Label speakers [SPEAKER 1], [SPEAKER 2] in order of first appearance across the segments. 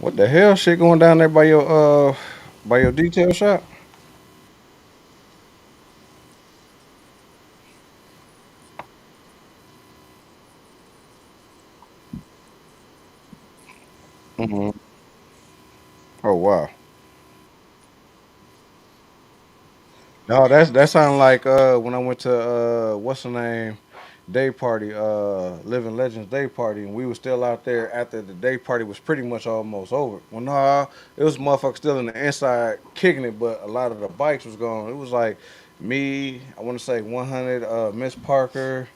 [SPEAKER 1] What the hell shit going down there by your detail shop? Hmm. Oh wow. No, that sounded like when I went to what's the name day party, Living Legends day party, and we were still out there after the day party was pretty much almost over. Well, nah, it was motherfuckers still in the inside kicking it, but a lot of the bikes was gone. It was like me, I want to say 100, Miss Parker.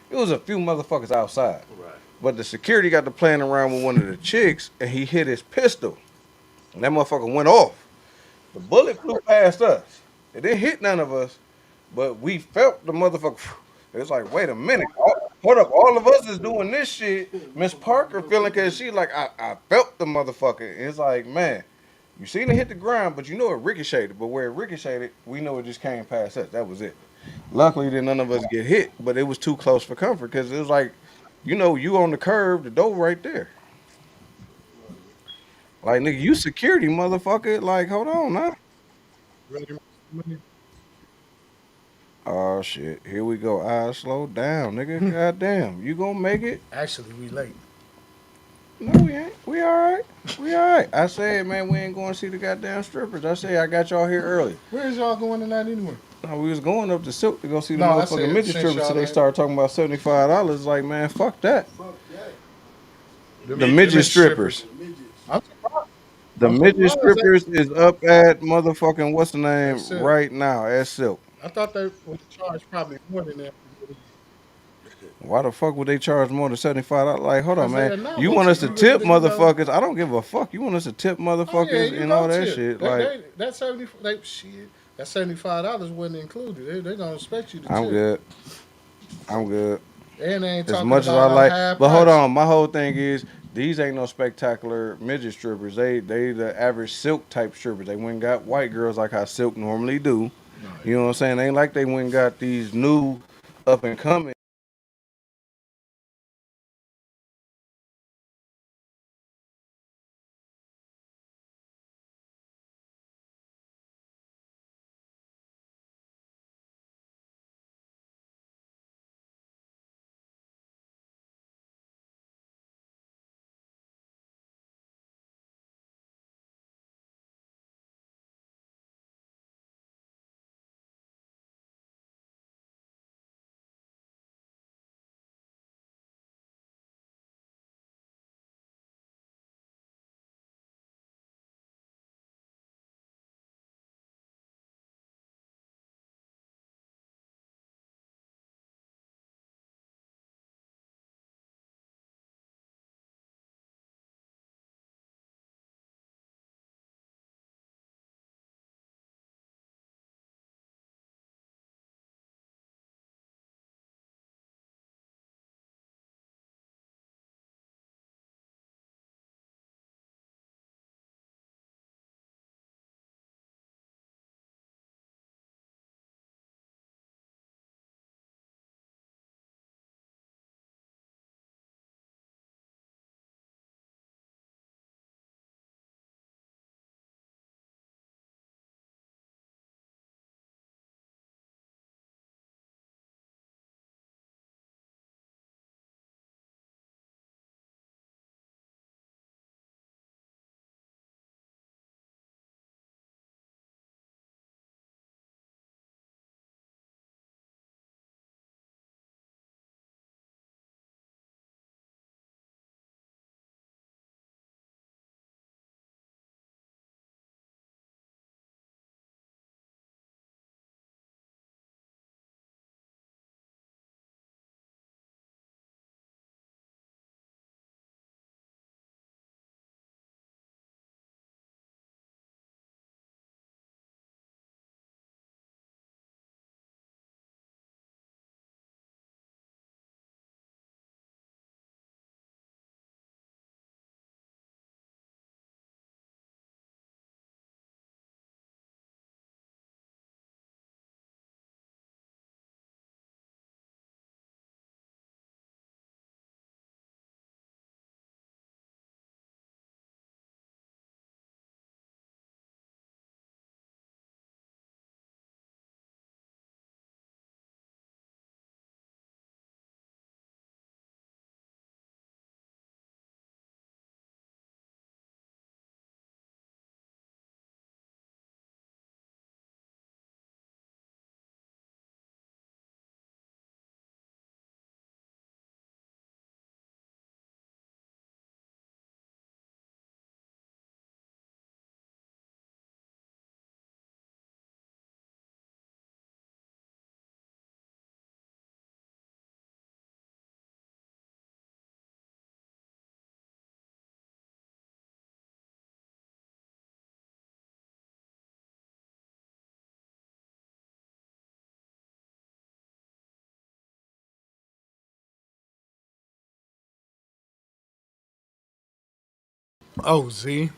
[SPEAKER 1] It was a few motherfuckers outside,
[SPEAKER 2] Right.
[SPEAKER 1] but the security got to playing around with one of the chicks, and he hit his pistol, and that motherfucker went off. The bullet flew past us. It didn't hit none of us, but we felt the motherfucker. It's like, wait a minute. Hold up. All of us is doing this shit. Miss Parker feeling because she like, I felt the motherfucker. It's like, man, you seen it hit the ground, but you know it ricocheted. But where it ricocheted, we know it just came past us. That was it. Luckily, did none of us get hit, but it was too close for comfort because it was like, you on the curb, the door right there. Like, nigga, you security, motherfucker. Like, hold on, now.
[SPEAKER 2] Ready? Money?
[SPEAKER 1] Oh shit, here we go. Slow down, nigga. Goddamn, you gonna make it?
[SPEAKER 2] Actually, we late.
[SPEAKER 1] No, we ain't. We all right. We all right. I said, man, we ain't going to see the goddamn strippers. I said, I got y'all here early.
[SPEAKER 2] Where is y'all going tonight anyway?
[SPEAKER 1] No, we was going up to Silk to go see the
[SPEAKER 2] No, I
[SPEAKER 1] motherfucking
[SPEAKER 2] said
[SPEAKER 1] midget
[SPEAKER 2] since
[SPEAKER 1] strippers. So
[SPEAKER 2] y'all
[SPEAKER 1] they
[SPEAKER 2] ain't.
[SPEAKER 1] started talking about $75. Like, man, fuck that. The
[SPEAKER 2] The
[SPEAKER 1] midget
[SPEAKER 2] midget strippers.
[SPEAKER 1] strippers.
[SPEAKER 2] I'm surprised.
[SPEAKER 1] The
[SPEAKER 2] I'm
[SPEAKER 1] midget
[SPEAKER 2] surprised
[SPEAKER 1] strippers is up at motherfucking what's the
[SPEAKER 2] that's
[SPEAKER 1] name
[SPEAKER 2] it.
[SPEAKER 1] right now at Silk.
[SPEAKER 2] I thought they would charge probably more than that.
[SPEAKER 1] Why the fuck would they charge more than $75? Like, hold on,
[SPEAKER 2] Because they
[SPEAKER 1] man. You want
[SPEAKER 2] announced
[SPEAKER 1] us
[SPEAKER 2] it.
[SPEAKER 1] to
[SPEAKER 2] You really
[SPEAKER 1] tip
[SPEAKER 2] didn't know.
[SPEAKER 1] motherfuckers? I don't give a fuck. You want us to tip
[SPEAKER 2] Oh yeah,
[SPEAKER 1] motherfuckers
[SPEAKER 2] you
[SPEAKER 1] and all
[SPEAKER 2] go
[SPEAKER 1] that
[SPEAKER 2] tip.
[SPEAKER 1] shit? Like,
[SPEAKER 2] That 70 they shit. That $75 wasn't included. They gonna expect you to
[SPEAKER 1] I'm
[SPEAKER 2] tip.
[SPEAKER 1] good. I'm good.
[SPEAKER 2] And they ain't
[SPEAKER 1] As
[SPEAKER 2] talking
[SPEAKER 1] much as
[SPEAKER 2] about
[SPEAKER 1] I
[SPEAKER 2] no
[SPEAKER 1] like,
[SPEAKER 2] half
[SPEAKER 1] but hold
[SPEAKER 2] price.
[SPEAKER 1] on. My whole thing is these ain't no spectacular midget strippers. They the average Silk type strippers. They went and got white girls like how Silk normally do.
[SPEAKER 2] No,
[SPEAKER 1] You know what I'm saying? They ain't like they went and got these new up and coming.
[SPEAKER 2] Oh, Z.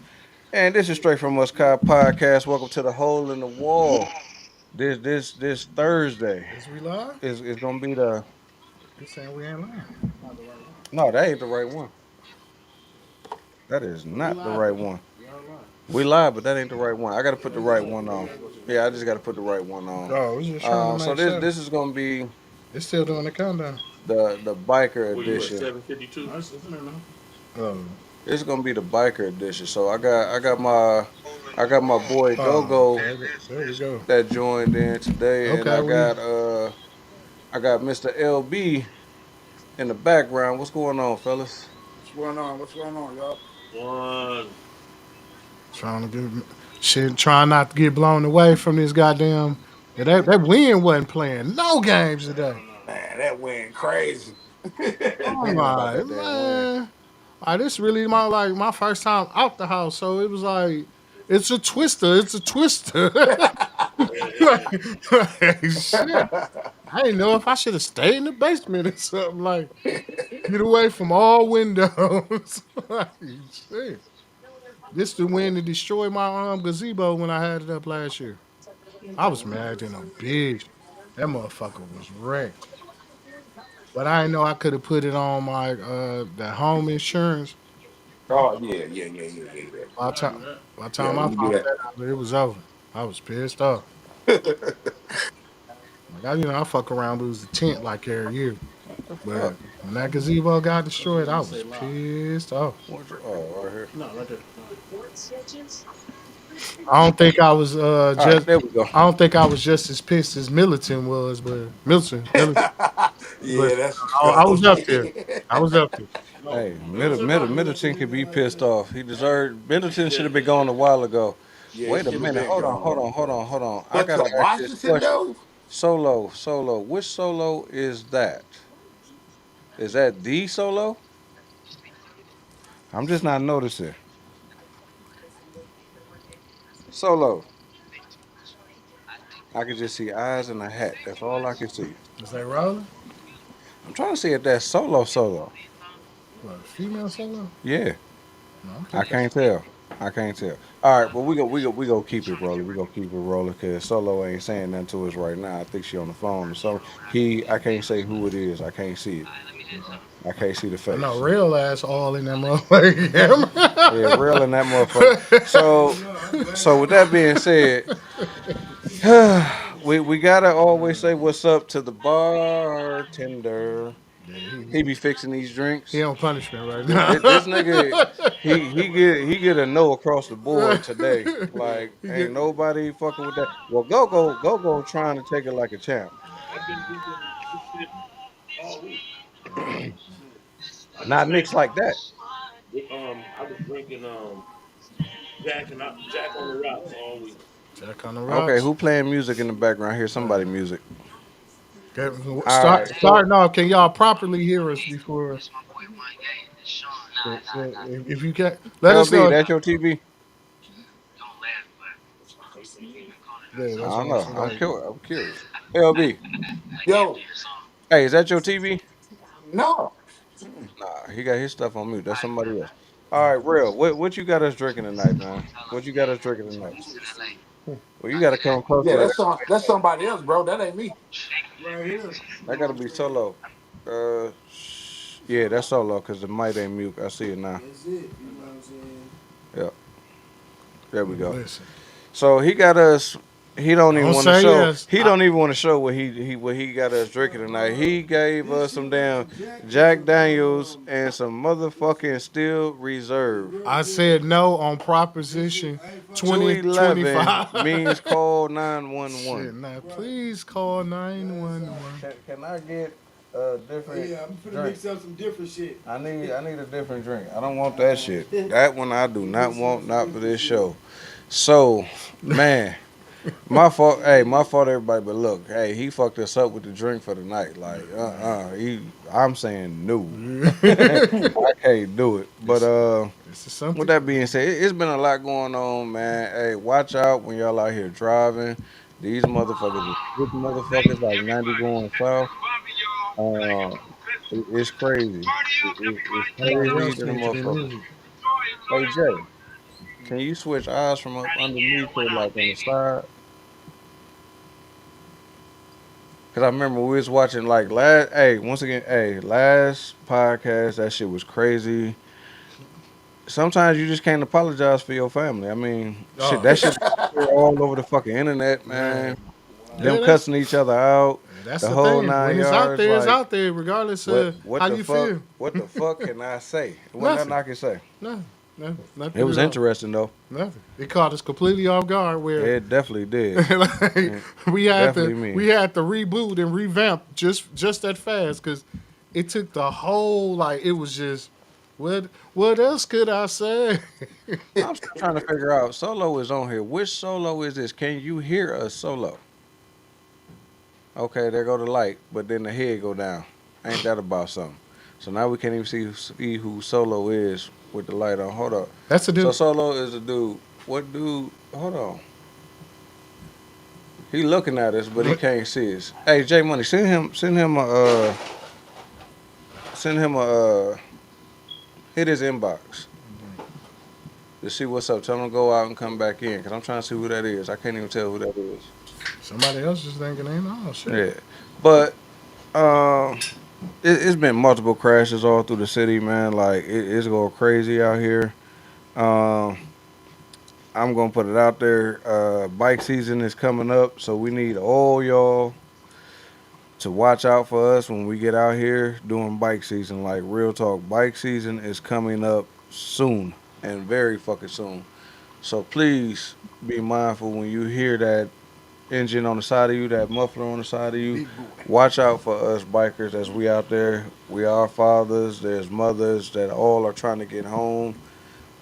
[SPEAKER 1] And this is Straight from Us Kyle podcast. Welcome to the Hole in the Wall. This Thursday
[SPEAKER 2] Is we live?
[SPEAKER 1] is gonna be the
[SPEAKER 2] He's saying we ain't lying.
[SPEAKER 1] no, that ain't the right one. That is
[SPEAKER 2] We
[SPEAKER 1] not the
[SPEAKER 2] live
[SPEAKER 1] right
[SPEAKER 2] though.
[SPEAKER 1] one.
[SPEAKER 2] We are live.
[SPEAKER 1] We live, but that ain't the right one. I gotta put the right one on. Yeah, I just gotta put the right one on.
[SPEAKER 2] Oh, we just trying to
[SPEAKER 1] So
[SPEAKER 2] make
[SPEAKER 1] this
[SPEAKER 2] sure.
[SPEAKER 1] this is gonna be
[SPEAKER 2] It's still doing the countdown.
[SPEAKER 1] the biker
[SPEAKER 3] Where you at?
[SPEAKER 1] edition.
[SPEAKER 3] 752.
[SPEAKER 2] No, it's in there now. Oh.
[SPEAKER 1] It's gonna be the biker edition. So I got my boy Go
[SPEAKER 2] Oh,
[SPEAKER 1] Go
[SPEAKER 2] okay. There we go.
[SPEAKER 1] that joined in today, and
[SPEAKER 2] Okay,
[SPEAKER 1] I
[SPEAKER 2] we.
[SPEAKER 1] got Mr. LB in the background. What's going on, fellas?
[SPEAKER 4] What's going on? What's going on, y'all?
[SPEAKER 3] One.
[SPEAKER 2] Trying to get shit, trying not to get blown away from this goddamn. Yeah, that win wasn't playing no games today.
[SPEAKER 4] Man, that went crazy.
[SPEAKER 2] Oh
[SPEAKER 1] Man about
[SPEAKER 2] my
[SPEAKER 1] that damn win.
[SPEAKER 2] man! This really my first time out the house, so it was like it's a twister. It's a twister. Like, shit, I didn't know if I should have stayed in the basement or something. Like get away from all windows. Like, shit. This the win to destroy my gazebo when I had it up last year. I was mad in a bitch. That motherfucker was wrecked. But I didn't know I could have put it on my the home insurance.
[SPEAKER 4] Oh yeah, yeah, yeah, yeah, yeah, yeah.
[SPEAKER 2] By the time by the
[SPEAKER 4] Yeah,
[SPEAKER 2] time I
[SPEAKER 4] you
[SPEAKER 2] found
[SPEAKER 4] can do that.
[SPEAKER 2] that out, it was over. I was pissed off. Like I fuck around lose the tent like every year.
[SPEAKER 1] What the
[SPEAKER 2] But
[SPEAKER 1] fuck?
[SPEAKER 2] when that gazebo got destroyed, I was pissed off.
[SPEAKER 1] Oh, right here.
[SPEAKER 2] No, right there. I don't think I was
[SPEAKER 1] All right,
[SPEAKER 2] just.
[SPEAKER 1] there we go.
[SPEAKER 2] I don't think I was just as pissed as Militant was, but Militant. But
[SPEAKER 4] Yeah, that's
[SPEAKER 2] I was up
[SPEAKER 4] cold.
[SPEAKER 2] there. I was up there.
[SPEAKER 1] Hey, Middleton could be pissed off. He deserved. Middleton should have been gone a while ago.
[SPEAKER 4] Yeah, he
[SPEAKER 1] Wait a
[SPEAKER 4] should have
[SPEAKER 1] minute.
[SPEAKER 4] been
[SPEAKER 1] Hold on. Hold
[SPEAKER 4] gone.
[SPEAKER 1] on. Hold on. Hold on. I
[SPEAKER 4] But to
[SPEAKER 1] gotta ask this
[SPEAKER 4] Washington
[SPEAKER 1] question.
[SPEAKER 4] though,
[SPEAKER 1] Solo. Which solo is that? Is that the solo? I'm just not noticing. Solo. I can just see eyes and a hat. That's all I can see.
[SPEAKER 2] Is that rolling?
[SPEAKER 1] I'm trying to see if that's solo.
[SPEAKER 2] What, female solo?
[SPEAKER 1] Yeah,
[SPEAKER 2] No, I don't
[SPEAKER 1] I
[SPEAKER 2] think that's.
[SPEAKER 1] can't tell. I can't tell. All right, well we go keep it rolling. We go keep it rolling because Solo ain't saying nothing to us right now. I think she on the phone. So I can't say who it is. I can't see it. I can't see the
[SPEAKER 2] I know
[SPEAKER 1] face.
[SPEAKER 2] real ass all in that motherfucker.
[SPEAKER 1] Yeah, real in that motherfucker. So with that being said, we gotta always say what's up to the bartender.
[SPEAKER 2] Yeah,
[SPEAKER 1] He be fixing these
[SPEAKER 2] he
[SPEAKER 1] drinks.
[SPEAKER 2] on punishment right
[SPEAKER 1] This
[SPEAKER 2] now.
[SPEAKER 1] nigga, he get a no across the board today. Like
[SPEAKER 2] He
[SPEAKER 1] ain't
[SPEAKER 2] get,
[SPEAKER 1] nobody fucking with that. Well, go trying to take it like a champ.
[SPEAKER 3] I've been drinking this shit all week. I just
[SPEAKER 1] Not
[SPEAKER 3] made.
[SPEAKER 1] mixed like that.
[SPEAKER 3] I was drinking Jack on the rocks all week.
[SPEAKER 2] Jack on the
[SPEAKER 1] Okay,
[SPEAKER 2] rocks.
[SPEAKER 1] who playing music in the background? Hear somebody music.
[SPEAKER 2] Okay,
[SPEAKER 1] All right, so
[SPEAKER 2] starting off. Can y'all properly hear us before? If you can, let us
[SPEAKER 1] LB,
[SPEAKER 2] know.
[SPEAKER 1] that's your TV.
[SPEAKER 2] Yeah,
[SPEAKER 1] I
[SPEAKER 2] that's what
[SPEAKER 1] don't
[SPEAKER 2] I'm
[SPEAKER 1] know.
[SPEAKER 2] saying.
[SPEAKER 1] I'm
[SPEAKER 2] Like,
[SPEAKER 1] curious. I'm curious. LB,
[SPEAKER 4] yo,
[SPEAKER 1] hey, is that your TV?
[SPEAKER 4] no.
[SPEAKER 1] Nah, he got his stuff on mute. That's somebody else. All right, real. What you got us drinking tonight, man? What you got us drinking tonight? Well, you got to come
[SPEAKER 4] Yeah,
[SPEAKER 1] closer.
[SPEAKER 4] that's somebody else, bro. That ain't me.
[SPEAKER 3] Right here.
[SPEAKER 1] That got to be solo. Yeah, that's solo because the mic ain't mute. I see it now.
[SPEAKER 5] That's it. You know what I'm saying?
[SPEAKER 1] Yeah, there we go.
[SPEAKER 2] listen.
[SPEAKER 1] So he got us. He don't even
[SPEAKER 2] Don't
[SPEAKER 1] want to
[SPEAKER 2] say
[SPEAKER 1] show.
[SPEAKER 2] yes.
[SPEAKER 1] He don't even want to show what he got us drinking tonight. He gave us some damn Jack Daniels and some motherfucking Steel Reserve.
[SPEAKER 2] I said no on Proposition
[SPEAKER 1] Two 11
[SPEAKER 2] 2025.
[SPEAKER 1] means call 911.
[SPEAKER 2] Shit, now please call 911.
[SPEAKER 1] Can I get a different
[SPEAKER 5] Yeah, I'm finna
[SPEAKER 1] drink?
[SPEAKER 5] mix up some different shit.
[SPEAKER 1] I need a different drink. I don't want that shit. That one I do not want. Not for this show. So, man. My fault. Hey, my fault, everybody. But look, hey, he fucked us up with the drink for the night. Like, I'm saying no. I can't do it. But
[SPEAKER 2] This is
[SPEAKER 1] with
[SPEAKER 2] something.
[SPEAKER 1] that being said, it's been a lot going on, man. Hey, watch out when y'all out here driving. These motherfuckers are quick motherfuckers like 90 going south. Uh, it's crazy. It's
[SPEAKER 2] Somebody
[SPEAKER 1] crazy
[SPEAKER 2] else
[SPEAKER 1] than a
[SPEAKER 2] changing their
[SPEAKER 1] motherfucker.
[SPEAKER 2] music.
[SPEAKER 1] Hey Jay, can you switch eyes from up underneath to like on the side? Cause I remember we was watching like last. Hey, once again, hey, last podcast that shit was crazy. Sometimes you just can't apologize for your family. I mean, shit,
[SPEAKER 2] Oh
[SPEAKER 1] that shit all over the fucking internet,
[SPEAKER 2] man,
[SPEAKER 1] man.
[SPEAKER 2] yeah,
[SPEAKER 1] Them
[SPEAKER 5] Wow.
[SPEAKER 2] that's
[SPEAKER 1] cussing each other out,
[SPEAKER 2] that's
[SPEAKER 1] the
[SPEAKER 2] the
[SPEAKER 1] whole
[SPEAKER 2] thing.
[SPEAKER 1] nine
[SPEAKER 2] When it's out
[SPEAKER 1] yards.
[SPEAKER 2] there, it's
[SPEAKER 1] Like,
[SPEAKER 2] out there, regardless
[SPEAKER 1] what,
[SPEAKER 2] of
[SPEAKER 1] what
[SPEAKER 2] how
[SPEAKER 1] the
[SPEAKER 2] you
[SPEAKER 1] fuck,
[SPEAKER 2] feel.
[SPEAKER 1] what the fuck can I say? It wasn't nothing
[SPEAKER 2] Nothing,
[SPEAKER 1] I can say.
[SPEAKER 2] nothing, nothing,
[SPEAKER 1] It
[SPEAKER 2] nothing
[SPEAKER 1] was
[SPEAKER 2] at all.
[SPEAKER 1] interesting though.
[SPEAKER 2] Nothing. It caught us completely off guard. Where
[SPEAKER 1] It definitely did.
[SPEAKER 2] like
[SPEAKER 1] And
[SPEAKER 2] we had to
[SPEAKER 1] definitely me.
[SPEAKER 2] we had to reboot and revamp just that fast because it took the whole like it was just what else could I say?
[SPEAKER 1] I'm still trying to figure out. Solo is on here. Which solo is this? Can you hear us solo? Okay, there go the light, but then the head go down. Ain't that about something? So now we can't even see who Solo is with the light on. Hold up.
[SPEAKER 2] That's a
[SPEAKER 1] So
[SPEAKER 2] dude.
[SPEAKER 1] Solo is a dude. What dude? Hold on. He looking at us, but he can't see us. Hey, J Money, send him a, hit his inbox to see what's up. Tell him to go out and come back in, cause I'm trying to see who that is. I can't even tell who that is.
[SPEAKER 2] Somebody else just thinking, ain't oh shit.
[SPEAKER 1] Yeah, but um, it's been multiple crashes all through the city, man. Like it's going crazy out here. Um, I'm gonna put it out there. Bike season is coming up, so we need all y'all to watch out for us when we get out here doing bike season. Like real talk, bike season is coming up soon and very fucking soon. So please be mindful when you hear that engine on the side of you, that muffler on the side of you.
[SPEAKER 2] Big boy.
[SPEAKER 1] Watch out for us bikers as we out there. We are fathers. There's mothers that all are trying to get home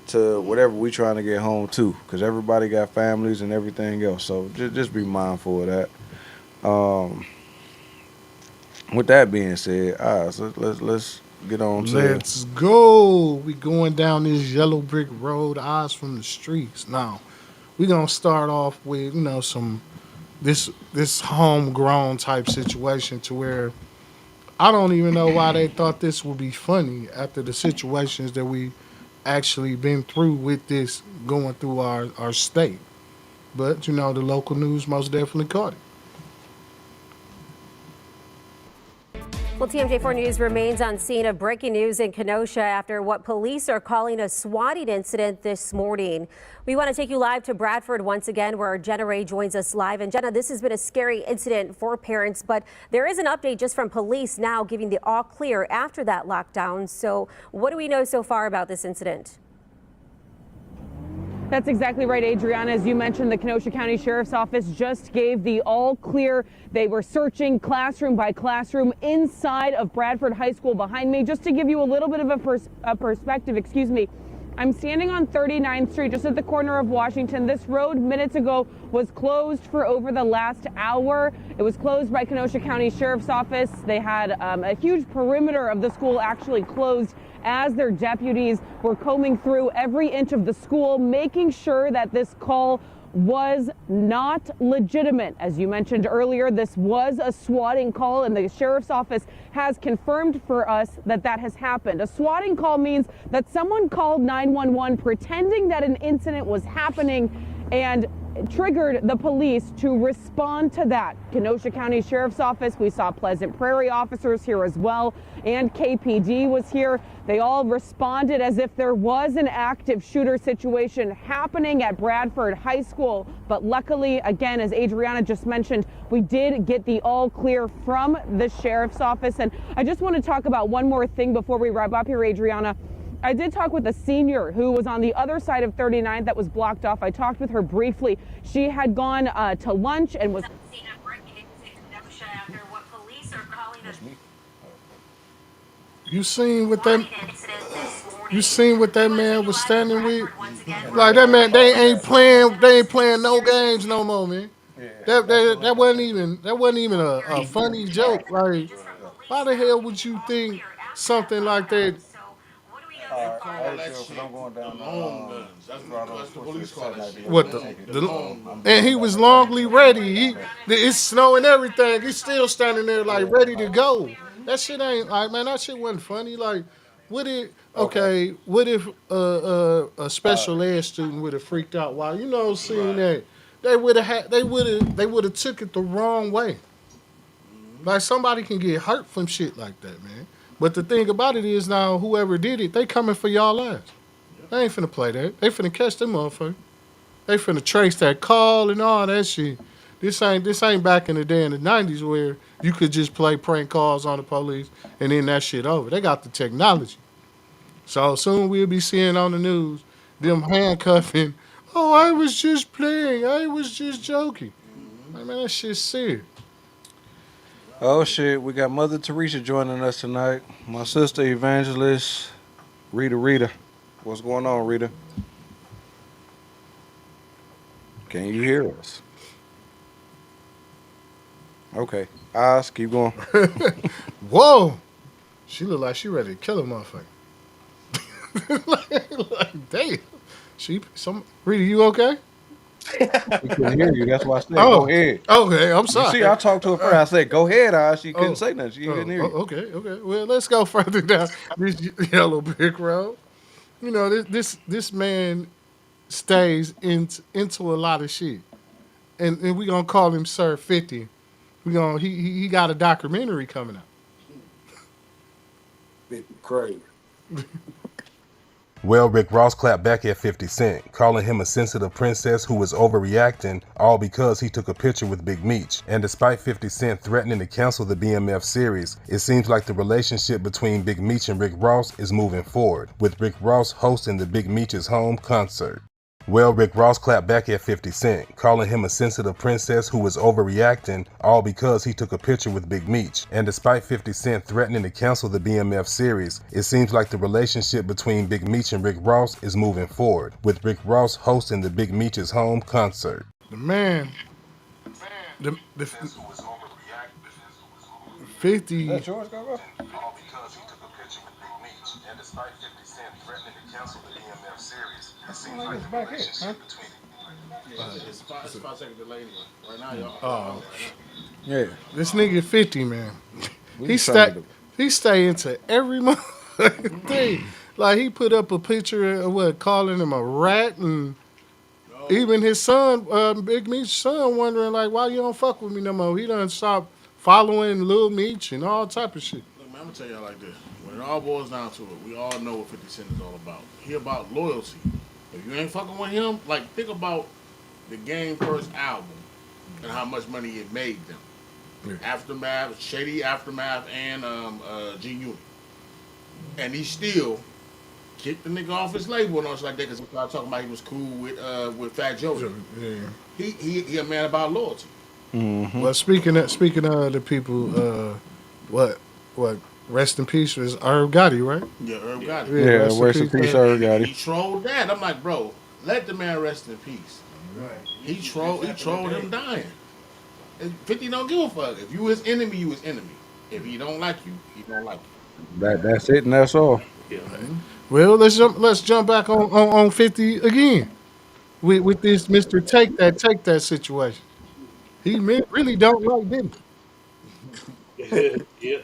[SPEAKER 1] to whatever we trying to get home to, because everybody got families and everything else. So just be mindful of that. With that being said, all right, so let's get on to.
[SPEAKER 2] Let's go. We going down this yellow brick road, eyes from the streets. Now, we gonna start off with, some this homegrown type situation to where I don't even know why they thought this would be funny after the situations that we actually been through with this going through our state. But the local news most definitely caught it.
[SPEAKER 6] Well, TMJ4 News remains on scene of breaking news in Kenosha after what police are calling a swatting incident this morning. We want to take you live to Bradford once again, where Jenna Ray joins us live. And Jenna, this has been a scary incident for parents, but there is an update just from police now giving the all clear after that lockdown. So what do we know so far about this incident?
[SPEAKER 7] That's exactly right, Adriana. As you mentioned, the Kenosha County Sheriff's Office just gave the all clear. They were searching classroom by classroom inside of Bradford High School behind me. Just to give you a little bit of a perspective, excuse me. I'm standing on 39th Street, just at the corner of Washington. This road minutes ago was closed for over the last hour. It was closed by Kenosha County Sheriff's Office. They had a huge perimeter of the school actually closed as their deputies were combing through every inch of the school, making sure that this call was not legitimate. As you mentioned earlier, this was a swatting call, and the sheriff's office has confirmed for us that that has happened. A swatting call means that someone called 911 pretending that an incident was happening and triggered the police to respond to that. Kenosha County Sheriff's Office, we saw Pleasant Prairie officers here as well, and KPD was here. They all responded as if there was an active shooter situation happening at Bradford High School. But luckily, again, as Adriana just mentioned, we did get the all clear from the Sheriff's Office. And I just want to talk about one more thing before we wrap up here, Adriana. I did talk with a senior who was on the other side of 39th that was blocked off. I talked with her briefly. She had gone to lunch and was.
[SPEAKER 2] You seen what that you seen what that man was standing with? Like that man, they ain't playing no games no more, man.
[SPEAKER 1] Yeah, that's
[SPEAKER 2] That
[SPEAKER 1] the
[SPEAKER 2] that
[SPEAKER 1] link I
[SPEAKER 2] wasn't
[SPEAKER 1] sent you.
[SPEAKER 2] even that wasn't even a funny joke. Like, why the hell would you think something like that?
[SPEAKER 5] They
[SPEAKER 1] All right,
[SPEAKER 5] call
[SPEAKER 1] hey,
[SPEAKER 5] that
[SPEAKER 1] sure, cause I'm
[SPEAKER 5] shit
[SPEAKER 1] going
[SPEAKER 5] the
[SPEAKER 1] down to
[SPEAKER 5] long guns. That's the police call
[SPEAKER 1] Saturday
[SPEAKER 5] that
[SPEAKER 1] night to
[SPEAKER 5] shit
[SPEAKER 1] work
[SPEAKER 2] What
[SPEAKER 1] at the
[SPEAKER 5] long
[SPEAKER 1] ticket.
[SPEAKER 2] the
[SPEAKER 5] long
[SPEAKER 1] I'm
[SPEAKER 5] guns.
[SPEAKER 2] and
[SPEAKER 1] going
[SPEAKER 2] he
[SPEAKER 1] back
[SPEAKER 2] was
[SPEAKER 1] up there in a
[SPEAKER 2] longly
[SPEAKER 1] second. I'm
[SPEAKER 2] ready.
[SPEAKER 1] gonna
[SPEAKER 2] He
[SPEAKER 1] get back.
[SPEAKER 2] it's snow and everything. He's still standing there like
[SPEAKER 1] Yeah.
[SPEAKER 2] ready to go. That shit ain't like man. That shit wasn't funny. Like What if
[SPEAKER 1] Okay.
[SPEAKER 2] okay? What if a special ed student would have freaked out while seeing that they would have took it the wrong way. Like somebody can get hurt from shit like that, man. But the thing about it is now whoever did it, they coming for y'all ass. They ain't finna play that. They finna catch them motherfucker. They finna trace that call and all that shit. This ain't back in the day in the 90s where you could just play prank calls on the police and then that shit over. They got the technology. So soon we'll be seeing on the news them handcuffing. Oh, I was just playing. I was just joking. Like, man, that shit's serious.
[SPEAKER 1] Oh shit, we got Mother Teresa joining us tonight. My sister evangelist, Rita. What's going on, Rita? Can you hear us? Okay. Eyes, keep going.
[SPEAKER 2] Whoa. She look like she ready to kill a motherfucker. like, damn. Rita, you okay?
[SPEAKER 1] She couldn't hear you. That's why I said go
[SPEAKER 2] Oh,
[SPEAKER 1] ahead.
[SPEAKER 2] okay. I'm
[SPEAKER 1] You
[SPEAKER 2] sorry.
[SPEAKER 1] see, I talked to her first. I said, go ahead, Eyes. She couldn't
[SPEAKER 2] Oh,
[SPEAKER 1] say nothing. She couldn't hear you.
[SPEAKER 2] okay. Well, let's go further down this yellow brick road. This man stays into a lot of shit, and we gonna call him Sir 50. He got a documentary coming out.
[SPEAKER 4] Crazy.
[SPEAKER 8] Well, Rick Ross clapped back at 50 Cent, calling him a sensitive princess who was overreacting, all because he took a picture with Big Meech. And despite 50 Cent threatening to cancel the BMF series, it seems like the relationship between Big Meech and Rick Ross is moving forward, with Rick Ross hosting the Big Meech's home concert. Well, Rick Ross clapped back at 50 Cent, calling him a sensitive princess who was overreacting, all because he took a picture with Big Meech. And despite 50 Cent threatening to cancel the BMF series, it seems like the relationship between Big Meech and Rick Ross is moving forward, with Rick Ross hosting the Big Meech's home concert.
[SPEAKER 2] The man, the 50.
[SPEAKER 1] That's yours, go.
[SPEAKER 8] All because he took a picture with Big Meech. And despite 50 Cent threatening to cancel the BMF series, it seems like the relationship between
[SPEAKER 5] It's 5 second delay anyway. Right now, y'all.
[SPEAKER 2] Oh,
[SPEAKER 1] Yeah.
[SPEAKER 2] this nigga 50, man.
[SPEAKER 1] We
[SPEAKER 2] He
[SPEAKER 1] just trying to
[SPEAKER 2] stay
[SPEAKER 1] get
[SPEAKER 2] he stay into every thing. Like he put up a picture of calling him a rat, and even his son, Big Meech's son, wondering like why you don't fuck with me no more. He done stopped following Lil Meech and all type of shit.
[SPEAKER 5] Look, man, I'm gonna tell y'all like this. When it all boils down to it, we all know what 50 Cent is all about. He about loyalty. If you ain't fucking with him, like think about the Game first album and how much money it made them. Aftermath, Shady Aftermath, and G Unit. And he still kicked the nigga off his label and all shit like that because he started talking about he was cool with Fat Joe.
[SPEAKER 2] Yeah.
[SPEAKER 5] He a man about loyalty.
[SPEAKER 1] Mm-hmm.
[SPEAKER 2] Well, speaking of the people, what rest in peace was Herb Gotti, right?
[SPEAKER 5] Yeah, Herb got it.
[SPEAKER 1] Yeah, rest in peace, Herb Gotti.
[SPEAKER 5] He trolled that. I'm like, bro, let the man rest in peace. He trolled him dying. And 50 don't give a fuck. If you his enemy, you his enemy. If he don't like you, he don't like you.
[SPEAKER 1] That's it and that's all.
[SPEAKER 5] Yeah.
[SPEAKER 2] Well, let's jump back on 50 again with this Mr. Take that situation. He really don't like Diddy.
[SPEAKER 3] Yeah.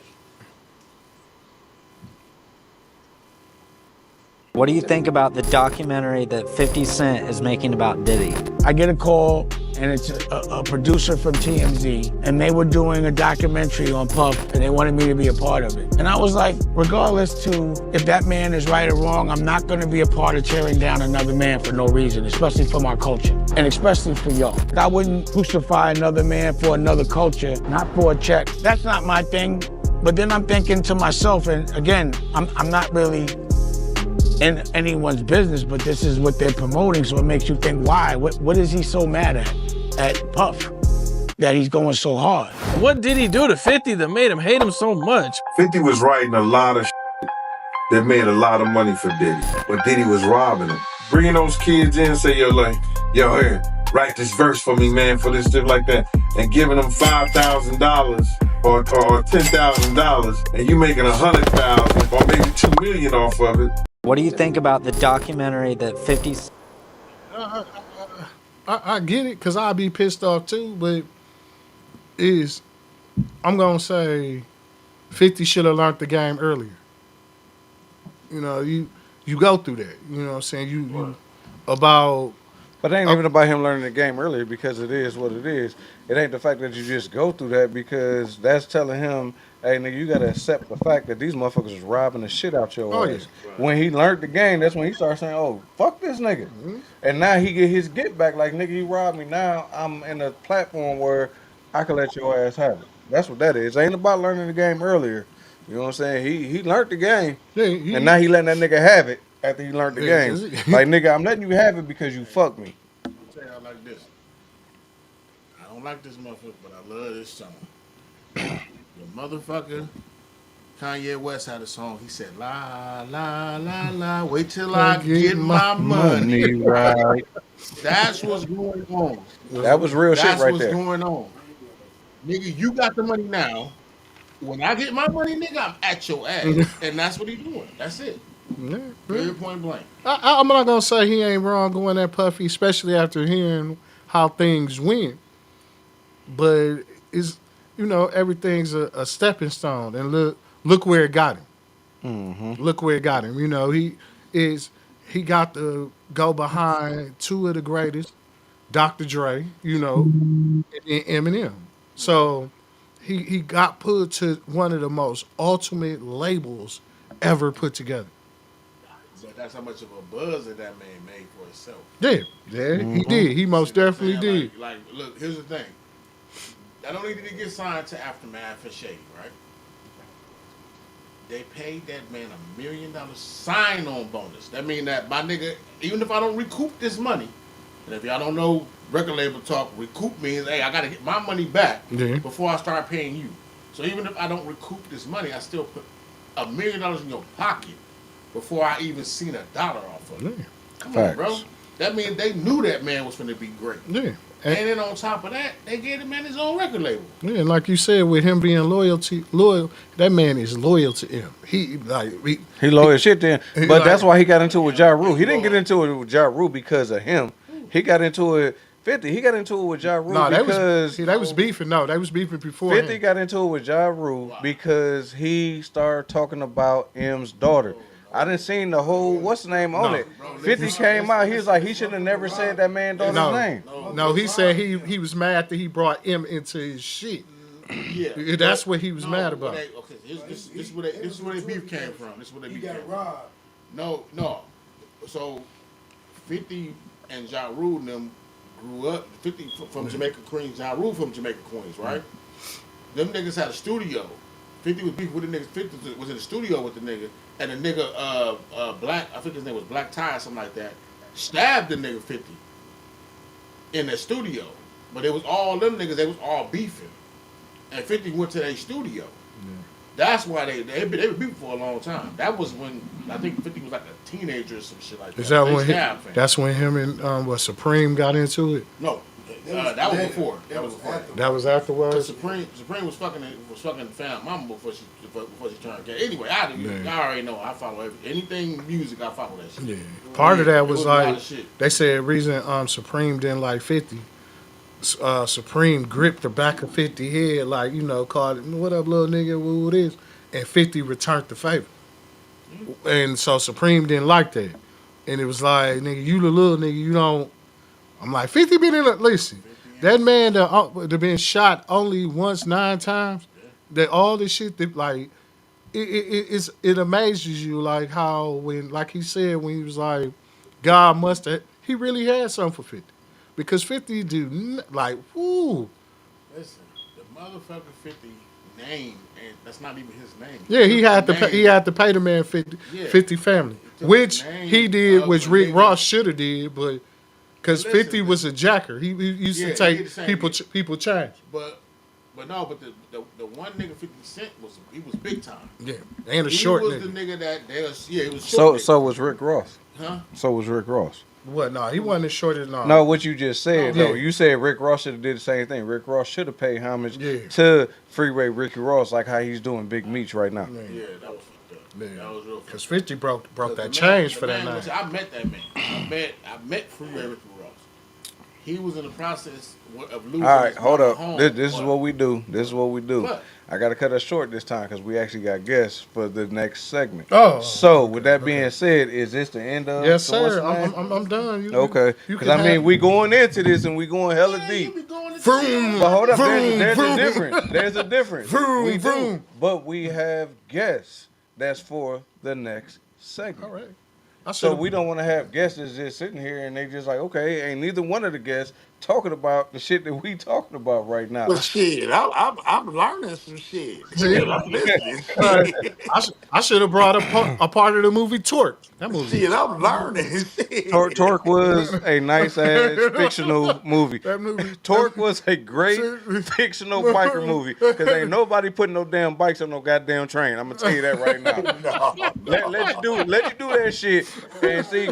[SPEAKER 9] What do you think about the documentary that 50 Cent is making about Diddy?
[SPEAKER 10] I get a call, and it's a producer from TMZ, and they were doing a documentary on Puff, and they wanted me to be a part of it. And I was like, regardless to if that man is right or wrong, I'm not gonna be a part of tearing down another man for no reason, especially for my culture, and especially for y'all. I wouldn't crucify another man for another culture, not for a check. That's not my thing. But then I'm thinking to myself, and again, I'm not really in anyone's business, but this is what they're promoting, so it makes you think, why? What is he so mad at Puff, that he's going so hard?
[SPEAKER 11] What did he do to 50 that made him hate him so much?
[SPEAKER 12] 50 was writing a lot of that made a lot of money for Diddy, but Diddy was robbing him. Bringing those kids in and say, yo, here, write this verse for me, man, for this stuff like that, and giving them $5,000 or $10,000, and you making $100,000 or maybe $2 million off of it.
[SPEAKER 9] What do you think about the documentary that 50
[SPEAKER 2] I get it, because I'd be pissed off too, but I'm going to say 50 should have learned the game earlier. you go through that. You know what I'm saying? You about
[SPEAKER 1] But it ain't even about him learning the game earlier because it is what it is. It ain't the fact that you just go through that because that's telling him, hey, nigga, you got to accept the fact that these motherfuckers is robbing the shit out
[SPEAKER 2] oh
[SPEAKER 1] your
[SPEAKER 2] yeah.
[SPEAKER 1] ass. When he learned the game, that's when he started saying, oh, fuck this nigga. And now he get his get back like, nigga, you robbed me. Now I'm in a platform where I can let your ass have it. That's what that is. It ain't about learning the game earlier. You know what I'm saying? He learned the game.
[SPEAKER 2] Yeah,
[SPEAKER 1] And now he letting that nigga have it after he learned the
[SPEAKER 2] yeah,
[SPEAKER 1] game.
[SPEAKER 2] 'cause
[SPEAKER 1] Like, nigga, I'm letting you have it because you fucked me.
[SPEAKER 5] I'm tell y'all like this. I don't like this motherfucker, but I love this song. The motherfucker Kanye West had a song. He said, "La la la la, wait till I get my money right." That's what's going on.
[SPEAKER 1] That was real shit
[SPEAKER 5] That's
[SPEAKER 1] right
[SPEAKER 5] what's
[SPEAKER 1] there.
[SPEAKER 5] going on. Nigga, you got the money now. When I get my money, nigga, I'm at your ass. And that's what he doing. That's it.
[SPEAKER 2] Yeah,
[SPEAKER 5] Very point blank.
[SPEAKER 2] I'm not gonna say he ain't wrong going that Puffy, especially after hearing how things went. But it's everything's a stepping stone, and look where it got him. Look where it got him. He got to go behind two of the greatest, Dr. Dre, and Eminem. So he got put to one of the most ultimate labels ever put together.
[SPEAKER 5] But that's how much of a buzz that man made for himself.
[SPEAKER 2] Yeah, he did. He most definitely did.
[SPEAKER 5] Like, look, here's the thing. Not only did he get signed to Aftermath and Shady, right? They paid that man $1 million sign-on bonus. That means that my nigga, even if I don't recoup this money, and if y'all don't know record label talk, recoup means, hey, I gotta get my money back before I start paying you. So even if I don't recoup this money, I still put $1 million in your pocket before I even seen $1 off of it. Come on, bro. That means they knew that man was gonna be great.
[SPEAKER 2] Yeah.
[SPEAKER 5] And then on top of that, they gave the man his own record label.
[SPEAKER 2] Yeah, and like you said, with him being loyal, that man is loyal to him. He
[SPEAKER 1] loyal shit to him. But that's why he got into it with Ja Rule. He didn't get into it with Ja Rule because of him. He got into it 50. He got into it with Ja Rule because
[SPEAKER 2] they was beefing. No, they was beefing before.
[SPEAKER 1] 50 got into it with Ja Rule because he started talking about M's daughter. I didn't seen the whole what's the name on it. 50 came out. He was like he should have never said that man daughter's name.
[SPEAKER 2] No, he said he was mad that he brought M into his shit.
[SPEAKER 5] Yeah,
[SPEAKER 2] that's what he was mad about.
[SPEAKER 5] Okay, this is where they beef came from. This is where they beef came from. No. So 50 and Ja Rule and them grew up. 50 from Jamaica Queens, Ja Rule from Jamaica Queens, right? Them niggas had a studio. 50 was beefing with the niggas. 50 was in the studio with the nigga. And the nigga, Black, I think his name was Black Tie or something like that, stabbed the nigga 50 in the studio. But it was all them niggas, they was all beefing. And 50 went to their studio. That's why they were beefing for a long time. That was when, I think 50 was like a teenager or some shit like that.
[SPEAKER 2] Is that when that's when him and Supreme got into it?
[SPEAKER 5] No. That was before.
[SPEAKER 2] That was afterwards.
[SPEAKER 5] Supreme was fucking found mama before she turned gay. Anyway, I already know. I follow anything music. I follow that shit.
[SPEAKER 2] Yeah. Part of that was like they said reason Supreme didn't like 50. Supreme gripped the back of 50 head like called it, what up little nigga, what it is, and 50 returned the favor. And so Supreme didn't like that, and it was like nigga, you the little nigga, you don't. I'm like 50 been in. Listen, that man that been shot only once 9 times. That all this shit that like it amazes you like how when like he said when he was like God must have he really had something for 50 because 50 do like whoo.
[SPEAKER 5] Listen, the motherfucker 50 name and that's not even his name.
[SPEAKER 2] Yeah, he had to pay the man 50 family, which he did, which Rick Ross should have did, but. Because 50 was a jacker. He used to take people change.
[SPEAKER 5] But the one nigga 50 Cent was big time.
[SPEAKER 2] Yeah, and a short nigga.
[SPEAKER 5] He was the nigga that he was short.
[SPEAKER 1] So was Rick Ross.
[SPEAKER 5] Huh?
[SPEAKER 1] So was Rick Ross.
[SPEAKER 2] What? No, he wasn't as short as no.
[SPEAKER 1] No, what you just said though. You said Rick Ross should have did the same thing. Rick Ross should have paid homage to Freeway Ricky Ross like how he's doing Big Meech right now.
[SPEAKER 5] Yeah, that was fucked up. That was real.
[SPEAKER 2] Because 50 broke that change for that night.
[SPEAKER 5] I met that man. I met Freeway Ricky Ross. He was in the process of losing.
[SPEAKER 1] All right, hold up. This is what we do. This is what we do.
[SPEAKER 5] What?
[SPEAKER 1] I got to cut us short this time because we actually got guests for the next segment.
[SPEAKER 2] Oh,
[SPEAKER 1] So,
[SPEAKER 2] okay,
[SPEAKER 1] with that
[SPEAKER 2] okay.
[SPEAKER 1] being said, is this the end of
[SPEAKER 2] Yes,
[SPEAKER 1] the what's
[SPEAKER 2] sir.
[SPEAKER 1] the name?
[SPEAKER 2] I'm done.
[SPEAKER 1] Okay,
[SPEAKER 2] You
[SPEAKER 1] because
[SPEAKER 2] can
[SPEAKER 1] I mean,
[SPEAKER 2] have.
[SPEAKER 1] we going into this and we going hella deep.
[SPEAKER 2] Vroom,
[SPEAKER 1] But hold up,
[SPEAKER 2] vroom,
[SPEAKER 1] there's a
[SPEAKER 2] vroom,
[SPEAKER 1] difference. There's a difference.
[SPEAKER 2] vroom,
[SPEAKER 1] We do,
[SPEAKER 2] vroom.
[SPEAKER 1] but we have guests. That's for the next
[SPEAKER 2] All
[SPEAKER 1] segment.
[SPEAKER 2] right. I should
[SPEAKER 1] So
[SPEAKER 2] have.
[SPEAKER 1] we don't want to have guests that's just sitting here and they just like, okay, ain't neither one of the guests talking about the shit that we talking about right now.
[SPEAKER 4] But shit, I'm learning some shit.
[SPEAKER 2] See,
[SPEAKER 4] I'm listening.
[SPEAKER 2] uh,
[SPEAKER 4] Shit,
[SPEAKER 2] I should have brought a part of the movie Torque. That movie
[SPEAKER 4] shit,
[SPEAKER 2] was.
[SPEAKER 4] I'm learning. Shit.
[SPEAKER 1] Torque was a nice ass fictional movie.
[SPEAKER 2] That movie.
[SPEAKER 1] Torque was a great fictional biker movie because ain't nobody putting no damn bikes on no goddamn train. I'm gonna tell you that right now.
[SPEAKER 4] No,
[SPEAKER 1] Let you do that shit and see.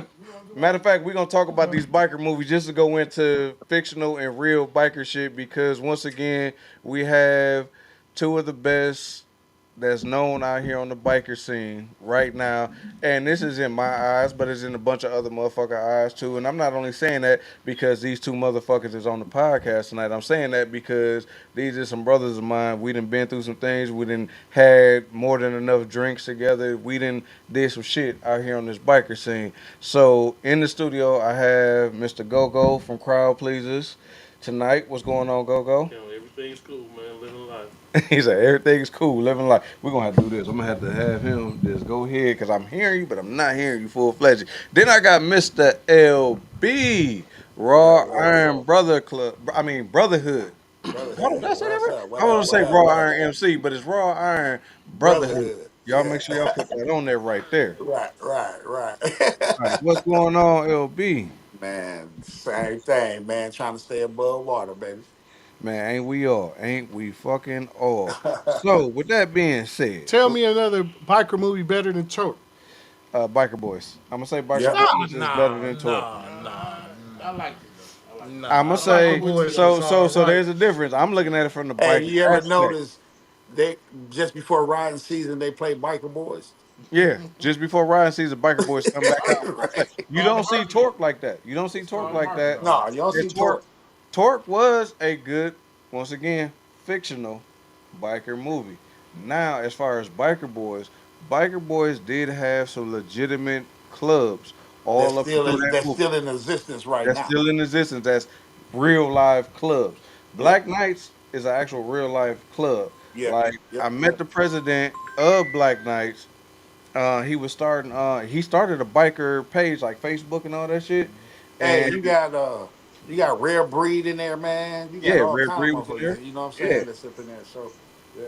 [SPEAKER 1] Matter of fact, we're gonna talk about these biker movies just to go into fictional and real biker shit because once again we have two of the best that's known out here on the biker scene right now. And this is in my eyes, but it's in a bunch of other motherfucker eyes too. And I'm not only saying that because these two motherfuckers is on the podcast tonight. I'm saying that because these are some brothers of mine. We done been through some things. We done had more than enough drinks together. We done did some shit out here on this biker scene. So in the studio, I have Mr. Go-Go from Crowd Pleasers. Tonight, what's going on, Go-Go?
[SPEAKER 3] You know, everything's cool, man. Living life.
[SPEAKER 1] He said everything's cool, living life. We're gonna have to do this. I'm gonna have to have him just go ahead because I'm hearing you, but I'm not hearing you full fledged. Then I got Mr. LB, Raw Iron Brother Club. I mean Brotherhood. Did I say that right? I want to say Raw Iron MC, but it's Raw Iron Brotherhood.
[SPEAKER 4] brotherhood.
[SPEAKER 1] Y'all make sure y'all put that on there right there.
[SPEAKER 4] Right.
[SPEAKER 1] All right, what's going on, LB?
[SPEAKER 4] Man, same thing, man. Trying to stay above water, baby.
[SPEAKER 1] Man, ain't we all? Ain't we fucking all? So, with that being said,
[SPEAKER 2] Tell me another biker movie better than Torque.
[SPEAKER 1] Biker Boys. I'm gonna say Biker
[SPEAKER 4] Yep.
[SPEAKER 1] Boys is better than Torque.
[SPEAKER 5] I like it though. I like it.
[SPEAKER 1] I'm gonna
[SPEAKER 2] Biker
[SPEAKER 1] say
[SPEAKER 2] Boys
[SPEAKER 1] so.
[SPEAKER 2] was
[SPEAKER 1] So
[SPEAKER 2] all right.
[SPEAKER 1] there's a difference. I'm looking at it from the
[SPEAKER 4] Hey,
[SPEAKER 1] biker
[SPEAKER 4] you ever
[SPEAKER 1] aspect.
[SPEAKER 4] notice they just before riding season they play biker boys?
[SPEAKER 1] Yeah, just before Ryan sees the biker boys come back out.
[SPEAKER 4] Right.
[SPEAKER 1] You don't see Torque like that. You don't see Torque like that.
[SPEAKER 4] No, you don't
[SPEAKER 1] And
[SPEAKER 4] see Torque.
[SPEAKER 1] Torque was a good, once again, fictional biker movie. Now, as far as Biker Boys did have some legitimate clubs
[SPEAKER 4] That's
[SPEAKER 1] all up
[SPEAKER 4] still
[SPEAKER 1] through
[SPEAKER 4] in,
[SPEAKER 1] that
[SPEAKER 4] that's
[SPEAKER 1] movie.
[SPEAKER 4] still in existence right
[SPEAKER 1] That's
[SPEAKER 4] now.
[SPEAKER 1] still in existence. That's real live clubs.
[SPEAKER 4] Yep.
[SPEAKER 1] Black Knights is an actual real life club.
[SPEAKER 4] Yep.
[SPEAKER 1] Like I
[SPEAKER 4] Yep.
[SPEAKER 1] met
[SPEAKER 4] Yep.
[SPEAKER 1] the president of Black Knights. He was starting. He started a biker page like Facebook and all that shit.
[SPEAKER 4] Hey,
[SPEAKER 1] And
[SPEAKER 4] you got rare breed in there, man. You got
[SPEAKER 1] yeah,
[SPEAKER 4] all
[SPEAKER 1] Red
[SPEAKER 4] kind
[SPEAKER 1] Breed
[SPEAKER 4] of
[SPEAKER 1] was in there.
[SPEAKER 4] motherfuckers. You know what I'm
[SPEAKER 1] Yeah,
[SPEAKER 4] saying? That's up in there. So yeah.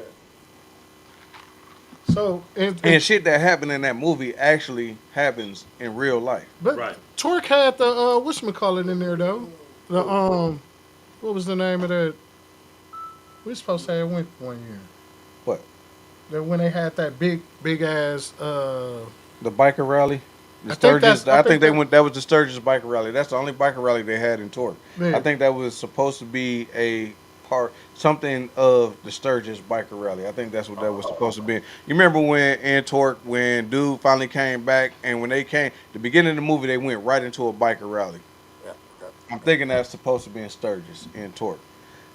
[SPEAKER 2] So
[SPEAKER 1] and shit that happened in that movie actually happens in real life.
[SPEAKER 2] but
[SPEAKER 3] Right.
[SPEAKER 2] Torque had the whatchamacallit in there though. The what was the name of that? We supposed to have went one year.
[SPEAKER 1] What?
[SPEAKER 2] That when they had that big ass
[SPEAKER 1] The biker rally. The
[SPEAKER 2] I think that's
[SPEAKER 1] Sturgis.
[SPEAKER 2] I
[SPEAKER 1] I
[SPEAKER 2] think
[SPEAKER 1] think they
[SPEAKER 2] that
[SPEAKER 1] went. That was the Sturgis biker rally. That's the only biker rally they had in Torque.
[SPEAKER 2] yeah.
[SPEAKER 1] I think that was supposed to be a part, something of the Sturgis biker rally. I think that's what that was supposed to be. You remember when in Torque, when dude finally came back, and when they came, the beginning of the movie, they went right into a biker rally.
[SPEAKER 4] Yeah.
[SPEAKER 1] I'm thinking that's supposed to be in Sturgis in Torque.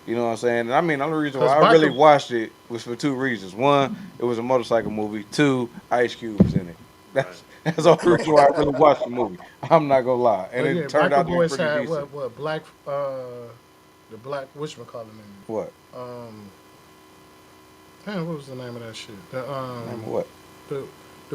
[SPEAKER 1] You know what I'm saying? And I mean, the only reason why
[SPEAKER 2] Because
[SPEAKER 1] I really
[SPEAKER 2] biker
[SPEAKER 1] watched it was for two reasons. One, it was a motorcycle movie. Two, Ice Cube was in it. That's the only reason why I really watched the movie. I'm not gonna lie, and
[SPEAKER 2] but
[SPEAKER 1] it
[SPEAKER 2] yeah,
[SPEAKER 1] turned
[SPEAKER 2] biker
[SPEAKER 1] out to be
[SPEAKER 2] boys
[SPEAKER 1] pretty
[SPEAKER 2] had
[SPEAKER 1] decent.
[SPEAKER 2] what black the black whatchamacallit in it.
[SPEAKER 1] What?
[SPEAKER 2] Damn, what was the name of that shit? The
[SPEAKER 1] Name of what?
[SPEAKER 2] the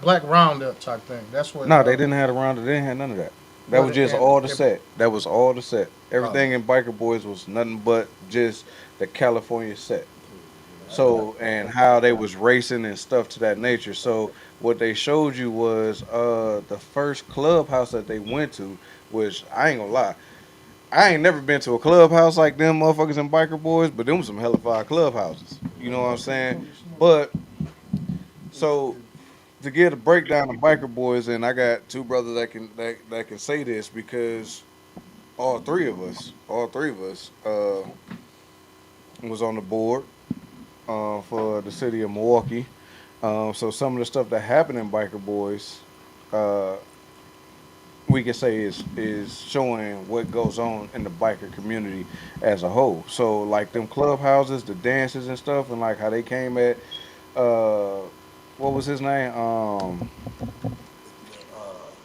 [SPEAKER 2] black roundup type thing. That's what.
[SPEAKER 1] No, they didn't have around it. They didn't have none of that. That
[SPEAKER 2] Well,
[SPEAKER 1] was just
[SPEAKER 2] and-
[SPEAKER 1] all the
[SPEAKER 2] and-
[SPEAKER 1] set. That was all the set. Everything in Biker Boys was nothing but just the California set. So and how they was racing and stuff to that nature. So what they showed you was the first clubhouse that they went to, which I ain't gonna lie. I ain't never been to a clubhouse like them motherfuckers in Biker Boys, but them was some hellified clubhouses. You know what I'm saying? But so to get a breakdown of Biker Boys, and I got two brothers that can say this because all three of us, was on the board for the city of Milwaukee. So some of the stuff that happened in Biker Boys, we we can say is showing what goes on in the biker community as a whole. So like them clubhouses, the dances and stuff, and like how they came at uh, what was his name?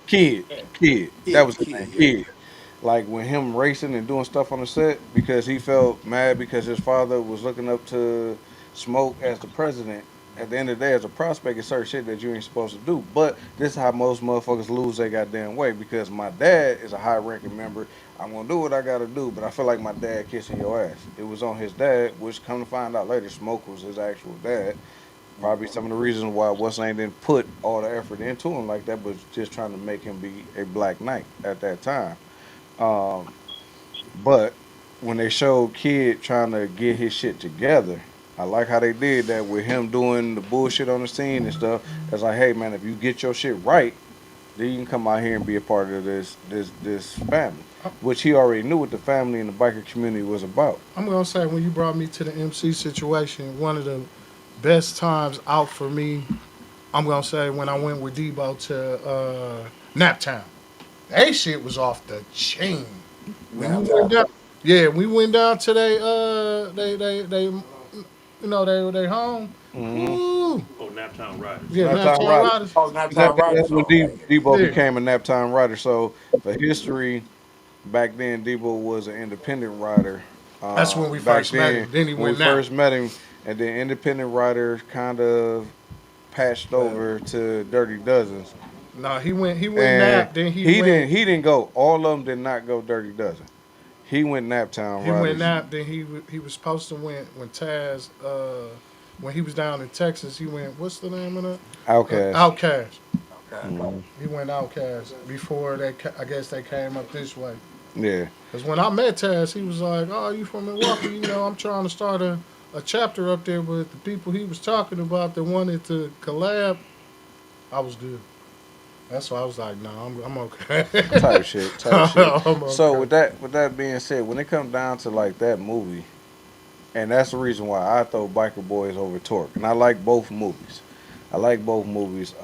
[SPEAKER 1] Kid, Kid. That was his name,
[SPEAKER 4] Yeah.
[SPEAKER 1] Kid. Like when him racing and doing stuff on the set because he felt mad because his father was looking up to Smoke as the president. At the end of the day, as a prospect, it's certain shit that you ain't supposed to do. But this is how most motherfuckers lose their goddamn way because my dad is a high ranking member. I'm gonna do what I gotta do, but I feel like my dad kissing your ass. It was on his dad, which come to find out later, Smoke was his actual dad. Probably some of the reasons why what's name didn't put all the effort into him like that was just trying to make him be a black knight at that time. Um, but when they showed Kid trying to get his shit together, I like how they did that with him doing the bullshit on the scene and stuff. It's like, hey man, if you get your shit right, then you can come out here and be a part of this family, which he already knew what the family and the biker community was about.
[SPEAKER 2] I'm gonna say when you brought me to the MC situation, one of the best times out for me, I'm gonna say when I went with Debo to Naptown. That shit was off the chain. When we went down, yeah, we went down to they they home.
[SPEAKER 1] Mm-hmm.
[SPEAKER 2] Ooh,
[SPEAKER 3] Oh, Naptown Riders.
[SPEAKER 2] yeah,
[SPEAKER 1] Naptown
[SPEAKER 2] Naptown
[SPEAKER 1] Riders.
[SPEAKER 2] Riders.
[SPEAKER 4] Oh, Naptown
[SPEAKER 1] That's
[SPEAKER 4] Riders.
[SPEAKER 1] when
[SPEAKER 4] Okay.
[SPEAKER 1] Debo
[SPEAKER 2] Yeah,
[SPEAKER 1] became a Naptown rider. So for history, back then Debo was an independent rider.
[SPEAKER 2] that's when we
[SPEAKER 1] Back
[SPEAKER 2] first met
[SPEAKER 1] then
[SPEAKER 2] him. Then he
[SPEAKER 1] when we
[SPEAKER 2] went Nap.
[SPEAKER 1] first met him, and then independent riders kind of patched over to Dirty Dozens,
[SPEAKER 2] No, he went
[SPEAKER 1] and
[SPEAKER 2] Nap. Then he went
[SPEAKER 1] he didn't go. All of them did not go Dirty Dozen. He went Naptown
[SPEAKER 2] he went
[SPEAKER 1] Riders.
[SPEAKER 2] Nap. Then he was supposed to went when Taz when he was down in Texas. He went what's the name of it?
[SPEAKER 1] Outcast.
[SPEAKER 2] Outcast.
[SPEAKER 4] Okay.
[SPEAKER 1] Hmm.
[SPEAKER 2] He went Outcast before I guess they came up this way.
[SPEAKER 1] Yeah.
[SPEAKER 2] Because when I met Taz, he was like, "Oh, you from Milwaukee? I'm trying to start a chapter up there with the people he was talking about that wanted to collab." I was good. That's why I was like, "No, I'm okay.
[SPEAKER 1] Type shit. Type shit.
[SPEAKER 2] I'm
[SPEAKER 1] So
[SPEAKER 2] okay."
[SPEAKER 1] with that being said, when it comes down to like that movie, and that's the reason why I throw Biker Boys over Torque, and I like both movies. I like both movies.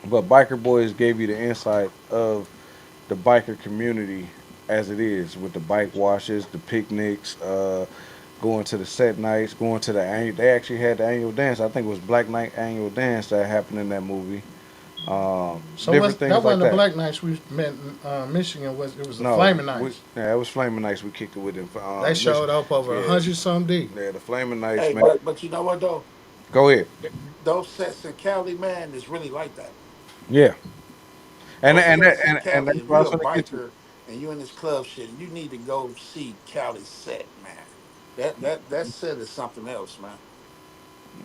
[SPEAKER 1] But Biker Boys gave you the insight of the biker community as it is with the bike washes, the picnics, going to the set nights, going to the annual. They actually had the annual dance. I think it was Black Knight annual dance that happened in that movie.
[SPEAKER 2] So
[SPEAKER 1] Different
[SPEAKER 2] that
[SPEAKER 1] things like
[SPEAKER 2] wasn't the
[SPEAKER 1] that.
[SPEAKER 2] Black Nights we met in Michigan. It was the
[SPEAKER 1] No,
[SPEAKER 2] Flaming Nights.
[SPEAKER 1] yeah, it was Flaming Nights. We kicked it with them.
[SPEAKER 2] They showed up over a
[SPEAKER 1] Yeah,
[SPEAKER 2] hundred some deep.
[SPEAKER 1] yeah, the Flaming Nights,
[SPEAKER 4] Hey,
[SPEAKER 1] man.
[SPEAKER 4] but you know what though?
[SPEAKER 1] Go ahead.
[SPEAKER 4] Those sets in Cali, man, is really like that.
[SPEAKER 1] Yeah,
[SPEAKER 4] Those sets in
[SPEAKER 1] and
[SPEAKER 4] Cali.
[SPEAKER 1] that's
[SPEAKER 4] If
[SPEAKER 1] what I
[SPEAKER 4] you
[SPEAKER 1] was
[SPEAKER 4] a
[SPEAKER 1] gonna get to.
[SPEAKER 4] biker and you in this club shit, you need to go see Cali set, man. That set is something else, man.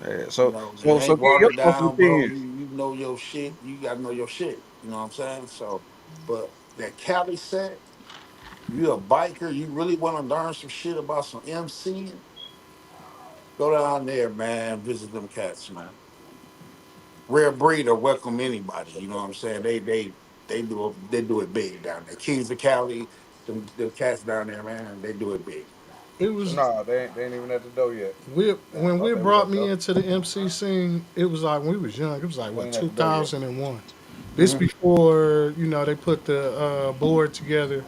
[SPEAKER 1] Yeah,
[SPEAKER 4] You
[SPEAKER 1] so
[SPEAKER 4] know, it
[SPEAKER 1] so
[SPEAKER 4] ain't
[SPEAKER 1] give your
[SPEAKER 4] watered
[SPEAKER 1] thoughts and
[SPEAKER 4] down, bro.
[SPEAKER 1] opinions.
[SPEAKER 4] You know your shit. You gotta know your shit. You know what I'm saying? So, but that Cali set, you a biker, you really want to learn some shit about some MCing, go down there, man. Visit them cats, man. Rare breed or welcome anybody. You know what I'm saying? They do it big down there. Kings of Cali, them cats down there, man. They do it big.
[SPEAKER 2] It was
[SPEAKER 1] No, they ain't even at the door yet. Damn, I
[SPEAKER 2] when
[SPEAKER 1] thought
[SPEAKER 2] we
[SPEAKER 1] they was
[SPEAKER 2] brought
[SPEAKER 1] at the
[SPEAKER 2] me
[SPEAKER 1] door.
[SPEAKER 2] into the MC scene. It was like when we was young. It was like
[SPEAKER 1] They
[SPEAKER 2] what
[SPEAKER 1] ain't at the door yet.
[SPEAKER 2] 2001. This
[SPEAKER 1] Hmm.
[SPEAKER 2] before they put the board together.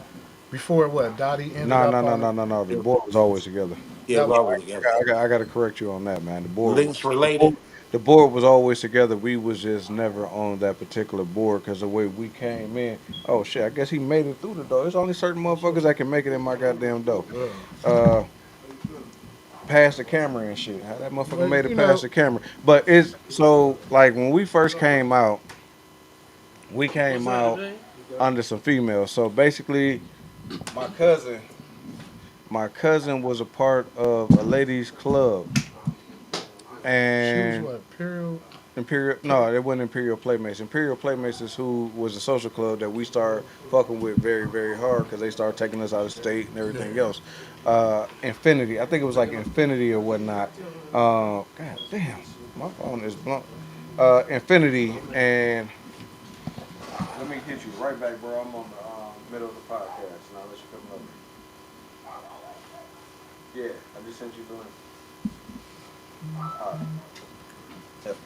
[SPEAKER 2] Before what Dottie ended
[SPEAKER 1] No,
[SPEAKER 2] up
[SPEAKER 1] no, no,
[SPEAKER 2] on it.
[SPEAKER 1] no, no, no. The board was always together.
[SPEAKER 4] Yeah,
[SPEAKER 2] That
[SPEAKER 4] it's
[SPEAKER 2] was
[SPEAKER 4] always together.
[SPEAKER 1] I got to correct you on that, man.
[SPEAKER 4] Links
[SPEAKER 1] The board,
[SPEAKER 4] related.
[SPEAKER 1] the board was always together. We was just never on that particular board because the way we came in. Oh shit! I guess he made it through the door. There's only certain motherfuckers that can make it in my goddamn door. Uh, Past the camera and shit. How that motherfucker
[SPEAKER 2] But
[SPEAKER 1] made it past the camera? But it's so like when we first came out, we
[SPEAKER 3] What's
[SPEAKER 1] came
[SPEAKER 3] that
[SPEAKER 1] out
[SPEAKER 3] today?
[SPEAKER 1] under some females. So basically, my cousin, my cousin was a part of a ladies' club,
[SPEAKER 2] she was
[SPEAKER 1] and
[SPEAKER 2] what Imperial.
[SPEAKER 1] Imperial. No, it wasn't Imperial Playmates. Imperial Playmates is who was a social club that we started fucking with very, very hard because they started taking us out of state and everything else. Infinity. I think it was like Infinity or whatnot. God damn, my phone is blunt. Infinity and let me hit you right back, bro. I'm on the middle of the podcast. Now let you come over. Yeah, I just sent you the link. All right. Yep.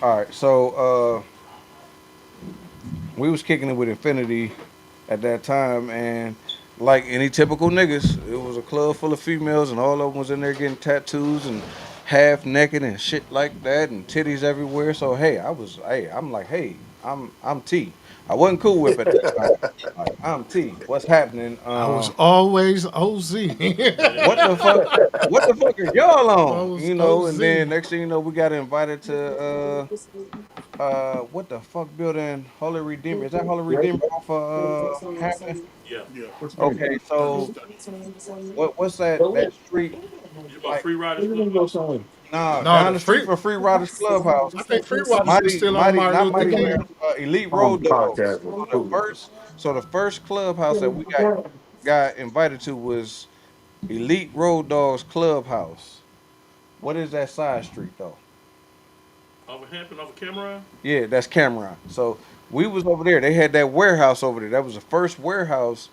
[SPEAKER 1] All right. So We was kicking it with Infinity at that time, and like any typical niggas, it was a club full of females, and all of them was in there getting tattoos and half naked and shit like that, and titties everywhere. So I'm like, hey, I'm T. I wasn't Cool Whip at that time. Like, I'm T. What's happening?
[SPEAKER 2] I was always OZ.
[SPEAKER 1] What the fuck? What the fuck are y'all
[SPEAKER 2] I
[SPEAKER 1] on?
[SPEAKER 2] was
[SPEAKER 1] You know, and then
[SPEAKER 2] OZ.
[SPEAKER 1] next thing you know, we got invited to what the fuck building? Holy Redeemer. Is that Holy Redeemer off Hampton?
[SPEAKER 3] Yeah.
[SPEAKER 5] Yeah.
[SPEAKER 1] Okay, so
[SPEAKER 5] Understood.
[SPEAKER 1] what's that street?
[SPEAKER 3] You about
[SPEAKER 1] Like,
[SPEAKER 3] Free Riders Clubhouse?
[SPEAKER 1] nah,
[SPEAKER 2] No,
[SPEAKER 1] down
[SPEAKER 2] the
[SPEAKER 1] the street
[SPEAKER 2] free.
[SPEAKER 1] from Free Riders Clubhouse.
[SPEAKER 2] I think Free Waters was
[SPEAKER 1] Mighty,
[SPEAKER 2] still on
[SPEAKER 1] mighty,
[SPEAKER 2] Martin
[SPEAKER 1] not
[SPEAKER 2] Luther
[SPEAKER 1] Mighty
[SPEAKER 2] King.
[SPEAKER 1] Bears, Elite
[SPEAKER 4] I'm on
[SPEAKER 1] Road
[SPEAKER 4] the
[SPEAKER 1] Dogs.
[SPEAKER 4] podcast with
[SPEAKER 1] So
[SPEAKER 4] Cool.
[SPEAKER 1] the first clubhouse that we got invited to was Elite Road Dogs Clubhouse. What is that side street though?
[SPEAKER 3] Off of Hampton, off of Cameron?
[SPEAKER 1] Yeah, that's Cameron. So we was over there. They had that warehouse over there. That was the first warehouse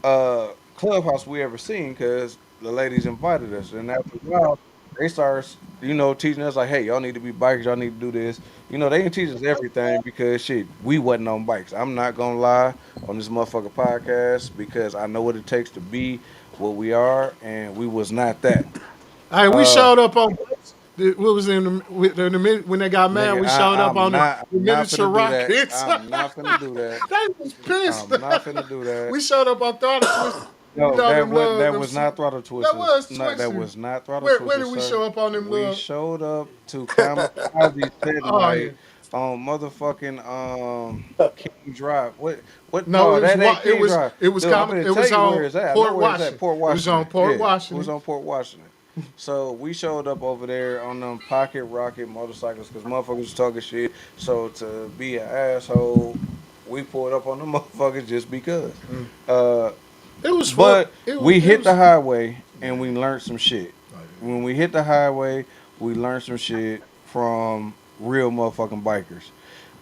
[SPEAKER 1] uh clubhouse we ever seen because the ladies invited us. And after a while, they started, teaching us like, hey, y'all need to be bikers. Y'all need to do this. They didn't teach us everything because shit, we wasn't on bikes. I'm not gonna lie on this motherfucker podcast because I know what it takes to be what we are, and we was not that.
[SPEAKER 2] Hey, we
[SPEAKER 1] Uh,
[SPEAKER 2] showed up on what was in when they got mad.
[SPEAKER 1] Nigga,
[SPEAKER 2] We showed up on the
[SPEAKER 1] I'm not
[SPEAKER 2] miniature
[SPEAKER 1] finna do that.
[SPEAKER 2] rockets.
[SPEAKER 1] I'm not finna do that.
[SPEAKER 2] They was pissed.
[SPEAKER 1] I'm not finna do that.
[SPEAKER 2] We showed up on Throttle Twist. You
[SPEAKER 1] No,
[SPEAKER 2] know them love
[SPEAKER 1] that
[SPEAKER 2] them.
[SPEAKER 1] was not throttle
[SPEAKER 2] That
[SPEAKER 1] twisters.
[SPEAKER 2] was
[SPEAKER 1] No, that
[SPEAKER 2] Twister.
[SPEAKER 1] was not throttle
[SPEAKER 2] Where
[SPEAKER 1] twisters,
[SPEAKER 2] did we
[SPEAKER 1] sir.
[SPEAKER 2] show up on them
[SPEAKER 1] We
[SPEAKER 2] little?
[SPEAKER 1] showed up to Kamikaze Said
[SPEAKER 2] Oh yeah.
[SPEAKER 1] Night on motherfucking King Drive. What
[SPEAKER 2] No,
[SPEAKER 1] no, that ain't King Drive.
[SPEAKER 2] it was
[SPEAKER 1] Dude, I'm gonna
[SPEAKER 2] it
[SPEAKER 1] tell
[SPEAKER 2] was
[SPEAKER 1] you where
[SPEAKER 2] on
[SPEAKER 1] it's at. I know
[SPEAKER 2] Port
[SPEAKER 1] where it's
[SPEAKER 2] Washington.
[SPEAKER 1] at. Port
[SPEAKER 2] It was on
[SPEAKER 1] Washington.
[SPEAKER 2] Port
[SPEAKER 1] Yeah, it was
[SPEAKER 2] Washington.
[SPEAKER 1] on Port Washington. So we showed up over there on them pocket rocket motorcycles because motherfuckers was talking shit. So to be an asshole, we pulled up on the motherfuckers just because.
[SPEAKER 2] Mm.
[SPEAKER 1] Uh,
[SPEAKER 2] It was fun.
[SPEAKER 1] but we hit the highway and we learned some shit. When we hit the highway, we learned some shit from real motherfucking bikers.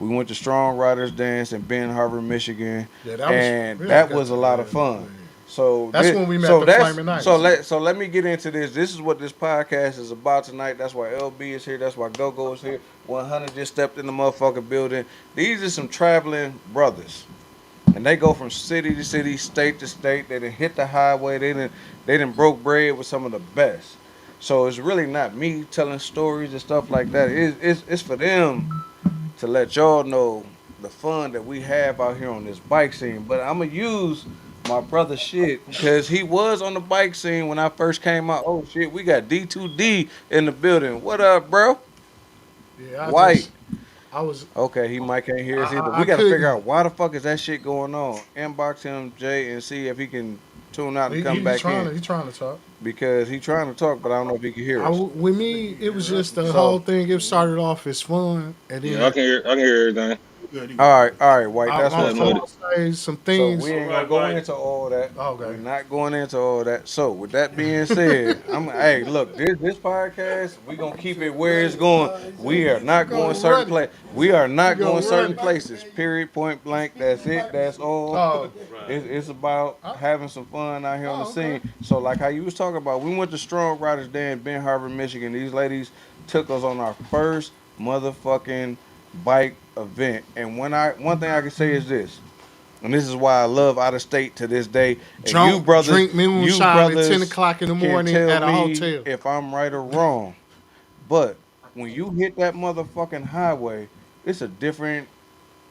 [SPEAKER 1] We went to Strong Riders Dance in Ben Harbor, Michigan,
[SPEAKER 2] Yeah, that was
[SPEAKER 1] and
[SPEAKER 2] we
[SPEAKER 1] that
[SPEAKER 2] got
[SPEAKER 1] was a
[SPEAKER 2] to
[SPEAKER 1] lot of
[SPEAKER 2] that.
[SPEAKER 1] fun. So
[SPEAKER 2] That's when we met the Flaming Knights.
[SPEAKER 1] let me get into this. This is what this podcast is about tonight. That's why LB is here. That's why GoGo is here. 100 just stepped in the motherfucking building. These are some traveling brothers. And they go from city to city, state to state. They didn't hit the highway. They didn't broke bread with some of the best. So it's really not me telling stories and stuff like that. It's for them to let y'all know the fun that we have out here on this bike scene. But I'm gonna use my brother shit because he was on the bike scene when I first came out. Oh shit, we got D2D in the building. What up, bro?
[SPEAKER 2] Yeah,
[SPEAKER 1] White.
[SPEAKER 2] I was
[SPEAKER 1] Okay, he might can't hear us either.
[SPEAKER 2] I
[SPEAKER 1] We got to figure
[SPEAKER 2] couldn't.
[SPEAKER 1] out why the fuck is that shit going on. Inbox him, Jay, and see if he can tune out and come back in
[SPEAKER 2] He's trying to talk.
[SPEAKER 1] because he trying to talk, but I don't know if he can hear us.
[SPEAKER 2] With me, it was just the
[SPEAKER 1] So-
[SPEAKER 2] whole thing. It started off as fun, and then
[SPEAKER 11] Yeah, I can hear everything.
[SPEAKER 1] All right, White. That's
[SPEAKER 2] I'm
[SPEAKER 1] what's up.
[SPEAKER 2] gonna say some
[SPEAKER 1] So
[SPEAKER 2] things.
[SPEAKER 1] we ain't gonna go into all that.
[SPEAKER 2] Okay.
[SPEAKER 1] We're not going into all that. So with that being said, hey, look, this podcast, we gonna keep it where it's going. We are not going certain places. We are not going certain places. Period. Point blank. That's it. That's all.
[SPEAKER 2] Oh.
[SPEAKER 1] It's about having some fun out here on the
[SPEAKER 2] okay.
[SPEAKER 1] scene. So like how you was talking about, we went to Strong Riders Day in Ben Harbor, Michigan. These ladies took us on our first motherfucking bike event. And one thing I can say is this, and this is why I love out of state to this day. And you brothers,
[SPEAKER 2] drink moonshine at 10 o'clock in the
[SPEAKER 1] can
[SPEAKER 2] morning
[SPEAKER 1] tell
[SPEAKER 2] at a
[SPEAKER 1] me
[SPEAKER 2] hotel.
[SPEAKER 1] if I'm right or wrong. But when you hit that motherfucking highway, it's a different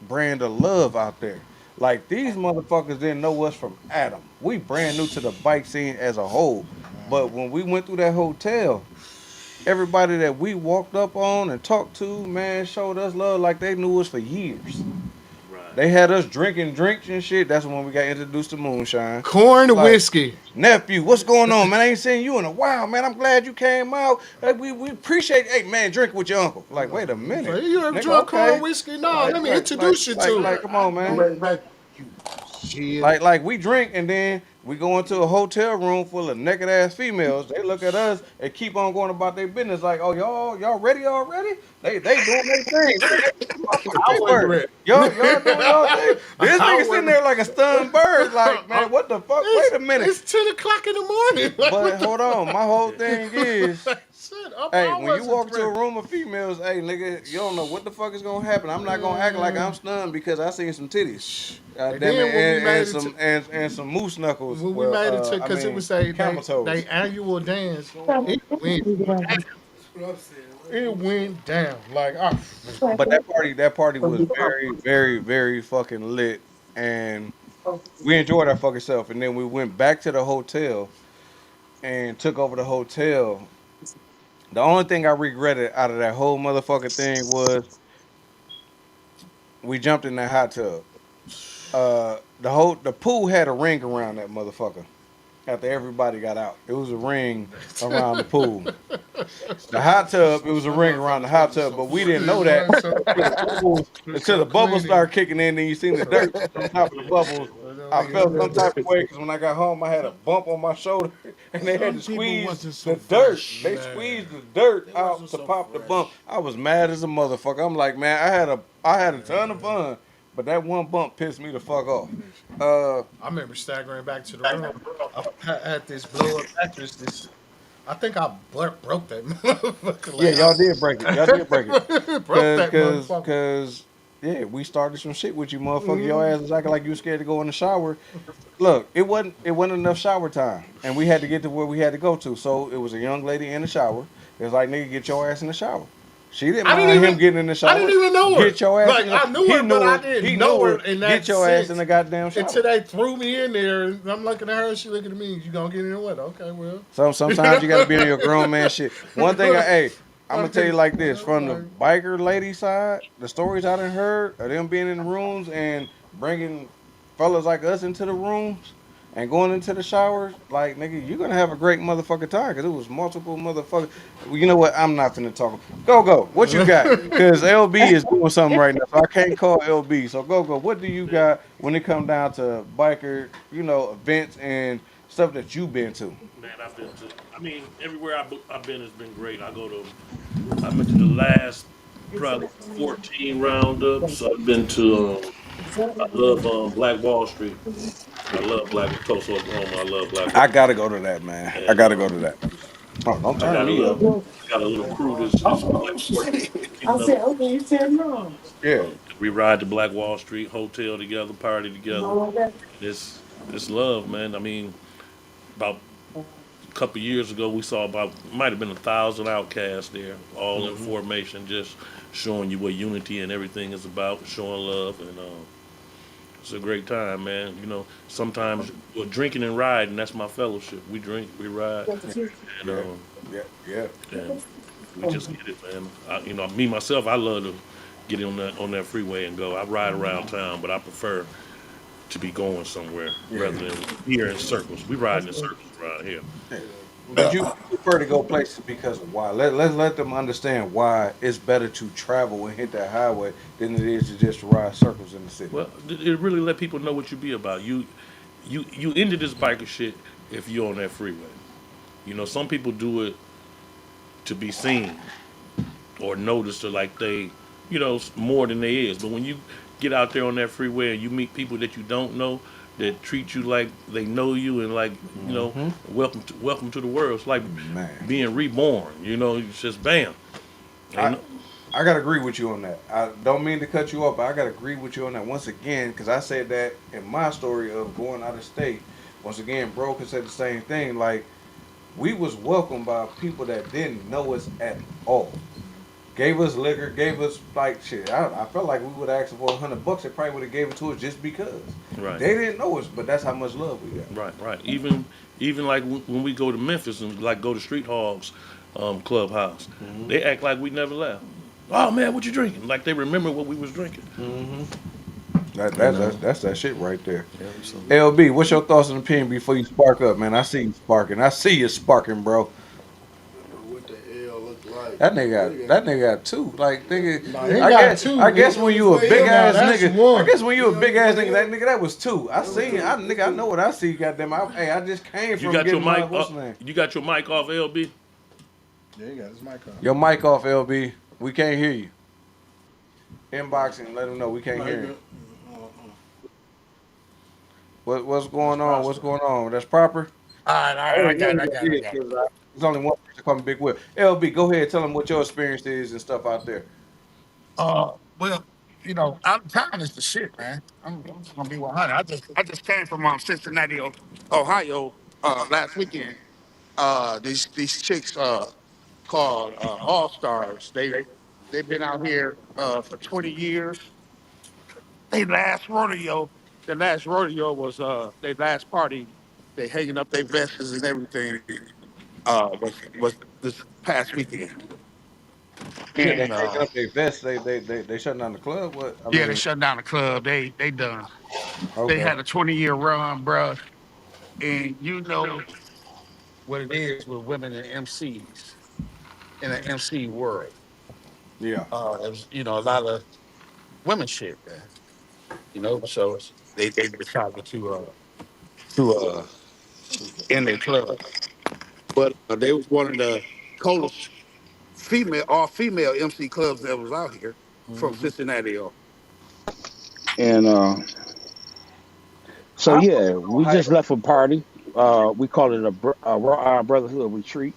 [SPEAKER 1] brand of love out there. Like these motherfuckers didn't know us from Adam. We brand new to the bike scene as a whole. But when we went through that hotel, everybody that we walked up on and talked to, man, showed us love like they knew us for years. They had us drinking drinks and shit. That's when we got introduced to moonshine.
[SPEAKER 2] Corn to
[SPEAKER 1] Like,
[SPEAKER 2] whiskey.
[SPEAKER 1] Nephew, what's going on, man? I ain't seen you in a while, man. I'm glad you came out. Like, we appreciate, hey, man, drink with your uncle. Like, wait a minute.
[SPEAKER 2] Hey, you ever
[SPEAKER 1] Nigga,
[SPEAKER 2] drunk
[SPEAKER 1] okay.
[SPEAKER 2] corn whiskey? No, let me introduce you to it.
[SPEAKER 1] Like, come on, man.
[SPEAKER 2] Shit.
[SPEAKER 1] Like we drink and then we go into a hotel room full of naked ass females. They look at us and keep on going about their business. Like, oh y'all ready already? They doing their thing.
[SPEAKER 2] I wasn't ready.
[SPEAKER 1] Y'all doing y'all thing. This
[SPEAKER 2] I
[SPEAKER 1] nigga sitting there like a stunned bird. Like, man, what the fuck? Wait a minute.
[SPEAKER 2] It's 10 o'clock in the morning.
[SPEAKER 1] But hold on, my whole thing is
[SPEAKER 2] Shit,
[SPEAKER 1] Hey,
[SPEAKER 2] I
[SPEAKER 1] when you
[SPEAKER 2] wasn't
[SPEAKER 1] walk into a
[SPEAKER 2] threatened.
[SPEAKER 1] room of females, hey nigga, you don't know what the fuck is gonna happen. I'm not gonna act like I'm stunned because I seen some titties. God
[SPEAKER 2] And
[SPEAKER 1] damn it,
[SPEAKER 2] then when we made
[SPEAKER 1] and
[SPEAKER 2] it to
[SPEAKER 1] some and some moose knuckles.
[SPEAKER 2] when we
[SPEAKER 1] Well,
[SPEAKER 2] made it to
[SPEAKER 1] I
[SPEAKER 2] because it
[SPEAKER 1] mean
[SPEAKER 2] was a
[SPEAKER 1] camel
[SPEAKER 2] they
[SPEAKER 1] toes.
[SPEAKER 2] annual dance, it went it went down like
[SPEAKER 1] But that party was very, very, very fucking lit, and we enjoyed our fucking self. And then we went back to the hotel and took over the hotel. The only thing I regretted out of that whole motherfucking thing was we jumped in that hot tub. The pool had a ring around that motherfucker. After everybody got out, it was a ring around the pool. The hot tub, it was a
[SPEAKER 2] Some
[SPEAKER 1] ring around the
[SPEAKER 2] motherfuckers gonna
[SPEAKER 1] hot
[SPEAKER 2] be
[SPEAKER 1] tub,
[SPEAKER 2] so
[SPEAKER 1] but we didn't
[SPEAKER 2] funny,
[SPEAKER 1] know that
[SPEAKER 2] boy. So
[SPEAKER 1] until
[SPEAKER 2] so
[SPEAKER 1] the bubbles
[SPEAKER 2] clean
[SPEAKER 1] started kicking in. And you seen the dirt on top of the bubbles. I felt some type of way because when I got home, I had a bump on my shoulder, and they had
[SPEAKER 2] some
[SPEAKER 1] to
[SPEAKER 2] people
[SPEAKER 1] squeeze
[SPEAKER 2] wasn't so
[SPEAKER 1] the dirt.
[SPEAKER 2] fresh,
[SPEAKER 1] They
[SPEAKER 2] man.
[SPEAKER 1] squeezed the dirt
[SPEAKER 2] They
[SPEAKER 1] out
[SPEAKER 2] wasn't
[SPEAKER 1] to
[SPEAKER 2] so
[SPEAKER 1] pop the bump.
[SPEAKER 2] fresh.
[SPEAKER 1] I was mad as a motherfucker. I'm like, man, I had a ton of fun, but that one bump pissed me the fuck off.
[SPEAKER 2] I remember staggering back to the room. I had this blow up mattress. This I think I broke that motherfucker.
[SPEAKER 1] Yeah,
[SPEAKER 2] Like
[SPEAKER 1] y'all did break it. Y'all did break it.
[SPEAKER 2] I broke
[SPEAKER 1] Cause,
[SPEAKER 2] that
[SPEAKER 1] cause,
[SPEAKER 2] motherfucker.
[SPEAKER 1] cause, yeah, we started some shit with you, motherfucker. Your
[SPEAKER 2] Mhm.
[SPEAKER 1] ass was acting like you was scared to go in the shower. Look, it wasn't enough shower time, and we had to get to where we had to go to. So it was a young lady in the shower. It was like, nigga, get your ass in the shower. She didn't
[SPEAKER 2] I didn't
[SPEAKER 1] mind him
[SPEAKER 2] even
[SPEAKER 1] getting in the
[SPEAKER 2] I didn't
[SPEAKER 1] shower.
[SPEAKER 2] even know her.
[SPEAKER 1] Get your ass in
[SPEAKER 2] Like
[SPEAKER 1] the.
[SPEAKER 2] I knew
[SPEAKER 1] He
[SPEAKER 2] her, but
[SPEAKER 1] knew
[SPEAKER 2] I
[SPEAKER 1] her.
[SPEAKER 2] didn't
[SPEAKER 1] He
[SPEAKER 2] know
[SPEAKER 1] knew
[SPEAKER 2] her
[SPEAKER 1] her.
[SPEAKER 2] in
[SPEAKER 1] Get
[SPEAKER 2] that
[SPEAKER 1] your ass in
[SPEAKER 2] sense
[SPEAKER 1] the goddamn shower.
[SPEAKER 2] until they threw me in there. And I'm looking at her. She looking at me. You gonna get in there? What? Okay, well.
[SPEAKER 1] Sometimes you got to be on your grown man shit. One thing, I'm gonna tell you like this: from the
[SPEAKER 2] Like,
[SPEAKER 1] biker lady side, the stories I done heard of them being in the rooms and bringing fellas like us into the rooms and going into the showers, like nigga, you're gonna have a great motherfucking time because it was multiple motherfuckers. Well, you know what? I'm not finna talk. Go. What you got? Because LB is doing something right now, so I can't call LB. So go. What do you got when it come down to biker, events and stuff that you've been to?
[SPEAKER 3] Man, I've been to. I mean, everywhere I've been has been great. I've been to the last probably 14 roundups. I've been to. I love Black Wall Street. I love Tulsa, Oklahoma. I love Black Wall
[SPEAKER 1] I gotta go to that, man. I
[SPEAKER 3] Street. And
[SPEAKER 1] gotta go to that. Oh, don't
[SPEAKER 3] I
[SPEAKER 1] turn
[SPEAKER 3] got a
[SPEAKER 1] me
[SPEAKER 3] little
[SPEAKER 1] up.
[SPEAKER 3] I got a little crew that's like 14 people.
[SPEAKER 1] Yeah.
[SPEAKER 3] We ride to Black Wall Street Hotel together, party together. It's love, man. I mean, about a couple years ago, we saw might have been 1,000 outcasts there, all in formation, just showing you what unity and everything is about, showing love, and it's a great time, man. Sometimes drinking and riding, that's my fellowship. We drink, we ride, and
[SPEAKER 1] Yeah. Yeah.
[SPEAKER 3] and we just get it, man. Me myself, I love to get on that freeway and go. I ride around town, but I prefer to be going somewhere rather
[SPEAKER 1] Yeah.
[SPEAKER 3] than here in circles. We ride in circles around here.
[SPEAKER 1] Yeah. But you prefer to go places because of why? Let them understand why it's better to travel and hit that highway than it is to just ride circles in the city.
[SPEAKER 3] Well, it really let people know what you be about. You into this biker shit if you're on that freeway. Some people do it to be seen or noticed or like they, more than they is. But when you get out there on that freeway and you meet people that you don't know that treat you like they know you and like,
[SPEAKER 1] Hmm.
[SPEAKER 3] welcome to the world. It's like
[SPEAKER 1] Man,
[SPEAKER 3] being reborn. It's just bam. Ain't
[SPEAKER 1] I
[SPEAKER 3] no,
[SPEAKER 1] I gotta agree with you on that. I don't mean to cut you off, but I gotta agree with you on that once again because I said that in my story of going out of state. Once again, bro can say the same thing. Like we was welcomed by people that didn't know us at all. Gave us liquor, gave us like shit. I felt like we would have asked for $100. They probably would have gave it to us just because
[SPEAKER 3] right.
[SPEAKER 1] they didn't know us. But that's how much love we got.
[SPEAKER 3] Right. Even like when we go to Memphis and like go to Street Hogs clubhouse, they act like we never left. Oh man, what you drinking? Like they remember what we was drinking.
[SPEAKER 1] Hmm.
[SPEAKER 3] You know.
[SPEAKER 1] That's that shit right there.
[SPEAKER 3] Yeah, so
[SPEAKER 1] LB, what's your thoughts and opinion before you spark up, man? I see you sparking. I see you sparking, bro.
[SPEAKER 2] what the L look like?
[SPEAKER 1] That nigga got two. Like nigga,
[SPEAKER 2] Nah, he got two.
[SPEAKER 1] I guess when you a big
[SPEAKER 2] Nah,
[SPEAKER 1] ass
[SPEAKER 2] that's
[SPEAKER 1] nigga, I
[SPEAKER 2] one.
[SPEAKER 1] guess when you a big ass nigga, that was two. I seen, I know what I see. Goddamn, I just came
[SPEAKER 3] you
[SPEAKER 1] from
[SPEAKER 3] got your
[SPEAKER 1] getting my
[SPEAKER 3] mic
[SPEAKER 1] what's
[SPEAKER 3] up.
[SPEAKER 1] the name?
[SPEAKER 3] You got your mic off, LB.
[SPEAKER 2] Yeah, he got his mic on.
[SPEAKER 1] Your mic off, LB. We can't hear you. Inboxing, let him know we can't hear him. What's going on? What's going on? That's proper.
[SPEAKER 2] All right, I got it.
[SPEAKER 1] There's only one person called me Big Whip. LB, go ahead, tell them what your experience is and stuff out there.
[SPEAKER 4] Well, out of town is the shit, man. I'm just gonna be 100. I just came from Cincinnati, Ohio, last weekend. These chicks called All Stars. They've been out here for 20 years. They last rodeo, the last rodeo was their last party. They hanging up their vests and everything. Was this past weekend,
[SPEAKER 1] Yeah, they
[SPEAKER 4] and
[SPEAKER 1] hanging up their vests. They shutting down the club. What? I
[SPEAKER 4] yeah, they
[SPEAKER 1] mean,
[SPEAKER 4] shut down the club. They done. They
[SPEAKER 1] okay,
[SPEAKER 4] had a 20-year run, bruh. And you know what it is with women and MCs in the MC world.
[SPEAKER 1] yeah.
[SPEAKER 4] There's a lot of women shit, man. So they decided to end their club, but they was one of the coldest all female MC clubs that was out here from
[SPEAKER 3] Hmm.
[SPEAKER 4] Cincinnati.
[SPEAKER 13] And so
[SPEAKER 1] I fuck
[SPEAKER 13] yeah,
[SPEAKER 1] with
[SPEAKER 13] we
[SPEAKER 1] Ohio.
[SPEAKER 13] just left a party. We call it a Raw Brotherhood retreat.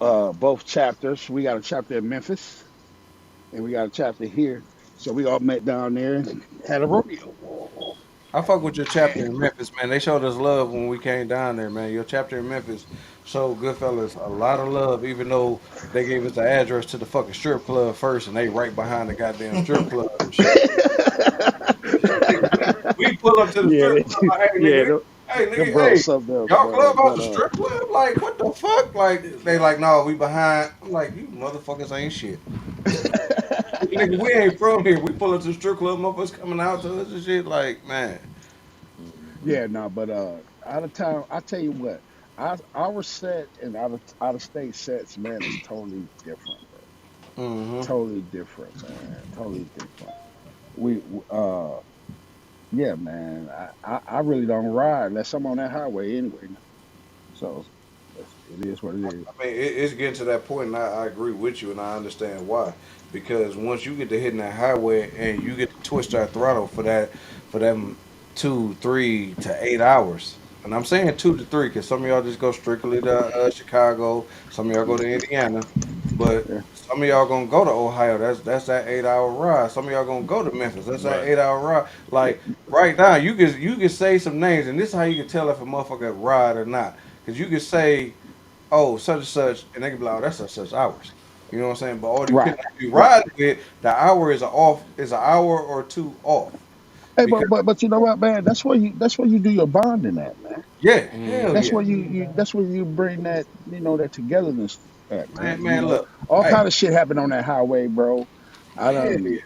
[SPEAKER 13] Both chapters. We got a chapter in Memphis, and we got a chapter here. So we all met down there and had a rodeo.
[SPEAKER 1] I fuck with your chapter in Memphis, man. They showed us love when we came down there, man. Your chapter in Memphis showed Goodfellas a lot of love, even though they gave us the address to the fucking strip club first, and they right behind the goddamn strip club and shit. We pull up to the
[SPEAKER 13] Yeah,
[SPEAKER 1] strip
[SPEAKER 13] they
[SPEAKER 1] club,
[SPEAKER 13] do.
[SPEAKER 1] like,
[SPEAKER 13] Yeah,
[SPEAKER 1] hey,
[SPEAKER 13] them
[SPEAKER 1] nigga,
[SPEAKER 13] bros
[SPEAKER 1] hey,
[SPEAKER 13] something else,
[SPEAKER 1] y'all
[SPEAKER 13] man.
[SPEAKER 1] clubhouse a strip club? Like, what the fuck? Like, they like, no, we behind. I'm like, you motherfuckers ain't shit. Nigga, we ain't from here. We pull up to the strip club, motherfuckers coming out to us and shit. Like, man,
[SPEAKER 13] Yeah, no, but out of town, I tell you what, our set and out of state sets, man, is totally different, bro.
[SPEAKER 1] mm-hmm.
[SPEAKER 13] Totally different, man. Totally different. We yeah, man. I really don't ride unless I'm on that highway anyway now. So it is what it is.
[SPEAKER 1] I mean, it's getting to that point, and I agree with you, and I understand why. Because once you get to hitting that highway and you get to twist that throttle for them 2, 3 to 8 hours, and I'm saying 2 to 3 because some of y'all just go strictly to Chicago, some of y'all go to Indiana, but
[SPEAKER 13] Yeah.
[SPEAKER 1] some of y'all gonna go to Ohio. That's that 8 hour ride. Some of y'all gonna go to Memphis. That's that
[SPEAKER 3] Right.
[SPEAKER 1] 8 hour ride. Like right now, you can say some names, and this is how you can tell if a motherfucker ride or not. Because you can say oh, such and such, and they can be like, oh, that's such and such hours. You know what I'm saying? But all depending
[SPEAKER 13] Right.
[SPEAKER 1] on who you
[SPEAKER 13] Right.
[SPEAKER 1] ride with, the hour is an hour or two off.
[SPEAKER 13] Hey,
[SPEAKER 1] Because
[SPEAKER 13] but you know what, man? That's where you do your bonding at, man.
[SPEAKER 1] yeah, hell
[SPEAKER 3] Hmm.
[SPEAKER 13] That's
[SPEAKER 1] yeah.
[SPEAKER 13] where that's where you bring that that togetherness at, man.
[SPEAKER 1] Man, look,
[SPEAKER 13] All
[SPEAKER 1] hey,
[SPEAKER 13] kind of shit happen on that highway, bro. I
[SPEAKER 1] hell yeah.
[SPEAKER 13] don't.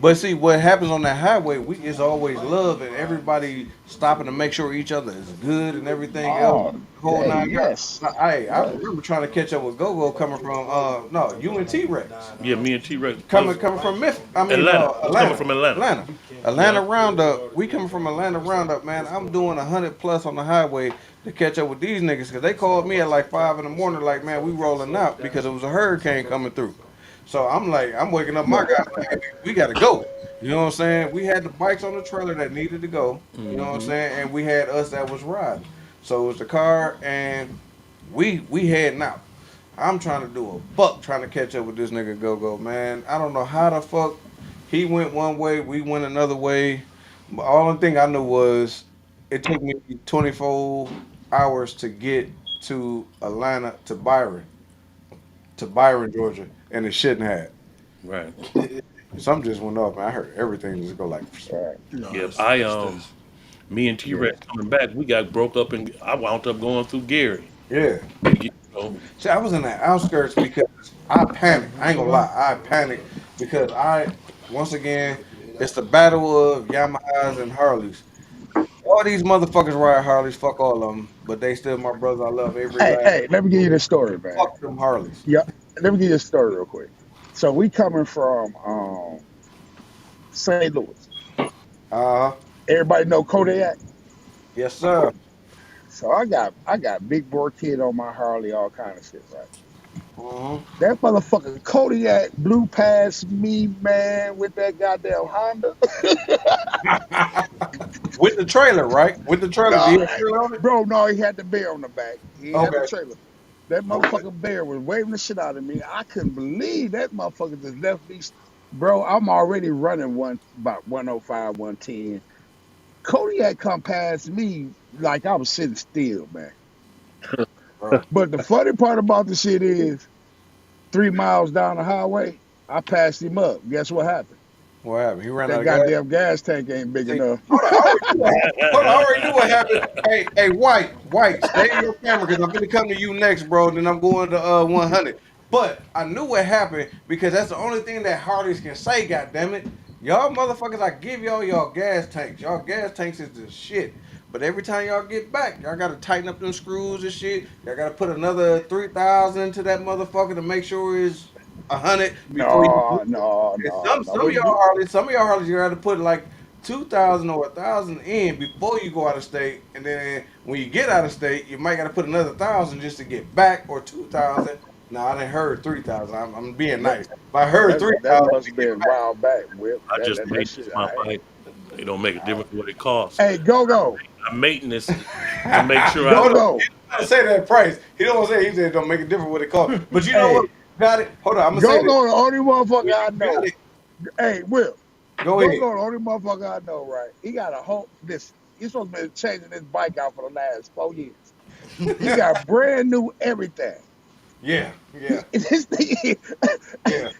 [SPEAKER 1] But see, what happens on that highway, we is always love and everybody stopping to make sure each other is good and everything else.
[SPEAKER 13] Oh,
[SPEAKER 1] The whole
[SPEAKER 13] hey,
[SPEAKER 1] nine yards.
[SPEAKER 13] yes,
[SPEAKER 1] I
[SPEAKER 13] yes.
[SPEAKER 1] remember trying to catch up with Go Go coming from no, you and T Rex.
[SPEAKER 3] Yeah, me and T Rex
[SPEAKER 1] Coming
[SPEAKER 3] was
[SPEAKER 1] coming from Memphis. I mean
[SPEAKER 3] Atlanta. Was coming
[SPEAKER 1] Atlanta.
[SPEAKER 3] from Atlanta.
[SPEAKER 1] Atlanta.
[SPEAKER 3] Yeah.
[SPEAKER 1] Atlanta Roundup. We coming from Atlanta Roundup, man. I'm doing 100 plus on the highway to catch up with these niggas because they called me at like 5 in the morning, like, man, we rolling out because it was a hurricane coming through. So I'm like, I'm waking up my guys like, hey, we gotta go. You know what I'm saying? We had the bikes on the trailer that needed to go. You know what I'm
[SPEAKER 3] Hmm.
[SPEAKER 1] saying? And we had us that was riding. So it was the car and we heading out. I'm trying to do a buck trying to catch up with this nigga Go Go, man. I don't know how the fuck he went one way, we went another way. But all the thing I knew was it took me 24 hours to get to Atlanta to Byron, Georgia, and it shouldn't have.
[SPEAKER 3] Right.
[SPEAKER 1] Something just went off, man. I heard everything just go like,
[SPEAKER 13] Right.
[SPEAKER 5] No,
[SPEAKER 3] Yeah.
[SPEAKER 5] it's this.
[SPEAKER 3] Me and T
[SPEAKER 13] Yeah.
[SPEAKER 3] Rex coming back, we got broke up, and I wound up going through Gary
[SPEAKER 1] yeah.
[SPEAKER 3] to get.
[SPEAKER 1] See, I was in the outskirts because I panicked. I ain't gonna lie, I panicked because once again, it's the battle of Yamahas and Harleys. All these motherfuckers ride Harleys, fuck all of them, but they still my brother. I love every
[SPEAKER 13] Hey,
[SPEAKER 1] last.
[SPEAKER 13] hey, let me give you the story, man.
[SPEAKER 1] Fuck them Harleys.
[SPEAKER 13] Yeah, let me give you a story real quick. So we coming from St. Louis.
[SPEAKER 1] Uh,
[SPEAKER 13] Everybody know Kodiak.
[SPEAKER 1] yes sir.
[SPEAKER 13] So I got big boy kid on my Harley, all kind of shit, right?
[SPEAKER 1] hmm
[SPEAKER 13] That motherfucker Kodiak blew past me, man, with that goddamn Honda.
[SPEAKER 1] With the trailer, right? With the trailer, did he
[SPEAKER 13] No,
[SPEAKER 1] have a trailer on it?
[SPEAKER 13] bro, no, he had the bear on the back. He ain't have the
[SPEAKER 1] Okay.
[SPEAKER 13] trailer. That
[SPEAKER 1] Okay.
[SPEAKER 13] motherfucking bear was waving the shit out of me. I couldn't believe that motherfucker just left me. Bro, I'm already running about 105, 110. Kodiak come past me like I was sitting still, man.
[SPEAKER 1] Bro,
[SPEAKER 13] But the funny part about the shit is 3 miles down the highway, I passed him up. Guess what happened?
[SPEAKER 1] what happened? He ran out
[SPEAKER 13] That
[SPEAKER 1] of gas.
[SPEAKER 13] goddamn gas tank ain't big
[SPEAKER 1] See,
[SPEAKER 13] enough.
[SPEAKER 1] hold on, I already knew what happened. Hold on, I already knew what happened. Hey, White, stay in your camera because I'm gonna come to you next, bro. Then I'm going to 100. But I knew what happened because that's the only thing that Harleys can say. God damn it, y'all motherfuckers! I give y'all gas tanks. Y'all gas tanks is the shit. But every time y'all get back, y'all gotta tighten up them screws and shit. Y'all gotta put another 3,000 to that motherfucker to make sure it's 100 before you. And
[SPEAKER 13] No. What you,
[SPEAKER 1] Some of y'all Harleys, you got to put like 2,000 or 1,000 in before you go out of state, and then when you get out of state, you might got to put another 1,000 just to get back, or 2,000. Now I didn't heard 3,000. I'm being
[SPEAKER 13] that
[SPEAKER 1] nice. If I heard
[SPEAKER 13] that
[SPEAKER 1] 3,000
[SPEAKER 13] must
[SPEAKER 1] to
[SPEAKER 13] have
[SPEAKER 1] get
[SPEAKER 13] been a
[SPEAKER 1] back,
[SPEAKER 13] while back, Whip.
[SPEAKER 3] I
[SPEAKER 13] That
[SPEAKER 3] just
[SPEAKER 13] that, that
[SPEAKER 3] maintenance
[SPEAKER 13] shit.
[SPEAKER 3] my bike. It don't make a difference what it costs.
[SPEAKER 13] Hey, go.
[SPEAKER 3] I maintenance to make sure I
[SPEAKER 13] Go
[SPEAKER 1] hold on.
[SPEAKER 13] go.
[SPEAKER 1] He don't want to say that price. He don't want to say. He said it don't make a difference what it costs. But you know what?
[SPEAKER 13] Hey,
[SPEAKER 1] Got it. Hold on. I'm gonna say
[SPEAKER 13] go
[SPEAKER 1] this.
[SPEAKER 13] the only motherfucker
[SPEAKER 1] When
[SPEAKER 13] I
[SPEAKER 1] you got
[SPEAKER 13] know.
[SPEAKER 1] it,
[SPEAKER 13] Hey, Will,
[SPEAKER 1] go
[SPEAKER 13] go
[SPEAKER 1] ahead.
[SPEAKER 13] the only motherfucker I know, right? He got a whole listen. He's supposed to be changing his bike out for the last 4 years. He got brand new everything.
[SPEAKER 1] Yeah, yeah,
[SPEAKER 13] This thing,
[SPEAKER 1] yeah.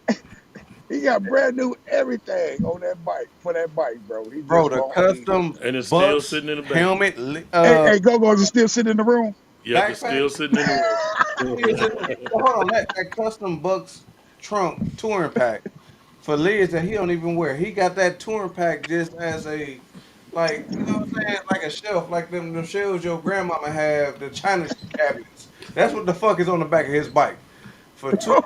[SPEAKER 13] he got brand new everything on that bike for that bike, bro. He
[SPEAKER 1] Bro,
[SPEAKER 13] just
[SPEAKER 1] the
[SPEAKER 13] won't.
[SPEAKER 1] custom
[SPEAKER 3] and it's still
[SPEAKER 1] Bucks
[SPEAKER 3] sitting in the basement.
[SPEAKER 1] helmet,
[SPEAKER 13] Hey, go is still sitting in the room.
[SPEAKER 3] Yep, it's
[SPEAKER 1] backpack.
[SPEAKER 3] still sitting in the room.
[SPEAKER 1] Hold on, that custom Bucks trunk touring pack for Liz that he don't even wear. He got that touring pack just as a like, you know what I'm saying, like a shelf, like them shelves your grandmama have, the china cabinets. That's what the fuck is on the back of his bike. For two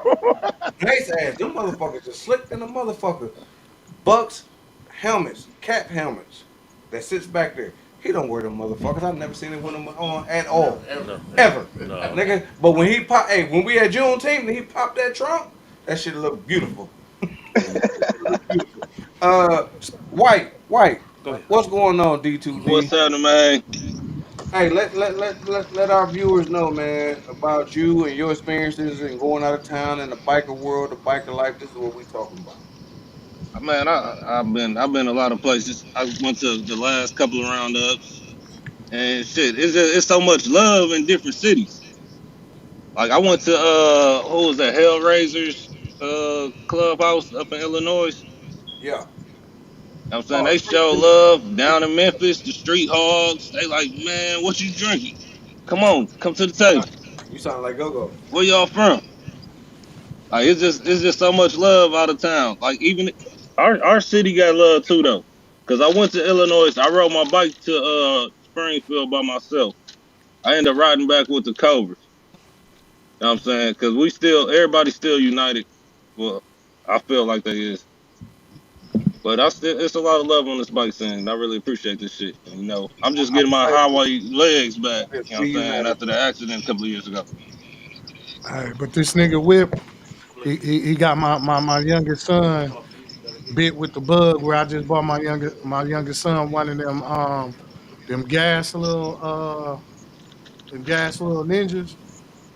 [SPEAKER 1] nice ass, them motherfuckers is slick than a motherfucker. Bucks helmets, cap helmets that sits back there. He don't wear them motherfuckers. I've never seen him with them on at all.
[SPEAKER 3] No,
[SPEAKER 1] Ever.
[SPEAKER 3] no.
[SPEAKER 1] Nigga. But when he pop hey, when we at Juneteenth and he popped that trunk, that shit look beautiful. Beautiful. Uh White.
[SPEAKER 3] Go ahead.
[SPEAKER 1] What's going on, D2D?
[SPEAKER 14] What's happening, man?
[SPEAKER 1] Hey, let our viewers know, man, about you and your experiences and going out of town in the biker world, the biker life. This is what we talking about.
[SPEAKER 14] Man, I've been a lot of places. I went to the last couple of roundups, and shit, it's so much love in different cities. Like I went to who was that Hellraisers clubhouse up in Illinois.
[SPEAKER 1] Yeah.
[SPEAKER 14] You know what I'm saying,
[SPEAKER 1] Oh,
[SPEAKER 14] they show love down in Memphis. The Street Hogs, they like, man, what you drinking? Come on, come to the table.
[SPEAKER 1] you sound like Go-Go.
[SPEAKER 14] Where y'all from? Like it's just so much love out of town. Like even our city got love too though. Cause I went to Illinois. I rode my bike to Springfield by myself. I ended up riding back with the Cobras. You know what I'm saying? Cause everybody's still united. Well, I feel like they is. But it's a lot of love on this bike scene. I really appreciate this shit. And, I'm just
[SPEAKER 1] I'm
[SPEAKER 14] getting my
[SPEAKER 1] excited
[SPEAKER 14] highway legs back.
[SPEAKER 1] to
[SPEAKER 14] You know what I'm
[SPEAKER 1] see you
[SPEAKER 14] saying?
[SPEAKER 1] now.
[SPEAKER 14] After the accident a couple of years ago.
[SPEAKER 2] Hey, but this nigga Whip, he got my youngest son bit with the bug where I just bought my youngest son one of them gas little ninjas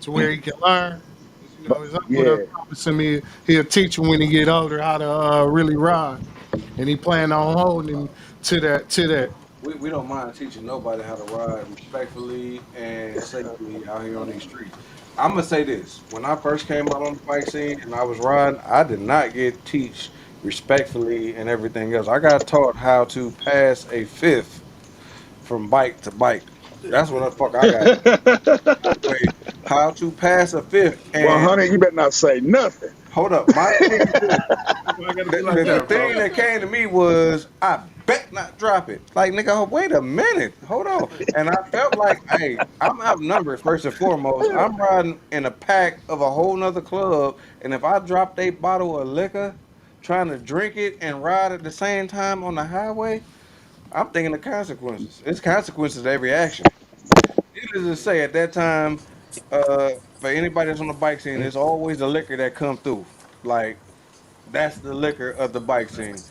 [SPEAKER 2] to where he can learn. 'Cause, his uncle done
[SPEAKER 13] Yeah.
[SPEAKER 2] promised me he'll teach him when he get older how to really ride, and he plan on holding him to that.
[SPEAKER 1] We don't mind teaching nobody how to ride respectfully and safely out here on these streets. I'm gonna say this: when I first came out on the bike scene and I was riding, I did not get teach respectfully and everything else. I got taught how to pass a fifth from bike to bike. That's what the fuck I got. How to pass a fifth. And
[SPEAKER 13] 100, you better not say nothing.
[SPEAKER 1] hold up, my thing is this.
[SPEAKER 3] Why I gotta be
[SPEAKER 1] The,
[SPEAKER 3] like
[SPEAKER 1] the, the
[SPEAKER 3] that,
[SPEAKER 1] thing
[SPEAKER 3] bro?
[SPEAKER 1] that came to me was I bet not drop it. Like nigga, wait a minute, hold on. And I felt like, hey, I'm outnumbered first and foremost. I'm riding in a pack of a whole nother club, and if I dropped a bottle of liquor, trying to drink it and ride at the same time on the highway, I'm thinking of consequences. It's consequences to every action. Needless to say, at that time, for anybody that's on the bike scene, there's always the liquor that come through. Like that's the liquor of the bike scene.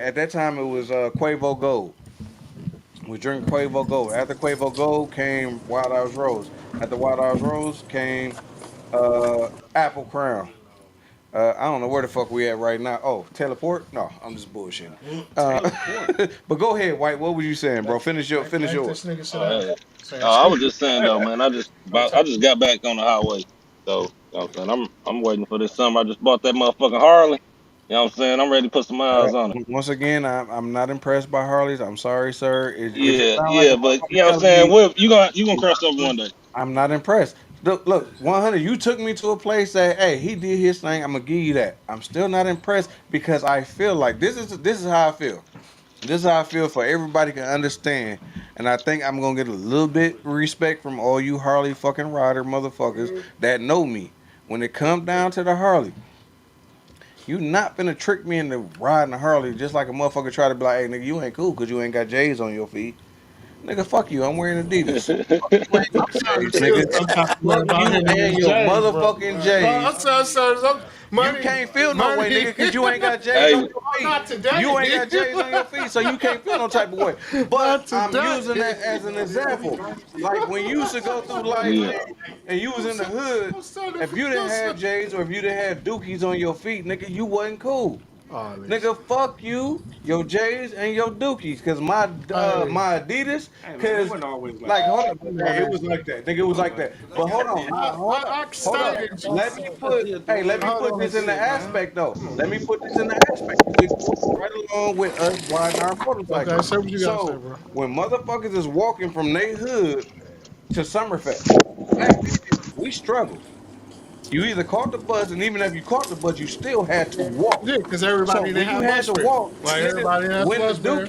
[SPEAKER 1] At that time it was Quavo Gold We drink Quavo Gold. After Quavo Gold came Wild House Rose. After Wild House Rose came Apple Crown. I don't know where the fuck we at right now. Oh, teleport? No, I'm just bullshitting. But go ahead, White. What was you saying, bro? Finish yours.
[SPEAKER 2] This nigga saying
[SPEAKER 14] I was
[SPEAKER 2] excuse
[SPEAKER 14] just saying though, man. I just got back on the highway, so you know what I'm saying I'm waiting for this summer. I just bought that motherfucking Harley. You know what I'm saying? I'm ready to put some miles on it.
[SPEAKER 1] Once again, I'm not impressed by Harleys. I'm sorry, sir. If it
[SPEAKER 14] Yeah,
[SPEAKER 1] sounds like a
[SPEAKER 14] yeah, but
[SPEAKER 1] motherfucker
[SPEAKER 14] you know what I'm
[SPEAKER 1] telling
[SPEAKER 14] saying.
[SPEAKER 1] me
[SPEAKER 14] Whip, you gonna cross over one day.
[SPEAKER 1] I'm not impressed. Look, 100. You took me to a place that, hey, he did his thing. I'm gonna give you that. I'm still not impressed because I feel like this is how I feel. This is how I feel for everybody can understand. And I think I'm gonna get a little bit of respect from all you Harley fucking rider motherfuckers that know me. When it comes down to the Harley, you not finna trick me into riding a Harley just like a motherfucker try to be like, hey nigga, you ain't cool because you ain't got J's on your feet. Nigga, fuck you. I'm wearing Adidas. Fuck you ain't got
[SPEAKER 2] trying
[SPEAKER 1] J's,
[SPEAKER 2] to feel
[SPEAKER 1] nigga.
[SPEAKER 2] some type of way
[SPEAKER 1] Fuck
[SPEAKER 2] about
[SPEAKER 1] you
[SPEAKER 2] him and
[SPEAKER 1] and
[SPEAKER 2] his
[SPEAKER 1] your
[SPEAKER 2] J's, bro.
[SPEAKER 1] motherfucking J's. You can't feel no way,
[SPEAKER 2] money.
[SPEAKER 1] nigga, because you ain't got J's on
[SPEAKER 14] Hey,
[SPEAKER 1] your
[SPEAKER 2] Not
[SPEAKER 1] feet.
[SPEAKER 2] today.
[SPEAKER 1] You ain't got J's on your feet, so you can't feel no type of way.
[SPEAKER 2] Not
[SPEAKER 1] But I'm
[SPEAKER 2] today.
[SPEAKER 1] using that as an example. Like when you used to go through life
[SPEAKER 14] yeah.
[SPEAKER 1] and you was in the hood, if you didn't have J's or if you didn't have Dookies on your feet, nigga, you wasn't cool.
[SPEAKER 2] Oh,
[SPEAKER 1] Nigga, fuck you, your J's and your Dookies, cause
[SPEAKER 2] hey,
[SPEAKER 1] my Adidas,
[SPEAKER 15] Hey, man, it
[SPEAKER 1] cause
[SPEAKER 15] wasn't always like
[SPEAKER 1] like hold
[SPEAKER 15] that.
[SPEAKER 1] on, man, it was like that, nigga, it was like that. But hold on, now
[SPEAKER 2] I can
[SPEAKER 1] hold
[SPEAKER 2] stay
[SPEAKER 1] up.
[SPEAKER 2] there.
[SPEAKER 1] Let me put, hey, let me
[SPEAKER 2] Hold
[SPEAKER 1] put
[SPEAKER 2] on a
[SPEAKER 1] this in the
[SPEAKER 2] second, man.
[SPEAKER 1] aspect though. Let me put this in the aspect. It goes right along with us riding our
[SPEAKER 2] Okay,
[SPEAKER 1] motorcycles.
[SPEAKER 2] say what you gotta say,
[SPEAKER 1] So
[SPEAKER 2] bro.
[SPEAKER 1] when motherfuckers is walking from their hood to Summerfest, back then we struggled. You either caught the bus, and even if you caught the bus, you still had to walk.
[SPEAKER 2] Yeah, because
[SPEAKER 1] So
[SPEAKER 2] everybody didn't
[SPEAKER 1] when you
[SPEAKER 2] have
[SPEAKER 1] had
[SPEAKER 2] bus
[SPEAKER 1] to
[SPEAKER 2] fare.
[SPEAKER 1] walk,
[SPEAKER 2] Like
[SPEAKER 1] nigga,
[SPEAKER 2] everybody didn't have bus fare.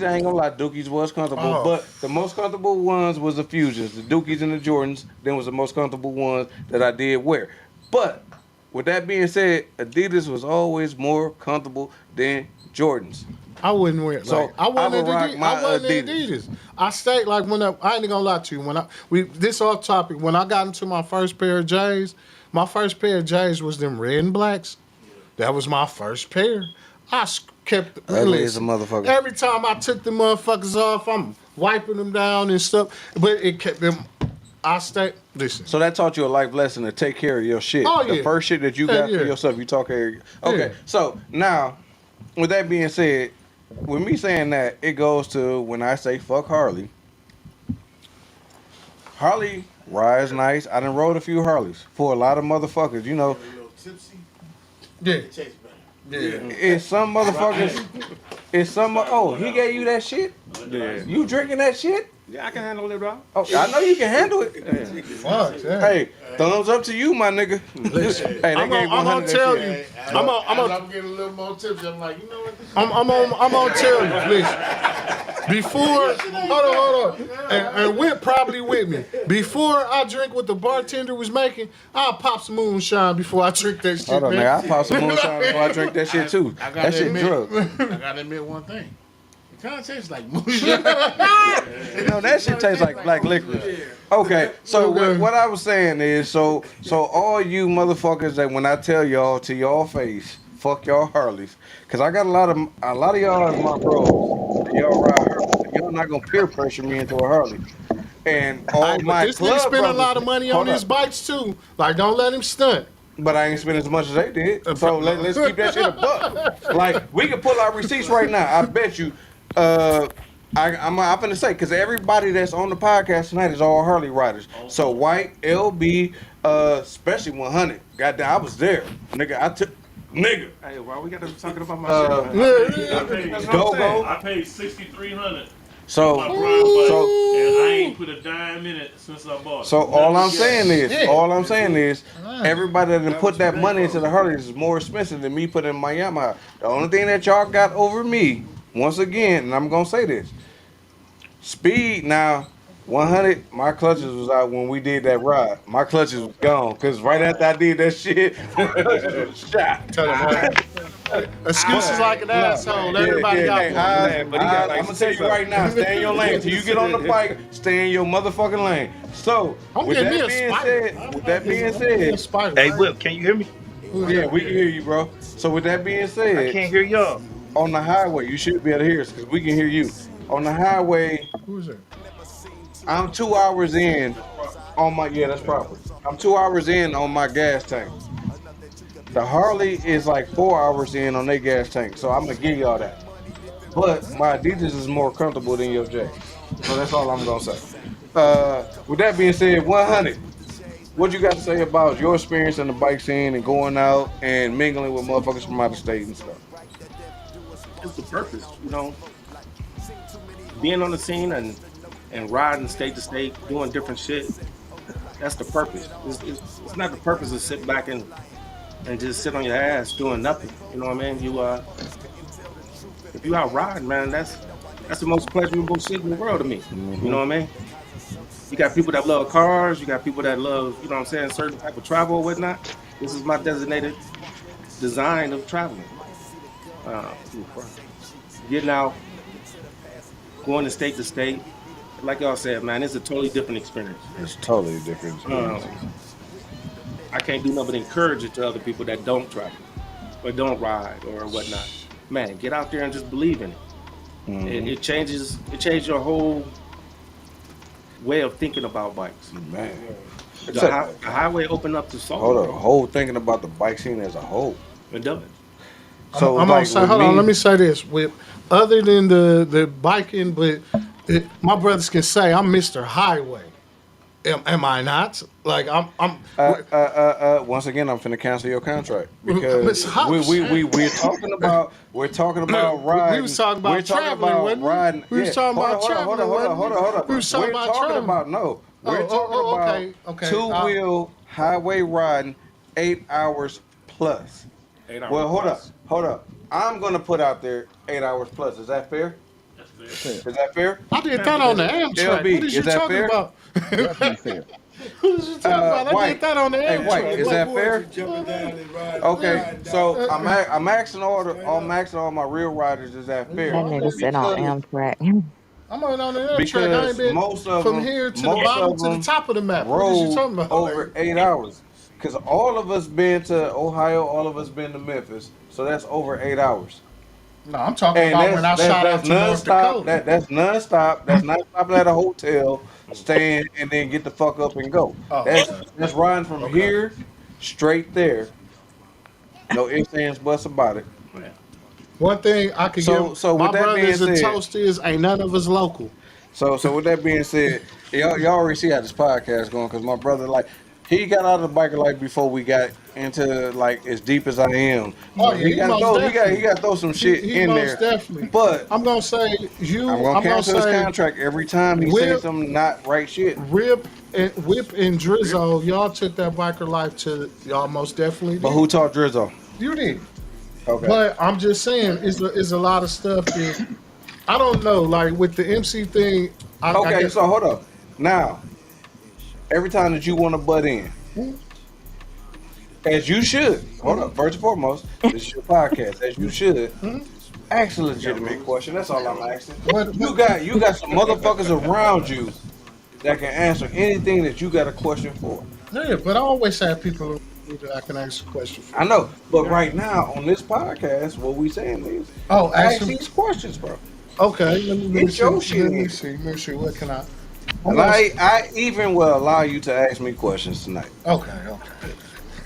[SPEAKER 1] I ain't gonna lie, Dookies was comfortable,
[SPEAKER 2] Oh,
[SPEAKER 1] but the most comfortable ones was the Fusions, the Dookies and the Jordans. Then was the most comfortable ones that I did wear. But with that being said, Adidas was always more comfortable than Jordans.
[SPEAKER 2] I wouldn't wear it. Like
[SPEAKER 1] So
[SPEAKER 2] I
[SPEAKER 1] I
[SPEAKER 2] wasn't
[SPEAKER 1] would
[SPEAKER 2] at
[SPEAKER 1] rock
[SPEAKER 2] Adidas.
[SPEAKER 1] my
[SPEAKER 2] I wasn't at
[SPEAKER 1] Adidas.
[SPEAKER 2] Adidas. I stayed like when I ain't gonna lie to you. When this off topic. When I got into my first pair of J's, my first pair of J's was them red and blacks. That was my first pair. Kept
[SPEAKER 1] Ugly as a
[SPEAKER 2] listen.
[SPEAKER 1] motherfucker.
[SPEAKER 2] Every time I took the motherfuckers off, I'm wiping them down and stuff. But it kept them. I stayed. Listen.
[SPEAKER 1] So that taught you a life lesson to take care of your shit.
[SPEAKER 2] Oh
[SPEAKER 1] The
[SPEAKER 2] yeah.
[SPEAKER 1] first shit that you
[SPEAKER 2] Yeah,
[SPEAKER 1] got for
[SPEAKER 2] yeah.
[SPEAKER 1] yourself, you talk care of.
[SPEAKER 2] Yeah.
[SPEAKER 1] Okay, so now, with that being said, with me saying that, it goes to when I say fuck Harley. Harley rides nice. I done rode a few Harleys for a lot of motherfuckers. You know,
[SPEAKER 5] A little tipsy.
[SPEAKER 2] Yeah.
[SPEAKER 5] It tastes better.
[SPEAKER 2] Yeah.
[SPEAKER 1] it's some motherfuckers. It's some. Oh, he gave you that shit.
[SPEAKER 15] Yeah.
[SPEAKER 1] You drinking that shit?
[SPEAKER 15] Yeah, I can handle it, bro.
[SPEAKER 1] Oh, I know you can handle it.
[SPEAKER 2] Fuck. Yeah.
[SPEAKER 1] Hey, thumbs up to you, my nigga.
[SPEAKER 2] Listen,
[SPEAKER 1] Hey, they
[SPEAKER 2] I'm
[SPEAKER 1] gave
[SPEAKER 2] gonna
[SPEAKER 1] 100 that
[SPEAKER 2] tell
[SPEAKER 1] shit.
[SPEAKER 2] you.
[SPEAKER 5] Hey, as I'm getting a little more tipsy, I'm like, you know what?
[SPEAKER 2] I'm gonna tell you. Listen. Before, hold on, and Whip probably with me. Before I drink what the bartender was making, I'll pop some moonshine before I drink that shit,
[SPEAKER 1] Hold on,
[SPEAKER 2] man.
[SPEAKER 1] nigga. I pop some moonshine before I drink that shit too.
[SPEAKER 5] I
[SPEAKER 1] That
[SPEAKER 5] gotta
[SPEAKER 1] shit
[SPEAKER 5] admit,
[SPEAKER 1] drug.
[SPEAKER 5] I gotta admit one thing. It kind of tastes like moonshine.
[SPEAKER 1] No, that shit tastes like black licorice. Okay, so what I was saying is, so all you motherfuckers that when I tell y'all to y'all face, fuck y'all Harleys, cause I got a lot of y'all as my bros, and y'all ride Harleys. Y'all not gonna peer pressure me into a Harley. And all
[SPEAKER 2] Hey, but
[SPEAKER 1] my
[SPEAKER 2] this nigga
[SPEAKER 1] club
[SPEAKER 2] spend a
[SPEAKER 1] brothers,
[SPEAKER 2] lot of money on
[SPEAKER 1] hold
[SPEAKER 2] his
[SPEAKER 1] up.
[SPEAKER 2] bikes too. Like, don't let him stunt.
[SPEAKER 1] But I ain't spend as much as they did. So let's keep that shit a buck. Like we can pull our receipts right now. I bet you. I'm finna say because everybody that's on the podcast tonight is all Harley riders. So White, LB, especially 100. Goddamn, I was there, nigga. I took. Nigga,
[SPEAKER 15] Hey, why we got to talking about my
[SPEAKER 1] Uh,
[SPEAKER 15] shit, man?
[SPEAKER 3] I paid,
[SPEAKER 15] That's what I'm saying.
[SPEAKER 3] I paid $6,300
[SPEAKER 1] so
[SPEAKER 3] for my brown bike,
[SPEAKER 1] so
[SPEAKER 3] and I ain't put a dime in it since I bought it.
[SPEAKER 1] so all I'm saying is,
[SPEAKER 2] Yeah.
[SPEAKER 1] everybody that done put that money into the Harleys is more expensive than me putting in my Yamaha. The only thing that y'all got over me, once again, and I'm gonna say this. Speed now, 100. My clutches was out when we did that ride. My clutches was gone because right after I did that shit, my clutches was shot.
[SPEAKER 2] Tell him, excuses like an asshole. Everybody got
[SPEAKER 1] Hey,
[SPEAKER 2] one.
[SPEAKER 15] but he got like
[SPEAKER 1] I'm gonna tell you right now, stay in your lane. Till you get on the bike, stay in your motherfucking lane. So,
[SPEAKER 2] I'm
[SPEAKER 1] with
[SPEAKER 2] getting me
[SPEAKER 1] that
[SPEAKER 2] a
[SPEAKER 1] being
[SPEAKER 2] spider.
[SPEAKER 1] said, with that being said,
[SPEAKER 2] Spider.
[SPEAKER 15] Hey, Whip, can you hear me?
[SPEAKER 1] yeah, we can hear you, bro. So with that being
[SPEAKER 15] I
[SPEAKER 1] said,
[SPEAKER 15] can't hear y'all.
[SPEAKER 1] on the highway, you should be able to hear us because we can hear you. On the highway,
[SPEAKER 2] Who's that?
[SPEAKER 1] I'm 2 hours in on my that's proper. I'm 2 hours in on my gas tank. The Harley is like 4 hours in on their gas tank, so I'm gonna give y'all that. But my Adidas is more comfortable than your J's, so that's all I'm gonna say. With that being said, 100. What you got to say about your experience in the bike scene and going out and mingling with motherfuckers from out of state and stuff?
[SPEAKER 15] It's the purpose, being on the scene and riding state to state, doing different shit. That's the purpose. It's not the purpose to sit back and just sit on your ass doing nothing. You know what I mean? If you out riding, man, that's the most pleasurable shit in the world to me. You know what I mean? You got people that love cars. You got people that love, certain type of travel or whatnot. This is my designated design of traveling. Getting out, going to state, like y'all said, man, it's a totally different experience.
[SPEAKER 1] It's totally different experience.
[SPEAKER 15] I can't do nothing but encourage it to other people that don't travel or don't ride or whatnot. Man, get out there and just believe in it. It changes your whole way of thinking about bikes.
[SPEAKER 1] Man,
[SPEAKER 15] the highway opened up to soul.
[SPEAKER 1] Hold on, whole thinking about the bike scene as a whole.
[SPEAKER 15] It does.
[SPEAKER 2] So I'm gonna say, hold on. Let me say this: Whipp, other than the biking, but my brothers can say I'm Mr. Highway. Am I not? Like I'm.
[SPEAKER 1] Once again, I'm finna cancel your contract because we're talking about riding.
[SPEAKER 2] We was talking about traveling, wasn't we?
[SPEAKER 1] Riding.
[SPEAKER 2] We was talking about traveling.
[SPEAKER 1] Hold on.
[SPEAKER 2] We was talking about traveling.
[SPEAKER 1] We're talking about two-wheel highway riding, 8 hours plus.
[SPEAKER 15] 8 hours.
[SPEAKER 1] Well, hold up. I'm gonna put out there 8 hours plus. Is that fair?
[SPEAKER 15] That's fair.
[SPEAKER 1] Is that fair?
[SPEAKER 2] I did that on the Amtrak.
[SPEAKER 1] LB,
[SPEAKER 2] What is you talking
[SPEAKER 1] fair?
[SPEAKER 2] about? What is you talking about? I did that on the Amtrak.
[SPEAKER 1] Hey, White, is that fair? Okay, so I'm asking all my real riders, is that fair?
[SPEAKER 16] That nigga said on Amtrak.
[SPEAKER 2] I'm on the Amtrak.
[SPEAKER 1] Because
[SPEAKER 2] I ain't been
[SPEAKER 1] most of
[SPEAKER 2] from
[SPEAKER 1] them,
[SPEAKER 2] here to the bottom to the top of the map. What is you talking about?
[SPEAKER 1] Over 8 hours. Because all of us been to Ohio, all of us been to Memphis, so that's over 8 hours.
[SPEAKER 2] No, I'm talking about when I shot out to North Dakota.
[SPEAKER 1] That's nonstop. That's not stopping at a hotel, staying, and then get the fuck up and go. That's riding from here straight there. No ifs, ands, buts about it.
[SPEAKER 2] One thing I could give my brothers a toast is ain't none of us local.
[SPEAKER 1] So with that being said, y'all already see how this podcast going because my brother he got out of the biker life before we got into as deep as I am.
[SPEAKER 2] Oh,
[SPEAKER 1] he got to throw some shit in there.
[SPEAKER 2] Definitely.
[SPEAKER 1] But
[SPEAKER 2] I'm gonna say
[SPEAKER 1] I'm gonna cancel his contract every time he says some not right shit.
[SPEAKER 2] Whipp and Drizzo, y'all took that biker life to y'all most definitely did.
[SPEAKER 1] But who taught Drizzo?
[SPEAKER 2] You did.
[SPEAKER 1] Okay.
[SPEAKER 2] But I'm just saying, is a lot of stuff that I don't know. Like with the MC thing. I guess,
[SPEAKER 1] so hold up. Now, every time that you want to butt in, as you should. Hold up. First and foremost, this is your podcast. As you should. Ask a legitimate question. That's all I'm asking. You got some motherfuckers around you that can answer anything that you got a question for.
[SPEAKER 2] Yeah, but I always have people that I can ask a question for.
[SPEAKER 1] I know, but right now on this podcast, what we saying is, ask these questions, bro.
[SPEAKER 2] Okay, let me see. What can I?
[SPEAKER 1] I even will allow you to ask me questions tonight.
[SPEAKER 2] Okay.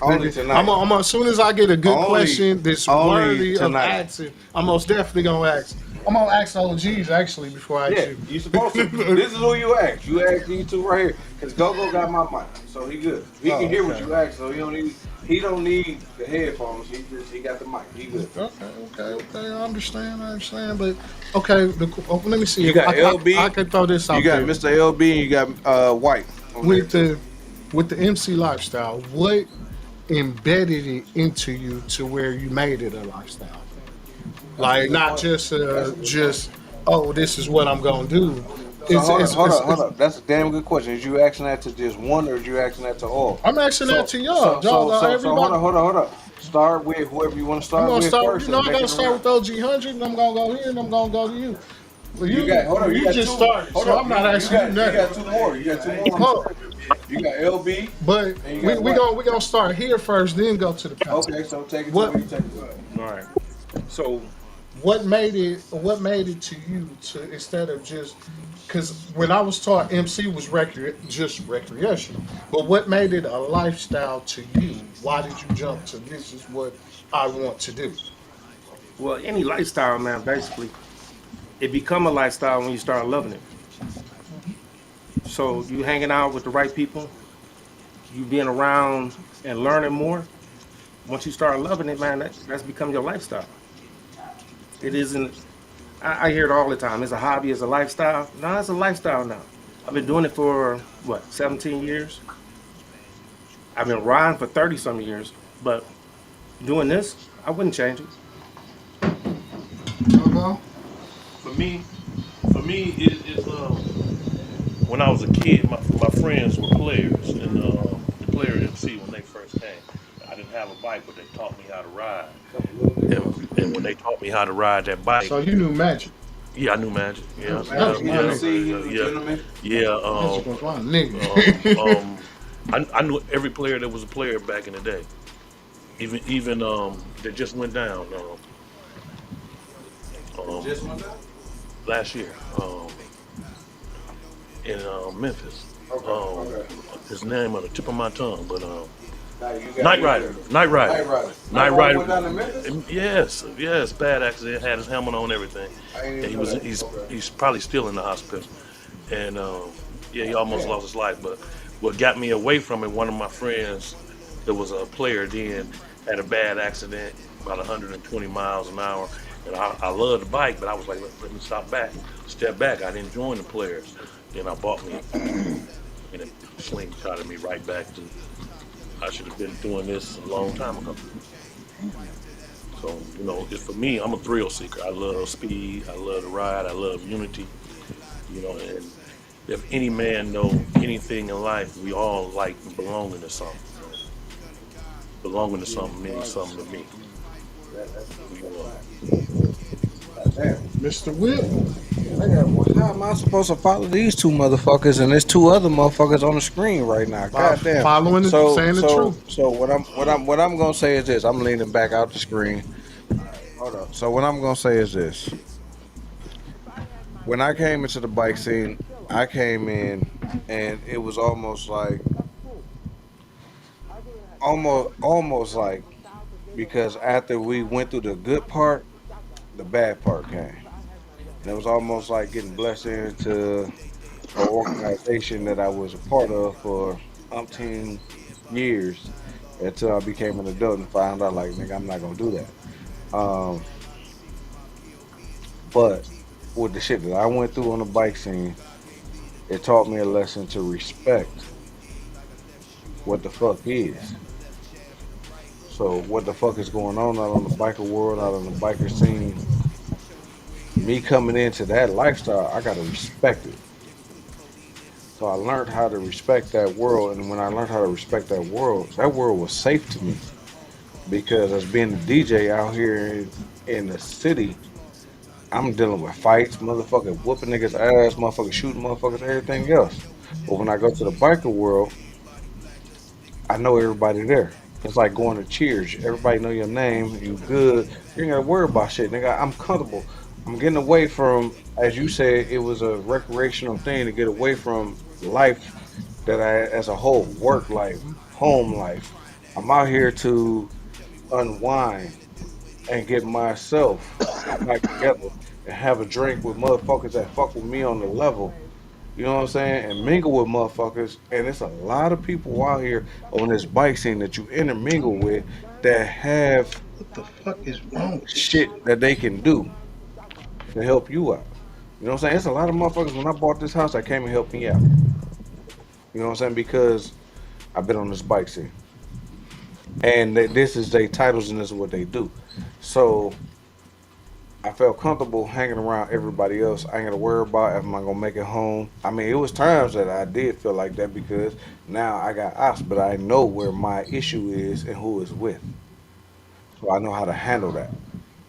[SPEAKER 1] Only tonight.
[SPEAKER 2] I'm as soon as I get a good question that's worthy of asking, I'm most definitely gonna ask. I'm gonna ask OGs actually before I ask you.
[SPEAKER 1] You supposed to. This is who you ask. You ask these two right here, cause Gogo got my mic, so he good. He can hear what you ask, so he don't need the headphones. He got the mic. He good.
[SPEAKER 2] Okay. I understand, but okay. Let me see.
[SPEAKER 1] You got LB.
[SPEAKER 2] I can throw this out.
[SPEAKER 1] You got
[SPEAKER 2] there.
[SPEAKER 1] Mr. LB and you got White.
[SPEAKER 2] With the MC lifestyle, what embedded it into you to where you made it a lifestyle? Like not just this is what I'm gonna do.
[SPEAKER 1] Hold up. That's a damn good question. Is you asking that to just one, or is you asking that to all?
[SPEAKER 2] I'm asking that to y'all.
[SPEAKER 1] So hold up. Start with whoever you want to start with first.
[SPEAKER 2] I gotta start with OG 100, and I'm gonna go here, and I'm gonna go to you. Well, you just started, so I'm not asking you nothing.
[SPEAKER 1] You got two more. You got LB.
[SPEAKER 2] But we gonna start here first, then go to the council.
[SPEAKER 1] Okay, so take it to where you take it.
[SPEAKER 15] All right. So
[SPEAKER 2] what made it to you to instead of just because when I was taught MC was just recreational, but what made it a lifestyle to you? Why did you jump to this is what I want to do?
[SPEAKER 15] Well, any lifestyle, man, basically, it become a lifestyle when you start loving it. So you hanging out with the right people, you being around and learning more. Once you start loving it, man, that's become your lifestyle. It isn't. I hear it all the time. It's a hobby, it's a lifestyle. No, it's a lifestyle now. I've been doing it for what, 17 years. I've been riding for 30 some years, but doing this, I wouldn't change it.
[SPEAKER 2] Uh-huh.
[SPEAKER 3] For me, it's when I was a kid, my friends were players, and the player MC when they first came. I didn't have a bike, but they taught me how to ride. And when they taught me how to ride that bike,
[SPEAKER 2] So you knew Magic.
[SPEAKER 3] yeah, I knew Magic. Yeah,
[SPEAKER 2] That
[SPEAKER 3] yeah,
[SPEAKER 2] was my
[SPEAKER 1] He
[SPEAKER 3] yeah,
[SPEAKER 2] nigga.
[SPEAKER 1] MC, he was a
[SPEAKER 3] yeah,
[SPEAKER 1] gentleman.
[SPEAKER 3] yeah.
[SPEAKER 2] Magic was my nigga.
[SPEAKER 3] I knew every player that was a player back in the day. Even that just went down
[SPEAKER 1] It
[SPEAKER 3] um,
[SPEAKER 1] just went down.
[SPEAKER 3] last year in Memphis.
[SPEAKER 1] Okay,
[SPEAKER 3] Um,
[SPEAKER 1] okay.
[SPEAKER 3] his name on the tip of my tongue, but
[SPEAKER 1] Now you got
[SPEAKER 3] Night
[SPEAKER 1] me
[SPEAKER 3] Rider,
[SPEAKER 1] too.
[SPEAKER 3] Night Rider,
[SPEAKER 1] Night Rider.
[SPEAKER 3] Night
[SPEAKER 1] Night Rider
[SPEAKER 3] Rider.
[SPEAKER 1] went down to Memphis.
[SPEAKER 3] Yes, yes, bad accident. Had his helmet on, and everything.
[SPEAKER 1] I ain't
[SPEAKER 3] And
[SPEAKER 1] even know that. Okay.
[SPEAKER 3] he's probably still in the hospital. And yeah, he almost
[SPEAKER 1] Damn.
[SPEAKER 3] lost his life. But what got me away from it, one of my friends that was a player then had a bad accident, about 120 miles an hour. And I loved the bike, but I was like, let me step back. I didn't join the players. Then I bought me, and it slingshotted me right back to I should have been doing this a long time ago. So, it's for me, I'm a thrill seeker. I love speed, I love the ride, I love unity, and if any man know anything in life, we all like belonging to something. Belonging to something means something to me. You know,
[SPEAKER 1] Damn.
[SPEAKER 2] Mr. Whip.
[SPEAKER 1] Well, how am I supposed to follow these two motherfuckers and there's two other motherfuckers on the screen right now?
[SPEAKER 2] By
[SPEAKER 1] God damn.
[SPEAKER 2] following it,
[SPEAKER 1] So
[SPEAKER 2] saying the
[SPEAKER 1] so
[SPEAKER 2] truth.
[SPEAKER 1] so what I'm gonna say is this. I'm leaning back out the screen. Hold up. So what I'm gonna say is this. When I came into the bike scene, I came in and it was almost like because after we went through the good part, the bad part came. And it was almost like getting blessed into an organization that I was a part of for umpteen years until I became an adult and found out like nigga I'm not gonna do that. But with the shit that I went through on the bike scene, it taught me a lesson to respect what the fuck is. So what the fuck is going on out on the biker world, out on the biker scene? Me coming into that lifestyle, I gotta respect it. So I learned how to respect that world, and when I learned how to respect that world was safe to me because as being a DJ out here in the city, I'm dealing with fights, motherfucking whooping niggas ass, motherfucking shooting motherfuckers, everything else. But when I go to the biker world, I know everybody there. It's like going to Cheers. Everybody know your name. You good. You ain't gotta worry about shit, nigga. I'm comfortable. I'm getting away from, as you said, it was a recreational thing to get away from life that I, as a whole, work life, home life. I'm out here to unwind and get myself back together and have a drink with motherfuckers that fuck with me on the level. You know what I'm saying? And mingle with motherfuckers. And it's a lot of people out here on this bike scene that you intermingle with that have
[SPEAKER 2] What the fuck is wrong with this?
[SPEAKER 1] shit that they can do to help you out. You know what I'm saying? It's a lot of motherfuckers when I bought this house that came and helped me out. You know what I'm saying? Because I've been on this bike scene. And this is their titles and this is what they do. So I felt comfortable hanging around everybody else. I ain't gotta worry about if I'm gonna make it home. I mean, it was times that I did feel like that because now I got ops, but I know where my issue is and who is with. So I know how to handle that.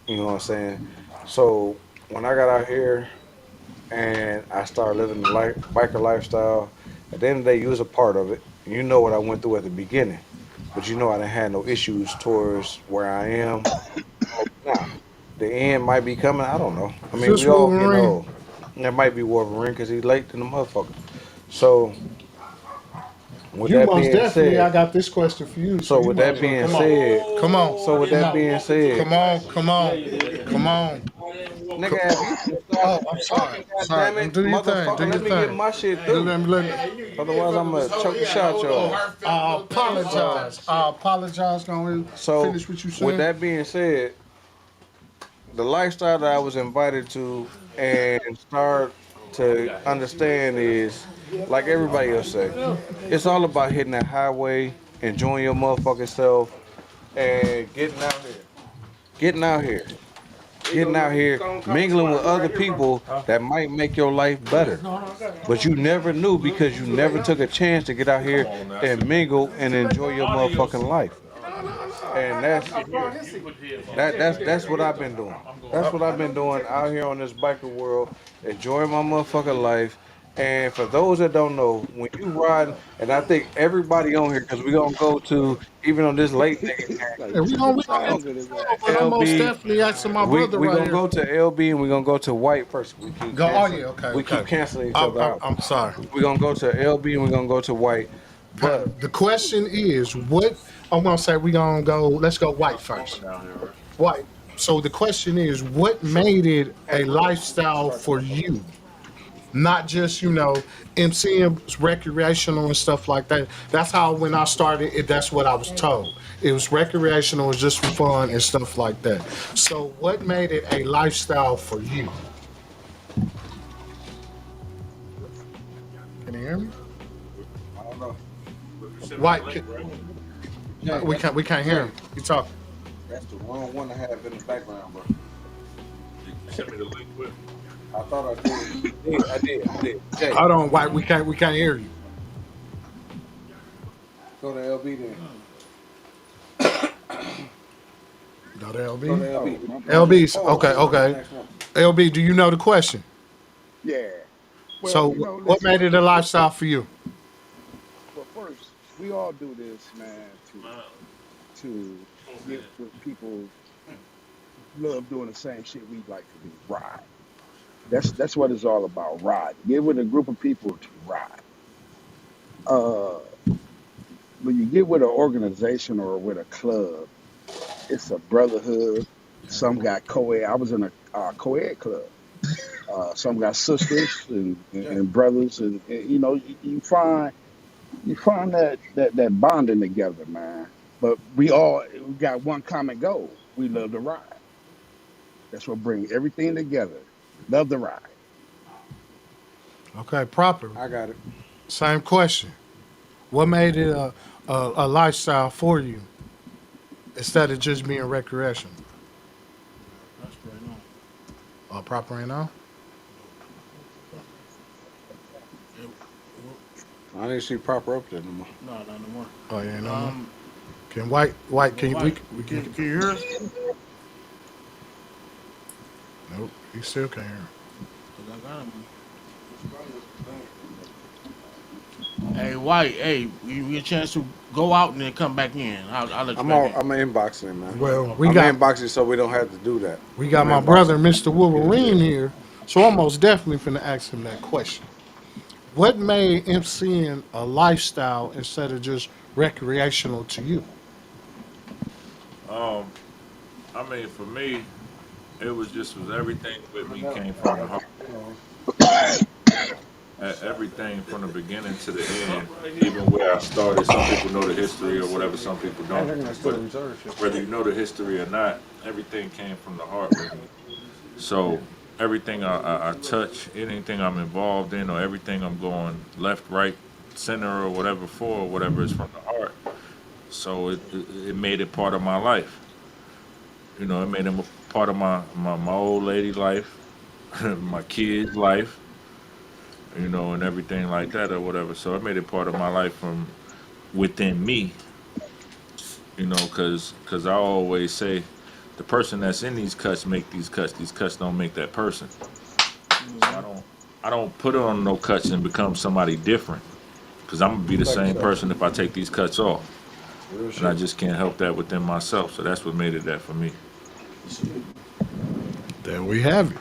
[SPEAKER 1] You know what I'm saying? So when I got out here and I started living the biker lifestyle, at the end of the day, you was a part of it. You know what I went through at the beginning, but you know I didn't have no issues towards where I am now. the end might be coming. I don't know. I
[SPEAKER 2] Is
[SPEAKER 1] mean,
[SPEAKER 2] this
[SPEAKER 1] we all getting
[SPEAKER 2] Wolverine?
[SPEAKER 1] old. That might be Wolverine because he's late than the motherfucker. So with
[SPEAKER 2] You
[SPEAKER 1] that
[SPEAKER 2] most
[SPEAKER 1] being
[SPEAKER 2] definitely. I
[SPEAKER 1] said,
[SPEAKER 2] got this question for you. So
[SPEAKER 1] so
[SPEAKER 2] you
[SPEAKER 1] with
[SPEAKER 2] might
[SPEAKER 1] that
[SPEAKER 2] as well
[SPEAKER 1] being
[SPEAKER 2] come on.
[SPEAKER 1] said,
[SPEAKER 2] Come on.
[SPEAKER 1] so with
[SPEAKER 2] Come
[SPEAKER 1] that
[SPEAKER 2] on.
[SPEAKER 1] being said,
[SPEAKER 2] Come on. Come on. Come on.
[SPEAKER 1] nigga, if you just start
[SPEAKER 2] Oh, I'm sorry.
[SPEAKER 1] talking,
[SPEAKER 2] Sorry.
[SPEAKER 1] goddamn it,
[SPEAKER 2] Do your thing. Do
[SPEAKER 1] motherfucker,
[SPEAKER 2] your
[SPEAKER 1] let me get
[SPEAKER 2] thing.
[SPEAKER 1] my shit
[SPEAKER 2] Do
[SPEAKER 1] through.
[SPEAKER 2] let me
[SPEAKER 1] Otherwise, I'm gonna choke the shot your ass.
[SPEAKER 2] I apologize. I apologize. Gonna
[SPEAKER 1] So
[SPEAKER 2] finish what you
[SPEAKER 1] with
[SPEAKER 2] saying.
[SPEAKER 1] that being said, the lifestyle that I was invited to and start to understand is like everybody else say, it's all about hitting that highway, enjoying your motherfucking self, and getting out here, getting out here, mingling with other people that might make your life better. But you never knew because you never took a chance to get out here and mingle and enjoy your motherfucking life. And that's what I've been doing. That's what I've been doing out here on this biker world, enjoying my motherfucking life. And for those that don't know, when you ride, and I think everybody on here, because we're gonna go to even on this late nigga
[SPEAKER 13] Like
[SPEAKER 2] Hey, we gonna get
[SPEAKER 13] ties
[SPEAKER 2] to
[SPEAKER 13] in his
[SPEAKER 2] the
[SPEAKER 13] ass.
[SPEAKER 2] but I'm most
[SPEAKER 1] LB,
[SPEAKER 2] definitely asking my
[SPEAKER 1] we
[SPEAKER 2] brother
[SPEAKER 1] we
[SPEAKER 2] right
[SPEAKER 1] gonna
[SPEAKER 2] here.
[SPEAKER 1] go to LB and we're gonna go to White first.
[SPEAKER 2] Go. Oh yeah. Okay.
[SPEAKER 1] We
[SPEAKER 2] Okay.
[SPEAKER 1] keep canceling each other out.
[SPEAKER 2] I'm sorry.
[SPEAKER 1] We're gonna go to LB and we're gonna go to White. But
[SPEAKER 2] The question is, what I'm gonna say? We gonna go. Let's go white first. White. So the question is, what made it a lifestyle for you? Not just MCing recreational and stuff like that. That's how when I started it. That's what I was told. It was recreational, it was just for fun and stuff like that. So what made it a lifestyle for you? Can you hear me?
[SPEAKER 1] I don't know.
[SPEAKER 2] White. We can't hear him. You talking?
[SPEAKER 1] That's the wrong one to have in the background, bro.
[SPEAKER 3] Send me the link, Whipp.
[SPEAKER 1] I thought I did. I did. Jay,
[SPEAKER 2] Hold on, White. We can't hear you.
[SPEAKER 1] go to LB then.
[SPEAKER 2] Go to
[SPEAKER 1] Go to
[SPEAKER 2] LB.
[SPEAKER 1] LB.
[SPEAKER 2] LB's
[SPEAKER 1] Oh,
[SPEAKER 2] okay.
[SPEAKER 1] go to the
[SPEAKER 2] Okay.
[SPEAKER 1] next one.
[SPEAKER 2] LB, do you know the question?
[SPEAKER 13] Yeah. Well,
[SPEAKER 2] So what
[SPEAKER 13] listen.
[SPEAKER 2] made it a lifestyle for you?
[SPEAKER 13] Well, first, we all do this, man, to get with people love doing the same shit we like to do. Ride. That's what it's all about. Ride. Get with a group of people to ride. Uh, when you get with an organization or with a club, it's a brotherhood. Some got co-ed. I was in a co-ed club. Some got sisters and brothers, and you find that bonding together, man. But we got one common goal. We love to ride. That's what brings everything together. Love to ride.
[SPEAKER 2] Okay, proper.
[SPEAKER 1] I got it.
[SPEAKER 2] Same question. What made it a lifestyle for you instead of just being recreational?
[SPEAKER 5] That's right on.
[SPEAKER 2] Proper right now?
[SPEAKER 1] I didn't see proper up there no more.
[SPEAKER 5] No, not no more.
[SPEAKER 2] Oh yeah, no more. Can White? Can you?
[SPEAKER 5] Can you hear us?
[SPEAKER 2] Nope. You still can't hear.
[SPEAKER 5] 'Cause I got him. Hey, White. Hey, you get a chance to go out and then come back in. I'll let you back in.
[SPEAKER 1] I'm inboxing, man.
[SPEAKER 2] Well,
[SPEAKER 1] I'm inboxing so we don't have to do that.
[SPEAKER 2] We got
[SPEAKER 1] I'm
[SPEAKER 2] my
[SPEAKER 1] inboxing.
[SPEAKER 2] brother, Mr. Wolverine, here, so I'm most definitely finna ask him that question. What made MCing a lifestyle instead of just recreational to you?
[SPEAKER 3] I mean, for me, it was everything with me came from the heart. Everything from the beginning to the end, even where I started. Some people know the history or whatever, some people don't. But whether you know the history or not, everything came from the heart with me. So everything I touch, anything I'm involved in, or everything I'm going left, right, center, or whatever for, or whatever is from the heart. So it made it part of my life. You know, it made it part of my old lady life, my kids' life, you know, and everything like that or whatever. So it made it part of my life from within me, you know, because I always say the person that's in these cuts make these cuts. These cuts don't make that person. So I don't put on no cuts and become somebody different because I'm gonna be the same person if I take these cuts off, and I just can't help that within myself. So that's what made it that for me.
[SPEAKER 2] There we have it.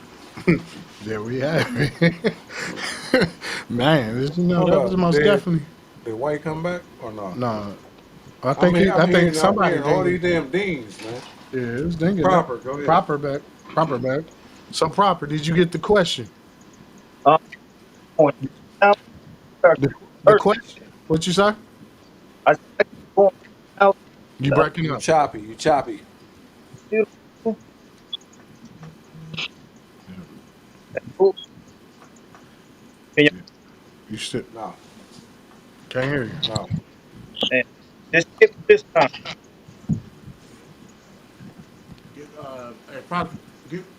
[SPEAKER 2] There we have it. Man,
[SPEAKER 1] Hold
[SPEAKER 2] that was
[SPEAKER 1] up.
[SPEAKER 2] most definitely.
[SPEAKER 1] Did White come back or no?
[SPEAKER 2] No, I
[SPEAKER 1] I'm
[SPEAKER 2] think
[SPEAKER 1] here, I'm
[SPEAKER 2] I think
[SPEAKER 1] hearing I'm
[SPEAKER 2] somebody
[SPEAKER 1] hearing all
[SPEAKER 2] dinged
[SPEAKER 1] these
[SPEAKER 2] him.
[SPEAKER 1] damn dings, man.
[SPEAKER 2] Yeah, it was dinging that.
[SPEAKER 1] Proper, go ahead.
[SPEAKER 2] Proper back. Proper back. So proper. Did you get the question?
[SPEAKER 17] Um, going out
[SPEAKER 2] The
[SPEAKER 17] first.
[SPEAKER 2] question. What you say?
[SPEAKER 17] I said going out.
[SPEAKER 2] You breaking
[SPEAKER 1] You
[SPEAKER 2] up?
[SPEAKER 1] choppy, you choppy.
[SPEAKER 17] Beautiful.
[SPEAKER 2] Yeah.
[SPEAKER 17] Cool. Can
[SPEAKER 2] You still
[SPEAKER 1] No,
[SPEAKER 2] can't hear you.
[SPEAKER 1] no.
[SPEAKER 17] you just skip this time?
[SPEAKER 5] Hey, probably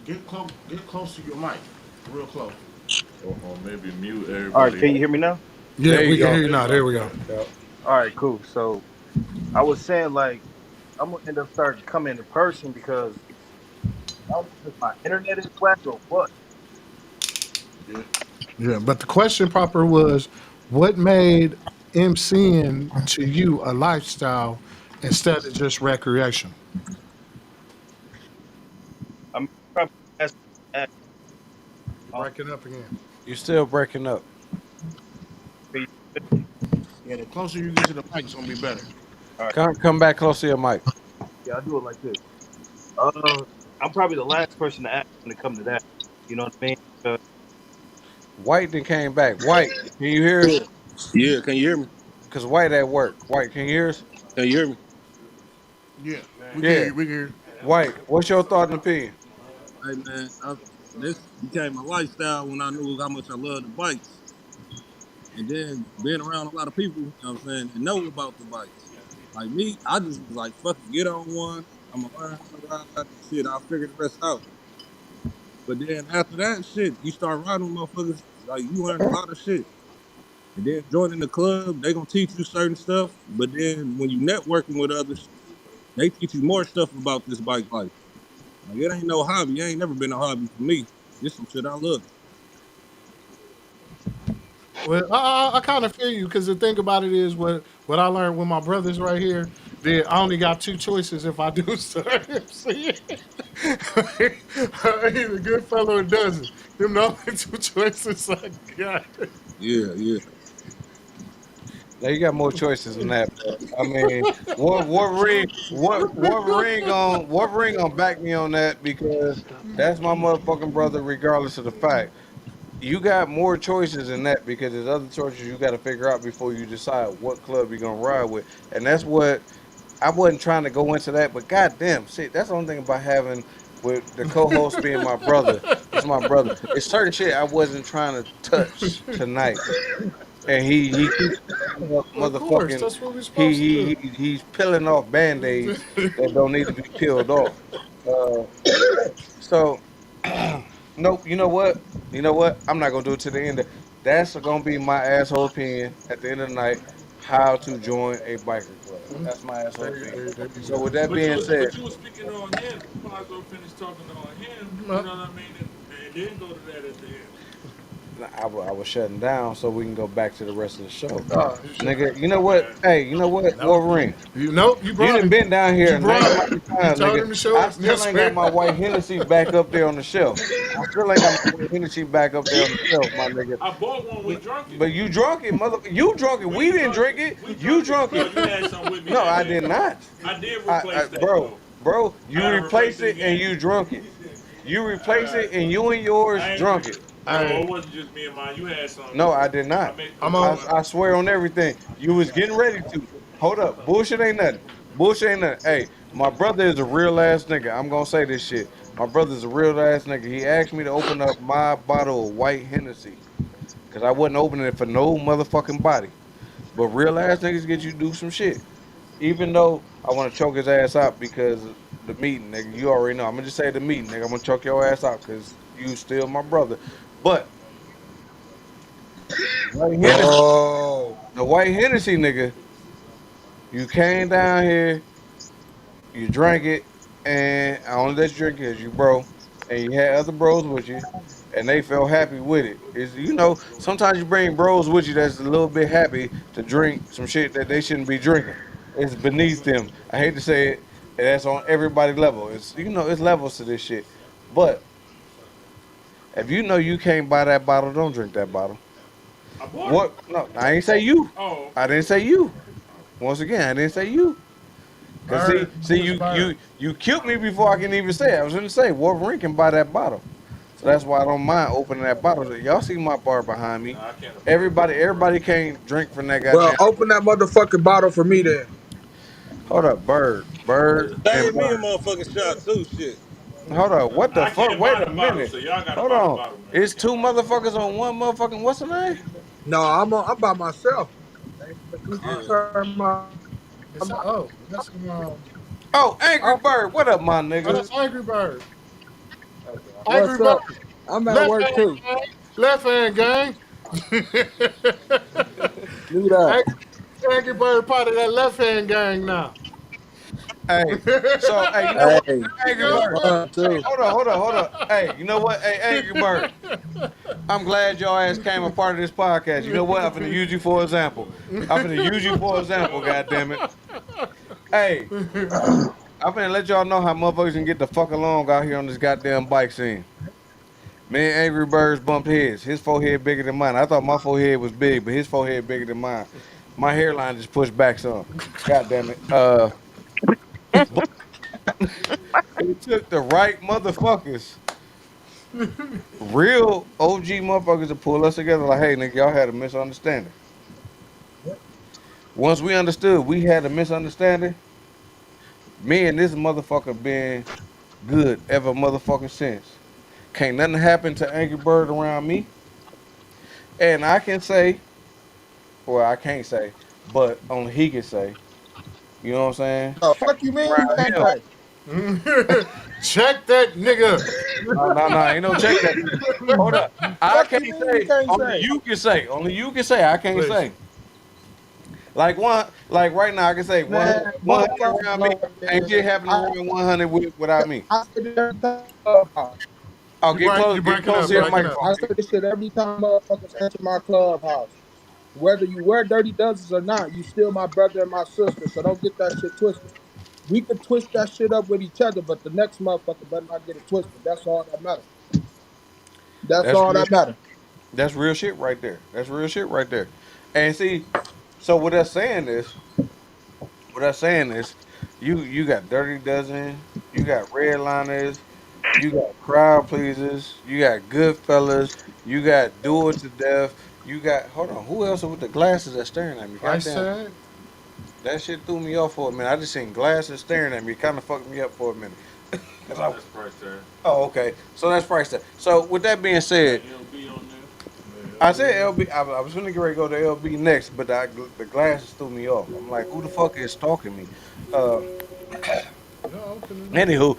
[SPEAKER 5] get close to your mic, real close.
[SPEAKER 3] Or maybe mute
[SPEAKER 17] All right,
[SPEAKER 3] everybody
[SPEAKER 17] can you
[SPEAKER 3] else.
[SPEAKER 17] hear me now?
[SPEAKER 2] Yeah,
[SPEAKER 1] There you
[SPEAKER 2] we can
[SPEAKER 1] go.
[SPEAKER 2] hear you
[SPEAKER 3] There you
[SPEAKER 2] now.
[SPEAKER 3] go.
[SPEAKER 2] There we go.
[SPEAKER 1] Yep.
[SPEAKER 17] All right, cool. So I was saying like I'm gonna end up starting to come into person because I don't know if my internet is whack or what.
[SPEAKER 5] Yeah.
[SPEAKER 2] Yeah, but the question proper was, what made MCing to you a lifestyle instead of just recreation?
[SPEAKER 17] I'm probably asking that.
[SPEAKER 2] You're breaking up again.
[SPEAKER 1] You still breaking up.
[SPEAKER 17] All
[SPEAKER 5] Yeah, the closer you get to the mic, it's gonna be better.
[SPEAKER 17] right,
[SPEAKER 1] Come back close to your mic.
[SPEAKER 17] yeah, I'll do it like this. Uh, I'm probably the last person to ask when it comes to that. You know what I mean?
[SPEAKER 1] White then came back. White, can you hear us?
[SPEAKER 14] Yeah. Yeah, can you hear me?
[SPEAKER 1] Cause White at work. White, can you hear us?
[SPEAKER 14] Can you hear me?
[SPEAKER 5] Yeah, we can hear
[SPEAKER 1] Yeah.
[SPEAKER 5] you. We can hear you.
[SPEAKER 1] White, what's your thought and opinion?
[SPEAKER 14] Hey man, this became a lifestyle when I knew how much I loved the bikes. And then being around a lot of people, you know what I'm saying, and know about the bikes. Like me, I just was like, fuck it, get on one. I'm gonna learn how to ride and shit. I'll figure the rest out. But then after that shit, you start riding with motherfuckers, like you learn a lot of shit. And then joining the club, they gonna teach you certain stuff. But then when you networking with others, they teach you more stuff about this bike life. Like it ain't no hobby. It ain't never been a hobby for me. This some shit I love.
[SPEAKER 2] Well, I kind of feel you because the thing about it is what I learned with my brothers right here. That I only got two choices if I do start MCing. Either good fellow or doesn't. Them the only two choices I got.
[SPEAKER 14] Yeah, yeah.
[SPEAKER 1] Now you got more choices than that. Bro. I mean, what ring on back me on that because that's my motherfucking brother. Regardless of the fact, you got more choices than that because there's other choices you got to figure out before you decide what club you're gonna ride with, and that's what I wasn't trying to go into that. But goddamn, shit, that's the only thing about having with the co-host being my brother. It's my brother. It's certain shit I wasn't trying to touch tonight and he keeps
[SPEAKER 2] Of course,
[SPEAKER 1] motherfucking
[SPEAKER 2] that's what we're supposed to
[SPEAKER 1] he's peeling off band-aids
[SPEAKER 2] do.
[SPEAKER 1] that don't need to be peeled off. Uh, so nope. You know what? I'm not gonna do it to the end. That's gonna be my asshole opinion at the end of the night. How to join a biker club? That's my asshole opinion.
[SPEAKER 2] There you
[SPEAKER 1] So
[SPEAKER 2] go.
[SPEAKER 1] with that being said,
[SPEAKER 3] But you were speaking on him. You might as well finish talking on him. You know what I mean? And then go to that at the end.
[SPEAKER 1] I was shutting down so we can go back to the rest of the show.
[SPEAKER 2] Oh, you should.
[SPEAKER 1] Nigga, you know what? Hey, you know what?
[SPEAKER 2] Nope.
[SPEAKER 1] Wolverine.
[SPEAKER 2] Nope. You
[SPEAKER 1] You
[SPEAKER 2] brought
[SPEAKER 1] done
[SPEAKER 2] him.
[SPEAKER 1] been down here
[SPEAKER 2] You
[SPEAKER 1] a
[SPEAKER 2] brought
[SPEAKER 1] 99
[SPEAKER 2] him. You
[SPEAKER 1] times,
[SPEAKER 2] told
[SPEAKER 1] nigga.
[SPEAKER 2] him to show
[SPEAKER 1] I
[SPEAKER 2] up
[SPEAKER 1] still ain't got
[SPEAKER 2] elsewhere.
[SPEAKER 1] my white Hennessy back up there on the shelf. I still ain't got my white Hennessy back up there on the shelf, my nigga.
[SPEAKER 3] I bought one. We drunk it.
[SPEAKER 1] But you drunk it, mother. You drunk it. We didn't drink it.
[SPEAKER 3] We
[SPEAKER 1] You
[SPEAKER 3] drunk
[SPEAKER 1] drunk
[SPEAKER 3] it. No,
[SPEAKER 1] it.
[SPEAKER 3] you had some with me
[SPEAKER 1] No,
[SPEAKER 3] that
[SPEAKER 1] I
[SPEAKER 3] day.
[SPEAKER 1] did not.
[SPEAKER 3] I did replace that
[SPEAKER 1] Bro,
[SPEAKER 3] though. I
[SPEAKER 1] you
[SPEAKER 3] gotta replace
[SPEAKER 1] replaced
[SPEAKER 3] it
[SPEAKER 1] it and
[SPEAKER 3] again.
[SPEAKER 1] you drunk it. You replaced it
[SPEAKER 3] Alright.
[SPEAKER 1] and you and yours
[SPEAKER 3] I ain't
[SPEAKER 1] drunk it.
[SPEAKER 3] no,
[SPEAKER 2] Hey,
[SPEAKER 3] it wasn't just me and mine. You had some
[SPEAKER 1] No,
[SPEAKER 3] too.
[SPEAKER 1] I did
[SPEAKER 3] I
[SPEAKER 1] not.
[SPEAKER 3] made
[SPEAKER 2] I'm
[SPEAKER 3] because
[SPEAKER 2] on.
[SPEAKER 1] I swear on everything. You was getting ready to. Hold up. Bullshit ain't nothing. Bullshit ain't nothing. Hey, my brother is a real ass nigga. I'm gonna say this shit. My brother's a real ass nigga. He asked me to open up my bottle of white Hennessy. Cause I wasn't opening it for no motherfucking body. But real ass niggas get you to do some shit. Even though I want to choke his ass out because of the meeting, nigga. You already know. I'm gonna just say the meeting, nigga. I'm gonna choke your ass out because you still my brother. But white Hennessy,
[SPEAKER 2] Oh,
[SPEAKER 1] the white Hennessy nigga, you came down here, you drank it, and I only let you drink it because you bro, and you had other bros with you, and they felt happy with it. Is sometimes you bring bros with you that's a little bit happy to drink some shit that they shouldn't be drinking. It's beneath them. I hate to say it, and that's on everybody level. It's it's levels to this shit, but. If you know you can't buy that bottle, don't drink that bottle.
[SPEAKER 5] I bought it.
[SPEAKER 1] What? No, I ain't say you.
[SPEAKER 5] Oh,
[SPEAKER 1] I didn't say you. Once again, I didn't say you. Cause see,
[SPEAKER 2] Bird, who is Bird?
[SPEAKER 1] you killed me before I can even say it. I was gonna say Wolverine can buy that bottle, so that's why I don't mind opening that bottle. Y'all see my bar behind me.
[SPEAKER 5] no, I can't afford it.
[SPEAKER 1] Everybody can't drink from that
[SPEAKER 18] Well,
[SPEAKER 1] goddamn.
[SPEAKER 18] open that motherfucking bottle for me then.
[SPEAKER 1] Hold up, Bird, and
[SPEAKER 19] Dang me a
[SPEAKER 1] Bird.
[SPEAKER 19] motherfucking shot too. Shit.
[SPEAKER 1] Hold up, what the
[SPEAKER 5] I
[SPEAKER 1] fuck?
[SPEAKER 5] can't
[SPEAKER 1] Wait
[SPEAKER 5] buy
[SPEAKER 1] a
[SPEAKER 5] the bottle,
[SPEAKER 1] minute.
[SPEAKER 5] so y'all gotta
[SPEAKER 1] Hold
[SPEAKER 5] buy the
[SPEAKER 1] on.
[SPEAKER 5] bottle, man. I
[SPEAKER 1] It's
[SPEAKER 5] can't
[SPEAKER 1] two
[SPEAKER 5] buy the bottle.
[SPEAKER 1] motherfuckers on one motherfucking. What's the name?
[SPEAKER 18] No, I'm by myself. Ain't you
[SPEAKER 19] Yeah.
[SPEAKER 18] turn my
[SPEAKER 2] It's oh, that's
[SPEAKER 1] Oh, Angry
[SPEAKER 18] oh,
[SPEAKER 1] Bird. What up, my
[SPEAKER 2] oh,
[SPEAKER 1] nigga?
[SPEAKER 2] that's Angry Bird. Angry
[SPEAKER 18] what's
[SPEAKER 2] Bird,
[SPEAKER 18] up? I'm at
[SPEAKER 2] left
[SPEAKER 18] work
[SPEAKER 2] hand
[SPEAKER 18] too.
[SPEAKER 2] gang, left hand gang.
[SPEAKER 18] Leave that.
[SPEAKER 2] Angry, Angry Bird part of that left hand gang now.
[SPEAKER 1] Hey, so hey, you know what,
[SPEAKER 18] Hey,
[SPEAKER 2] You
[SPEAKER 1] Angry
[SPEAKER 2] know
[SPEAKER 18] it's
[SPEAKER 1] Bird?
[SPEAKER 2] what
[SPEAKER 18] fun
[SPEAKER 1] Hey,
[SPEAKER 18] too.
[SPEAKER 1] hold on. Hey, you know what? Hey, Angry Bird. I'm glad your ass came a part of this podcast. You know what? I'm finna use you for example. I'm finna use you for example. God damn it. Hey, I'm finna let y'all know how motherfuckers can get the fuck along out here on this goddamn bike scene. Me and Angry Birds bumped heads. His forehead bigger than mine. I thought my forehead was big, but his forehead bigger than mine. My hairline just pushed back some. God damn it. But it took the right motherfuckers, real OG motherfuckers, to pull us together. Like, hey, nigga, y'all had a misunderstanding. Once we understood we had a misunderstanding, me and this motherfucker been good ever motherfucking since. Can't nothing happen to Angry Bird around me. And I can say, well, I can't say, but only he can say, you know what I'm saying?
[SPEAKER 18] The fuck you mean you
[SPEAKER 1] Around
[SPEAKER 18] can't
[SPEAKER 1] him.
[SPEAKER 18] say?
[SPEAKER 2] Check that nigga.
[SPEAKER 1] No, ain't no check that. Hold up. I
[SPEAKER 18] Fuck
[SPEAKER 1] can't
[SPEAKER 18] you mean you
[SPEAKER 1] say,
[SPEAKER 18] can't
[SPEAKER 1] only
[SPEAKER 18] say?
[SPEAKER 1] you can say. Only you can say, I can't say.
[SPEAKER 2] Listen,
[SPEAKER 1] Like right now, I can say
[SPEAKER 18] Man,
[SPEAKER 1] 100, 100
[SPEAKER 18] motherfuckers
[SPEAKER 1] around me.
[SPEAKER 18] know
[SPEAKER 1] Ain't shit
[SPEAKER 18] this.
[SPEAKER 1] happening around 100 without me.
[SPEAKER 18] I say this every time Clubhouse.
[SPEAKER 1] Oh,
[SPEAKER 2] you
[SPEAKER 1] get
[SPEAKER 2] breaking
[SPEAKER 1] close
[SPEAKER 2] up,
[SPEAKER 1] to your
[SPEAKER 2] breaking up.
[SPEAKER 1] microphone.
[SPEAKER 18] I say this shit every time motherfuckers enter my clubhouse. Whether you wear dirty dozens or not, you still my brother and my sister. So don't get that shit twisted. We could twist that shit up with each other, but the next motherfucker better not get it twisted. That's all that matters. That's
[SPEAKER 1] That's
[SPEAKER 18] all
[SPEAKER 1] real.
[SPEAKER 18] that matters.
[SPEAKER 1] That's real shit right there. That's real shit right there. And see, so what I'm saying is, you got Dirty Dozen, you got Redliners, you got Crowd Pleasers, you got Goodfellas, you got Do It to Death, you got hold on, who else with the glasses that's staring at me?
[SPEAKER 2] I
[SPEAKER 1] Goddamn,
[SPEAKER 2] said,
[SPEAKER 1] that shit threw me off for a minute. I just seen glasses staring at me. It kind of fucked me up for a minute. 'Cause I,
[SPEAKER 5] That's price tag.
[SPEAKER 1] oh, okay. So that's price tag. So with that being
[SPEAKER 5] Got
[SPEAKER 1] said,
[SPEAKER 5] LB on there.
[SPEAKER 1] I said LB. I was gonna get ready to go to LB next, but the glasses threw me off. I'm like, who the fuck is stalking me? Uh,
[SPEAKER 2] y'all open it up.
[SPEAKER 1] anywho,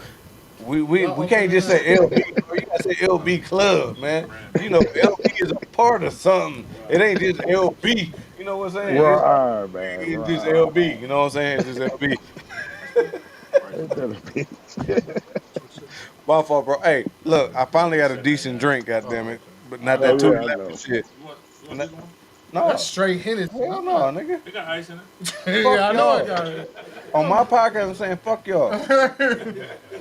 [SPEAKER 1] we
[SPEAKER 2] Y'all
[SPEAKER 1] can't
[SPEAKER 2] open it
[SPEAKER 1] just
[SPEAKER 2] up.
[SPEAKER 1] say LB, bro. You gotta say LB Club, man. You know, LB is a part of something. It ain't just LB. You know what I'm saying?
[SPEAKER 13] Right, man,
[SPEAKER 1] It's just
[SPEAKER 13] right.
[SPEAKER 1] LB. You know what I'm saying? It's just LB.
[SPEAKER 13] Ain't that a bitch?
[SPEAKER 1] My fault, bro. Hey, look, I finally got a decent drink. God
[SPEAKER 2] Oh,
[SPEAKER 1] damn it,
[SPEAKER 2] okay.
[SPEAKER 1] but not
[SPEAKER 13] Oh
[SPEAKER 1] that
[SPEAKER 13] yeah, I
[SPEAKER 1] 211
[SPEAKER 13] know.
[SPEAKER 1] shit.
[SPEAKER 5] You want
[SPEAKER 1] No,
[SPEAKER 5] this one?
[SPEAKER 2] That's
[SPEAKER 1] no,
[SPEAKER 2] straight Hennessy.
[SPEAKER 1] hell
[SPEAKER 2] I'm
[SPEAKER 1] no,
[SPEAKER 2] not.
[SPEAKER 1] nigga.
[SPEAKER 5] It got ice in it.
[SPEAKER 1] Fuck
[SPEAKER 2] Yeah, I know I
[SPEAKER 1] y'all.
[SPEAKER 2] got it.
[SPEAKER 1] On my podcast, I'm saying fuck y'all.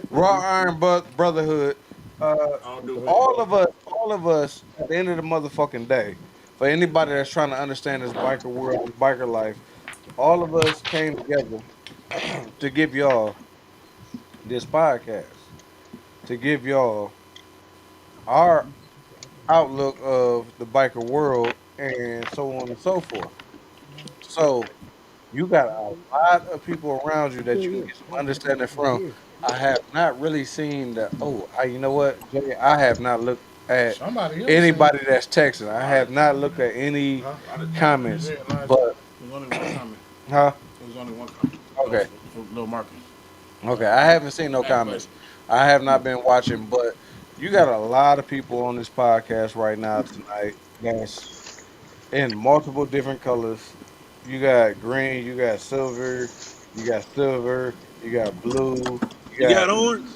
[SPEAKER 1] Raw Iron Brotherhood. Uh,
[SPEAKER 5] I don't do
[SPEAKER 1] all
[SPEAKER 5] Hennessy.
[SPEAKER 1] of us, at the end of the motherfucking day, for anybody that's trying to understand this biker world, this biker life, all of us came together to give y'all this podcast, to give y'all our outlook of the biker world and so on and so forth. So you got a lot of people around you that you can get some understanding from. I have not really seen the. Oh, you know what, Jay? I have not looked at
[SPEAKER 2] Somebody else saying,
[SPEAKER 1] anybody that's texting. I have not looked at any
[SPEAKER 2] huh?
[SPEAKER 1] comments.
[SPEAKER 2] Yeah, Elijah.
[SPEAKER 1] But
[SPEAKER 5] There's only one comment.
[SPEAKER 1] huh?
[SPEAKER 5] There's only one comment.
[SPEAKER 1] Okay,
[SPEAKER 5] From Lil Marcus.
[SPEAKER 1] okay. I haven't seen no
[SPEAKER 5] Aggravated.
[SPEAKER 1] comments. I have not been watching, but you got a lot of people on this podcast right now tonight that's in multiple different colors. You got green, you got silver, you got blue, you
[SPEAKER 19] You
[SPEAKER 1] got
[SPEAKER 19] got orange?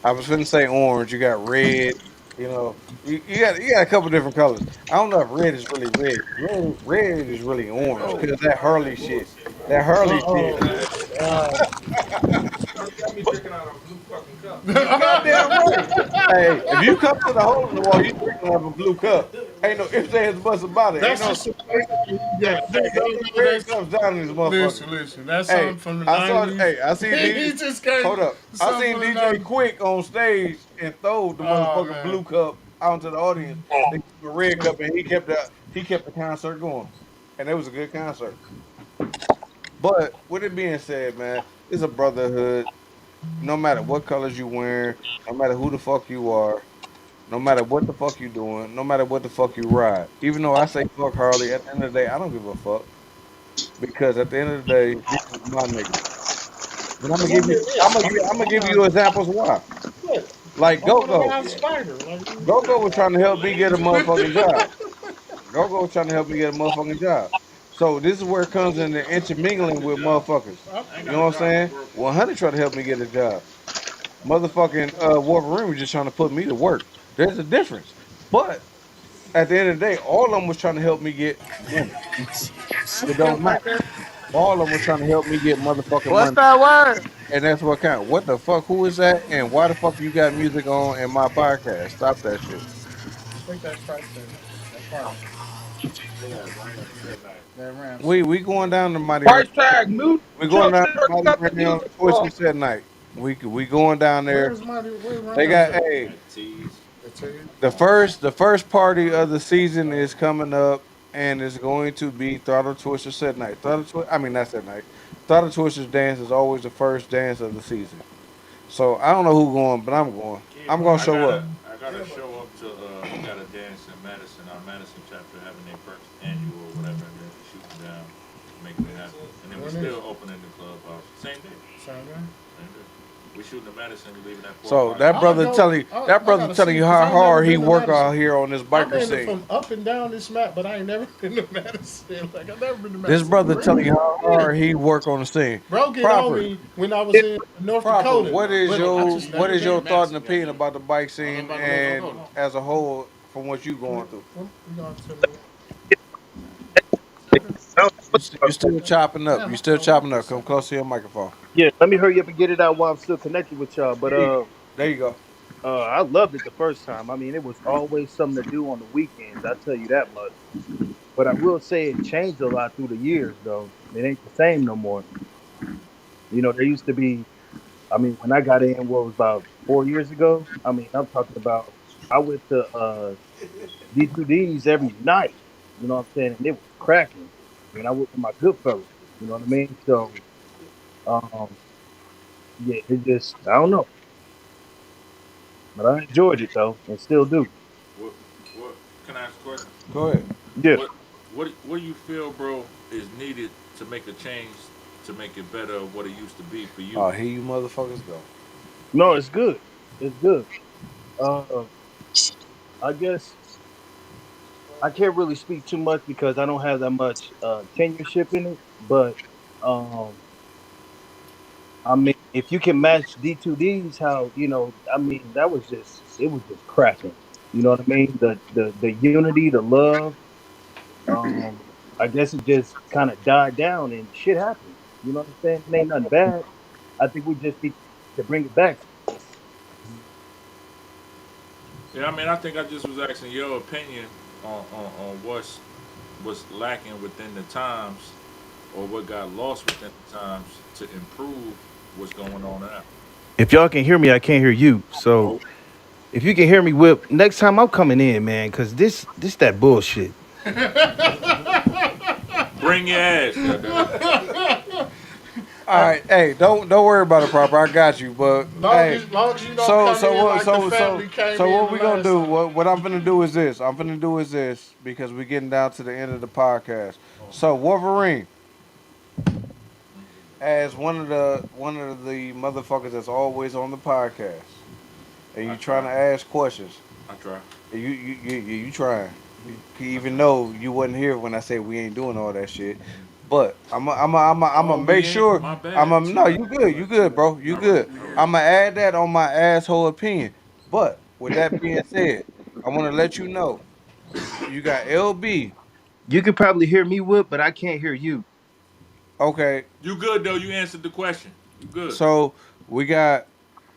[SPEAKER 1] I was gonna say orange, you got red, you know, you got a couple different colors. I don't know if red is really red. Red is really orange
[SPEAKER 5] Oh,
[SPEAKER 1] because that Hurley shit. That Hurley shit.
[SPEAKER 2] Uh-oh.
[SPEAKER 5] don't got me drinking out of a blue fucking cup.
[SPEAKER 1] You goddamn right. Hey, if you come to the hole in the wall, you drinking out of a blue cup. Ain't no ifs, ands, buts about it. Ain't
[SPEAKER 2] That's
[SPEAKER 1] no.
[SPEAKER 2] just yeah.
[SPEAKER 1] Red comes down in this motherfucker.
[SPEAKER 2] Listen. That's
[SPEAKER 1] Hey,
[SPEAKER 2] something from the
[SPEAKER 1] I saw.
[SPEAKER 2] '90s.
[SPEAKER 1] Hey, I seen
[SPEAKER 2] He
[SPEAKER 1] DJ.
[SPEAKER 2] just came
[SPEAKER 1] Hold up. I
[SPEAKER 2] something
[SPEAKER 1] seen
[SPEAKER 2] from the
[SPEAKER 1] DJ
[SPEAKER 2] '90s.
[SPEAKER 1] Quick on stage and throw the
[SPEAKER 2] Oh
[SPEAKER 1] motherfucking
[SPEAKER 2] man.
[SPEAKER 1] blue cup out into the audience. They gave him a red cup, and he kept the concert going, and it was a good concert. But with it being said, man, it's a brotherhood. No matter what colors you wearing, no matter who the fuck you are, no matter what the fuck you doing, no matter what the fuck you ride. Even though I say fuck Harley, at the end of the day, I don't give a fuck because at the end of the day, this is my nigga. And I'm gonna give you, I'm gonna give you examples why.
[SPEAKER 2] Look,
[SPEAKER 1] Like
[SPEAKER 2] I'm on a
[SPEAKER 1] GoGo,
[SPEAKER 2] live spider. Like,
[SPEAKER 1] GoGo was trying to help me get a motherfucking job. GoGo was trying to help me get a motherfucking job. So this is where it comes in the intermingling with motherfuckers. You know what I'm saying? 100 tried to help me get a job. Motherfucking Wolverine was just trying to put me to work. There's a difference. But at the end of the day, all of them was trying to help me get money. It don't matter. All of them was trying to help me get motherfucking
[SPEAKER 2] what's
[SPEAKER 1] money.
[SPEAKER 2] that word?
[SPEAKER 1] And that's what count. What the fuck? Who is that? And why the fuck you got music on in my podcast? Stop that shit.
[SPEAKER 2] I think that's right there. That part. That Rams.
[SPEAKER 1] We going down to Mighty Ram.
[SPEAKER 18] Price tag, mute
[SPEAKER 1] We going
[SPEAKER 18] your
[SPEAKER 1] down to
[SPEAKER 18] shit or
[SPEAKER 1] Mighty
[SPEAKER 18] cut the
[SPEAKER 1] Ram
[SPEAKER 18] music
[SPEAKER 1] Twisted
[SPEAKER 18] off.
[SPEAKER 1] Set night. We going down there.
[SPEAKER 2] Where's
[SPEAKER 1] They
[SPEAKER 2] Rams
[SPEAKER 1] got
[SPEAKER 2] at? That's it.
[SPEAKER 1] the first party of the season is coming up, and it's going to be Throttle Twister Set night. I mean not Set night. Throttle Twister's dance is always the first dance of the season. So I don't know who going, but I'm going. I'm gonna show up.
[SPEAKER 3] I gotta show up to we got a dance in Madison, our Madison chapter having their first annual or whatever, and then shooting down, making it happen. And then we
[SPEAKER 2] When is
[SPEAKER 3] still
[SPEAKER 2] it?
[SPEAKER 3] opening the clubhouse. Same day.
[SPEAKER 2] Same day?
[SPEAKER 3] Same day. We shooting in Madison, we leaving at 4
[SPEAKER 1] So
[SPEAKER 3] o'clock.
[SPEAKER 1] that brother telling that
[SPEAKER 2] I
[SPEAKER 1] brother
[SPEAKER 2] gotta
[SPEAKER 1] telling
[SPEAKER 2] see
[SPEAKER 1] you
[SPEAKER 2] because
[SPEAKER 1] how
[SPEAKER 2] I ain't never
[SPEAKER 1] hard he
[SPEAKER 2] been to
[SPEAKER 1] work out
[SPEAKER 2] Madison.
[SPEAKER 1] here on this
[SPEAKER 2] I've
[SPEAKER 1] biker
[SPEAKER 2] been
[SPEAKER 1] scene.
[SPEAKER 2] from up and down this map, but I ain't never been to Madison. Like I've never been to
[SPEAKER 1] This
[SPEAKER 2] Madison.
[SPEAKER 1] brother telling you how hard he work on the scene.
[SPEAKER 2] Bro, get on
[SPEAKER 1] Proper,
[SPEAKER 2] me when I was in North
[SPEAKER 1] proper.
[SPEAKER 2] Dakota,
[SPEAKER 1] What is
[SPEAKER 2] but I
[SPEAKER 1] your
[SPEAKER 2] just
[SPEAKER 1] what
[SPEAKER 2] never
[SPEAKER 1] is
[SPEAKER 2] been.
[SPEAKER 1] your thought and opinion about the bike scene and as a whole from what you going through?
[SPEAKER 2] We going to
[SPEAKER 1] You still chopping up. You
[SPEAKER 2] damn.
[SPEAKER 1] still chopping up. Come close to your microphone.
[SPEAKER 17] Yeah, let me hurry up and get it out while I'm still connected with y'all. But
[SPEAKER 1] There you go.
[SPEAKER 17] I loved it the first time. I mean, it was always something to do on the weekends. I tell you that much. But I will say it changed a lot through the years, though. It ain't the same no more. You know, there used to be. I mean, when I got in, what was about 4 years ago? I mean, I'm talking about. I went to D2Ds every night. You know what I'm saying? And it was cracking. And I went with my good fellas. You know what I mean? So, um, yeah, it just I don't know, but I enjoyed it though, and still do.
[SPEAKER 3] What, what, can I ask a question?
[SPEAKER 1] Go ahead.
[SPEAKER 17] Yeah.
[SPEAKER 3] What do you feel, bro, is needed to make a change to make it better of what it used to be for you?
[SPEAKER 1] Oh, here you motherfuckers go.
[SPEAKER 17] No, it's good. It's good. Uh, I guess I can't really speak too much because I don't have that much tenureship in it. But um, I mean, if you can match D2Ds, how I mean, that was just it was just cracking. You know what I mean? The unity, the love. Um, I guess it just kind of died down and shit happened. You know what I'm saying? It ain't nothing bad. I think we just need to bring it back.
[SPEAKER 3] Yeah, I mean, I think I just was asking your opinion on what's lacking within the times or what got lost within the times to improve what's going on now.
[SPEAKER 17] If y'all can hear me, I can't hear you. So
[SPEAKER 3] Oh,
[SPEAKER 17] if you can hear me, Whip, next time I'm coming in, man, because this that bullshit.
[SPEAKER 3] bring your ass, goddamn.
[SPEAKER 1] All right, hey, don't worry about it, proper. I got you. But hey,
[SPEAKER 2] long as you don't
[SPEAKER 1] so
[SPEAKER 2] come
[SPEAKER 1] so
[SPEAKER 2] in
[SPEAKER 1] what
[SPEAKER 2] like the
[SPEAKER 1] so
[SPEAKER 2] family
[SPEAKER 1] so
[SPEAKER 2] came
[SPEAKER 1] so
[SPEAKER 2] in
[SPEAKER 1] what
[SPEAKER 2] the
[SPEAKER 1] we gonna
[SPEAKER 2] last
[SPEAKER 1] do?
[SPEAKER 2] time.
[SPEAKER 1] What I'm gonna do is this. I'm gonna do is this because we're getting down to the end of the podcast. So Wolverine, as one of the motherfuckers that's always on the podcast, and
[SPEAKER 3] I
[SPEAKER 1] you trying
[SPEAKER 3] try.
[SPEAKER 1] to ask questions.
[SPEAKER 3] I try.
[SPEAKER 1] You trying. Even though you wasn't here when I said we ain't doing all that shit. But I'm a
[SPEAKER 3] Oh, we
[SPEAKER 1] make
[SPEAKER 3] ain't.
[SPEAKER 1] sure
[SPEAKER 3] My bad.
[SPEAKER 1] no, you good, bro. You
[SPEAKER 3] All right.
[SPEAKER 1] good.
[SPEAKER 3] All right.
[SPEAKER 1] I'm gonna add that on my asshole opinion. But with that being said, I want to let you know you got LB.
[SPEAKER 17] You can probably hear me, Whip, but I can't hear you.
[SPEAKER 1] Okay,
[SPEAKER 3] You good though? You answered the question. You good?
[SPEAKER 1] so we got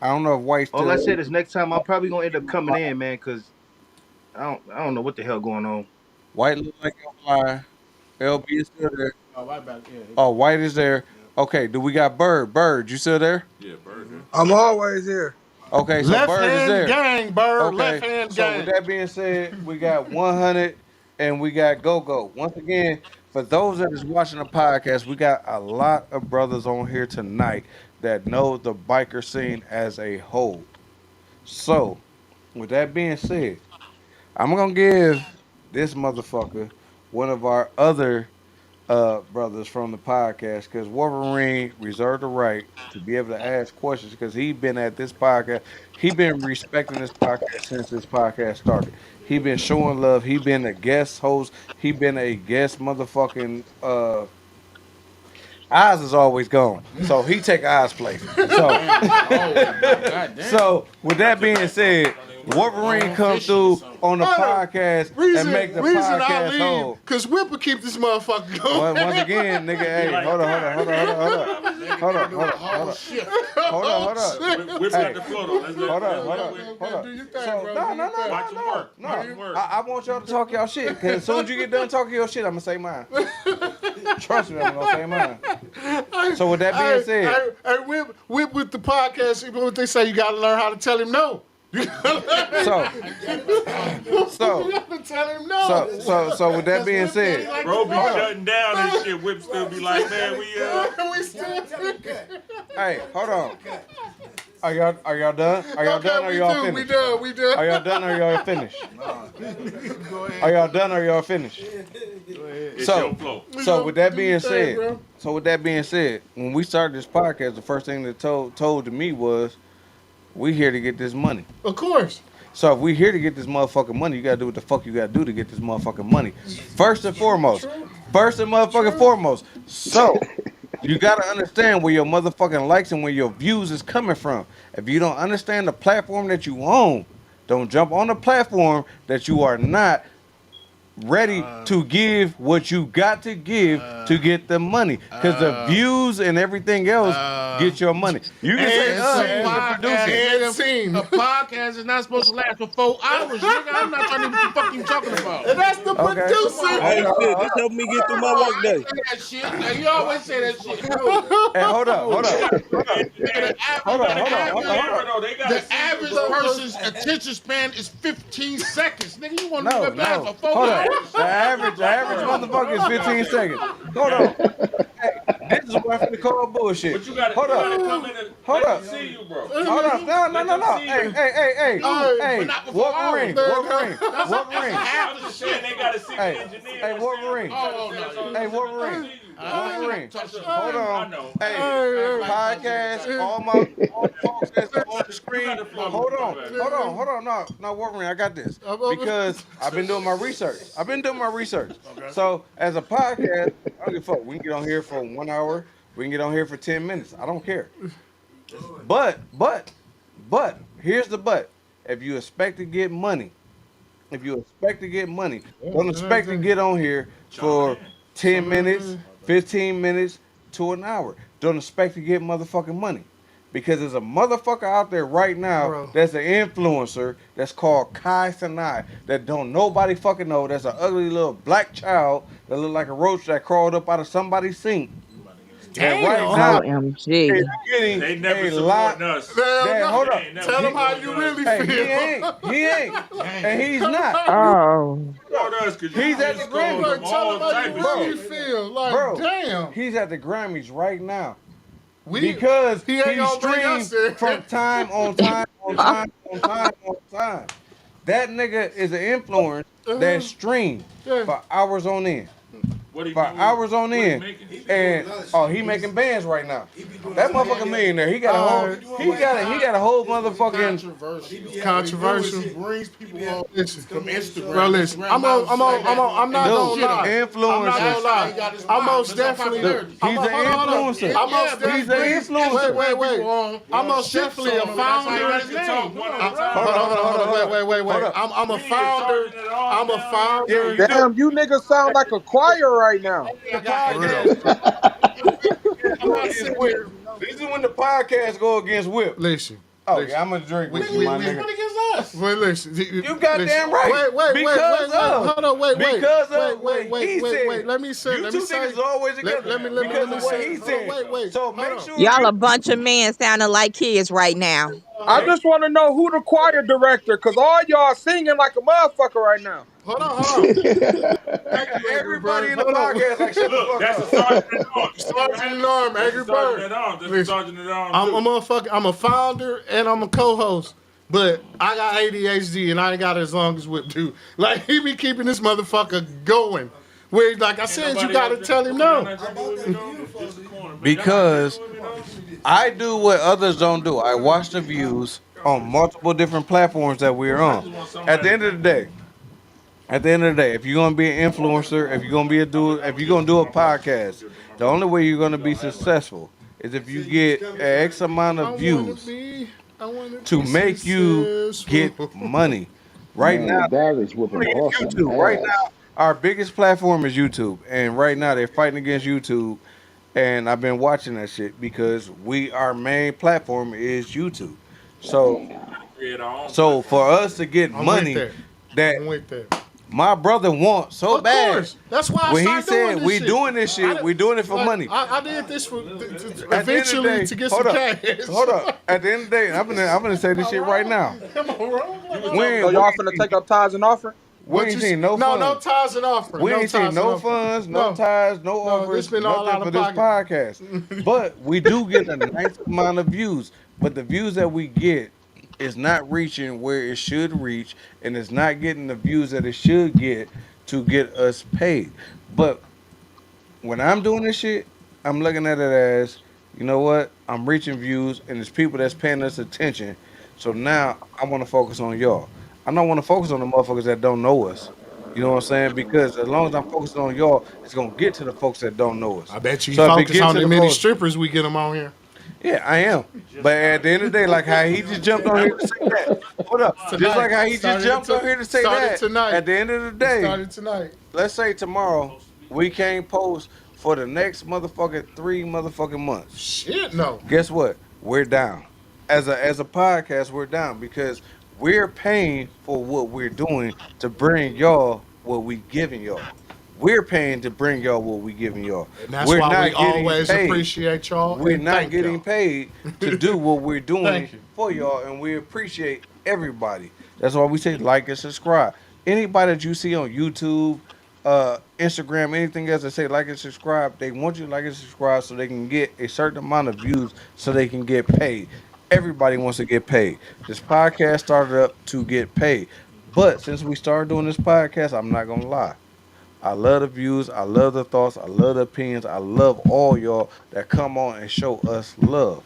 [SPEAKER 1] I don't know if White's
[SPEAKER 17] All
[SPEAKER 1] still
[SPEAKER 17] I
[SPEAKER 1] there.
[SPEAKER 17] said is next time I'm probably gonna end up coming in, man, because I don't know what the hell going on.
[SPEAKER 1] White look like he'll fly. LB is still there.
[SPEAKER 5] Oh, right back. Yeah.
[SPEAKER 1] Oh, White is there. Okay, do we got Bird? Bird, you still there?
[SPEAKER 3] Yeah, burger.
[SPEAKER 18] I'm always here.
[SPEAKER 1] Okay, so
[SPEAKER 2] Left
[SPEAKER 1] Bird is
[SPEAKER 2] hand
[SPEAKER 1] there.
[SPEAKER 2] gang, Bird. Left
[SPEAKER 1] Okay,
[SPEAKER 2] hand
[SPEAKER 1] so with
[SPEAKER 2] gang.
[SPEAKER 1] that being said, we got 100 and we got Go Go. Once again, for those that is watching the podcast, we got a lot of brothers on here tonight that know the biker scene as a whole. So, with that being said, I'm gonna give this motherfucker one of our other brothers from the podcast because Wolverine reserved the right to be able to ask questions because he been at this podcast. He been respecting this podcast since this podcast started. He been showing love. He been a guest host. He been a guest motherfucking Eyes is always gone. So he take Eyes place. So so with that being said, Wolverine come through on the podcast and make the podcast whole.
[SPEAKER 2] Because Whipp will keep this motherfucker going.
[SPEAKER 1] Once again, nigga, hey, hold on.
[SPEAKER 3] Whip got the floor though. Let's
[SPEAKER 1] Hold on.
[SPEAKER 2] Do your thing,
[SPEAKER 1] So,
[SPEAKER 2] bro.
[SPEAKER 1] no. I want y'all to talk y'all shit. Because as soon as you get done talking your shit, I'm going to say mine. Trust me, I'm going to say mine. So with that being said.
[SPEAKER 2] Hey, Whip with the podcast, what they say, you got to learn how to tell him no.
[SPEAKER 1] So
[SPEAKER 2] you gotta tell him no.
[SPEAKER 1] So with that being said,
[SPEAKER 3] bro, be shutting down and shit. Whip still be like, man,
[SPEAKER 2] we still.
[SPEAKER 1] Hey, hold on. Are y'all done? Are y'all done? Or y'all finished?
[SPEAKER 2] We done.
[SPEAKER 1] Are y'all done? Or y'all finished? Are y'all done? Or y'all finished? So with that being said, when we started this podcast, the first thing that told to me was, we here to get this money.
[SPEAKER 2] Of course.
[SPEAKER 1] So if we here to get this motherfucking money, you gotta do what the fuck you gotta do to get this motherfucking money. First and foremost. So you gotta understand where your motherfucking likes and where your views is coming from. If you don't understand the platform that you own, don't jump on the platform that you are not ready to give what you got to give to get the money. Because the views and everything else get your money. You can say as a producer.
[SPEAKER 5] A podcast is not supposed to last for 4 hours, nigga. I'm not trying to know what the fuck you talking about.
[SPEAKER 2] And that's the producer.
[SPEAKER 19] Hey, shit, this helped me get through my work day.
[SPEAKER 5] That shit. Now, you always say that shit.
[SPEAKER 1] Hey, hold up.
[SPEAKER 5] The average person's attention span is 15 seconds. Nigga, you want to know that for 4
[SPEAKER 1] Hold
[SPEAKER 5] hours?
[SPEAKER 1] on. The average motherfucker is 15 seconds. Hold on. Hey, this is why I'm finna call bullshit.
[SPEAKER 3] But you gotta
[SPEAKER 1] Hold up.
[SPEAKER 3] come in and
[SPEAKER 1] Hold
[SPEAKER 3] let
[SPEAKER 1] up.
[SPEAKER 3] them see you, bro.
[SPEAKER 1] Hold up. No. Hey. Wolverine.
[SPEAKER 3] I'm just saying they gotta see the engineer.
[SPEAKER 1] Hey, Wolverine. Hey, Wolverine. Hold on. Hey, podcast. All the folks that's on the screen. Hold on. No, Wolverine. I got this because I've been doing my research. So as a podcast, I don't give a fuck. We can get on here for 1 hour. We can get on here for 10 minutes. I don't care. But here's the but. If you expect to get money, don't expect to get on here for 10 minutes, 15 minutes to an hour. Don't expect to get motherfucking money. Because there's a motherfucker out there right now that's an influencer that's called Kai Sanai that don't nobody fucking know. That's an ugly little black child that look like a roach that crawled up out of somebody's sink.
[SPEAKER 2] Damn.
[SPEAKER 1] Right now,
[SPEAKER 16] OMG.
[SPEAKER 3] They never supporting us.
[SPEAKER 1] Hold up.
[SPEAKER 2] Tell them how you really feel.
[SPEAKER 1] He ain't. And he's not.
[SPEAKER 16] Oh.
[SPEAKER 1] He's at the Grammys.
[SPEAKER 2] Tell them how you really feel. Like, damn.
[SPEAKER 1] He's at the Grammys right now.
[SPEAKER 2] He
[SPEAKER 1] Because
[SPEAKER 2] ain't
[SPEAKER 1] he
[SPEAKER 2] gonna bring us there.
[SPEAKER 1] streams from time on time. That nigga is an influencer that streams for hours on end. Hours on end, and he making bands right now. That motherfucking millionaire. He got a whole motherfucking
[SPEAKER 2] controversial.
[SPEAKER 5] Brings people on from Instagram.
[SPEAKER 2] Bro, listen, I'm not gonna lie.
[SPEAKER 1] Influencer.
[SPEAKER 2] I'm most definitely.
[SPEAKER 1] He's an influencer.
[SPEAKER 2] I'm most definitely.
[SPEAKER 1] Wait.
[SPEAKER 2] I'm most definitely a founder. Hold on. I'm a founder.
[SPEAKER 18] Damn, you niggas sound like a choir right now.
[SPEAKER 1] This is when the podcast go against Whipp.
[SPEAKER 2] Listen,
[SPEAKER 1] Oh
[SPEAKER 2] Listen,
[SPEAKER 1] yeah, I'm gonna drink with
[SPEAKER 2] we,
[SPEAKER 1] you, my
[SPEAKER 2] we,
[SPEAKER 1] nigga.
[SPEAKER 5] against us.
[SPEAKER 2] Wait, listen.
[SPEAKER 1] You goddamn right.
[SPEAKER 2] Wait. Hold on.
[SPEAKER 1] Because of what he said.
[SPEAKER 2] Wait. Let me say.
[SPEAKER 1] You two niggas always together
[SPEAKER 2] Let
[SPEAKER 1] because
[SPEAKER 2] me
[SPEAKER 1] of what
[SPEAKER 2] say.
[SPEAKER 1] he
[SPEAKER 2] Hold on.
[SPEAKER 1] said.
[SPEAKER 2] Wait.
[SPEAKER 1] So
[SPEAKER 2] Hold
[SPEAKER 1] make
[SPEAKER 2] on.
[SPEAKER 1] sure
[SPEAKER 16] Y'all
[SPEAKER 1] you.
[SPEAKER 16] a bunch of men sounding like kids right now.
[SPEAKER 18] I just want to know who the choir director, cause all y'all singing like a motherfucker right now.
[SPEAKER 2] Hold on. Thank you, Angry
[SPEAKER 1] Everybody
[SPEAKER 2] Bird.
[SPEAKER 1] in the
[SPEAKER 2] Hold on.
[SPEAKER 1] podcast like shut the
[SPEAKER 5] Look,
[SPEAKER 1] fuck
[SPEAKER 5] that's a
[SPEAKER 1] up.
[SPEAKER 5] sergeant at arms.
[SPEAKER 2] Sergeant at Arms,
[SPEAKER 5] That's
[SPEAKER 2] Angry
[SPEAKER 5] a sergeant
[SPEAKER 2] Bird.
[SPEAKER 5] at arms. That's a
[SPEAKER 2] Listen,
[SPEAKER 5] sergeant at arms.
[SPEAKER 2] I'm a
[SPEAKER 5] too.
[SPEAKER 2] motherfucker. I'm a founder and I'm a co-host. But I got ADHD and I ain't got it as long as Whip do. Like he be keeping this motherfucker going. Where like I said, you gotta tell him no.
[SPEAKER 1] Because I do what others don't do. I watch the views on multiple different platforms that we're on. At the end of the day, if you're gonna be an influencer, if you're gonna do a podcast, the only way you're gonna be successful is if you get an X amount of views to make you get money. Right now,
[SPEAKER 13] Man, that is whooping awesome
[SPEAKER 1] YouTube. Right
[SPEAKER 13] ass.
[SPEAKER 1] now, our biggest platform is YouTube, and right now they're fighting against YouTube. And I've been watching that shit because our main platform is YouTube. So,
[SPEAKER 5] Create our own
[SPEAKER 1] so
[SPEAKER 5] platform.
[SPEAKER 1] for us to get
[SPEAKER 2] I'm with
[SPEAKER 1] money
[SPEAKER 2] that.
[SPEAKER 1] that
[SPEAKER 2] I'm with that.
[SPEAKER 1] my brother wants so
[SPEAKER 2] Of
[SPEAKER 1] bad.
[SPEAKER 2] course. That's why I
[SPEAKER 1] When he
[SPEAKER 2] started doing
[SPEAKER 1] said
[SPEAKER 2] this
[SPEAKER 1] we
[SPEAKER 2] shit.
[SPEAKER 1] doing this shit, we doing it for
[SPEAKER 2] Like,
[SPEAKER 1] money.
[SPEAKER 2] I did this for
[SPEAKER 1] At the end of the
[SPEAKER 2] eventually
[SPEAKER 1] day,
[SPEAKER 2] to get
[SPEAKER 1] hold
[SPEAKER 2] some
[SPEAKER 1] up,
[SPEAKER 2] cash.
[SPEAKER 1] hold up. At the end of the day, I'm gonna say this shit right now.
[SPEAKER 2] Am I wrong?
[SPEAKER 18] So y'all finna take up tithes and offering?
[SPEAKER 1] We ain't seen no funds.
[SPEAKER 2] No ties and offering.
[SPEAKER 1] We
[SPEAKER 2] No
[SPEAKER 1] ain't seen
[SPEAKER 2] ties
[SPEAKER 1] no
[SPEAKER 2] and offering.
[SPEAKER 1] funds, no ties, no offers,
[SPEAKER 2] this been all
[SPEAKER 1] nothing
[SPEAKER 2] out
[SPEAKER 1] for
[SPEAKER 2] of
[SPEAKER 1] this
[SPEAKER 2] pocket.
[SPEAKER 1] podcast. But we do get a nice amount of views. But the views that we get is not reaching where it should reach, and it's not getting the views that it should get to get us paid. But when I'm doing this shit, I'm looking at it as, you know what? I'm reaching views, and there's people that's paying us attention. So now I want to focus on y'all. I don't want to focus on the motherfuckers that don't know us. You know what I'm saying? Because as long as I'm focusing on y'all, it's gonna get to the folks that don't know us.
[SPEAKER 2] I bet you
[SPEAKER 1] So if it
[SPEAKER 2] focus
[SPEAKER 1] get
[SPEAKER 2] on
[SPEAKER 1] to
[SPEAKER 2] the
[SPEAKER 1] the
[SPEAKER 2] many
[SPEAKER 1] folks,
[SPEAKER 2] strippers we get them on here.
[SPEAKER 1] yeah, I am. But at the end of the day, like how he just jumped on here to say that. Hold up. Just like how he just jumped on here to say
[SPEAKER 2] Started
[SPEAKER 1] that.
[SPEAKER 2] tonight.
[SPEAKER 1] At the end of the
[SPEAKER 2] It
[SPEAKER 1] day,
[SPEAKER 2] started tonight.
[SPEAKER 1] let's say tomorrow we can't post for the next motherfucking 3 months.
[SPEAKER 2] Shit, no.
[SPEAKER 1] Guess what? We're down. As a podcast, we're down because we're paying for what we're doing to bring y'all what we giving y'all. We're paying to bring y'all what we giving y'all.
[SPEAKER 2] And that's
[SPEAKER 1] We're
[SPEAKER 2] why we
[SPEAKER 1] not getting
[SPEAKER 2] always
[SPEAKER 1] paid.
[SPEAKER 2] appreciate y'all
[SPEAKER 1] We're
[SPEAKER 2] and
[SPEAKER 1] not
[SPEAKER 2] thank
[SPEAKER 1] getting
[SPEAKER 2] y'all.
[SPEAKER 1] paid to do what we're doing
[SPEAKER 2] Thank you.
[SPEAKER 1] for y'all, and we appreciate everybody. That's why we say like and subscribe. Anybody that you see on YouTube, Instagram, anything else that say like and subscribe, they want you to like and subscribe so they can get a certain amount of views so they can get paid. Everybody wants to get paid. This podcast started up to get paid. But since we started doing this podcast, I'm not gonna lie. I love the views. I love the thoughts. I love the opinions. I love all y'all that come on and show us love.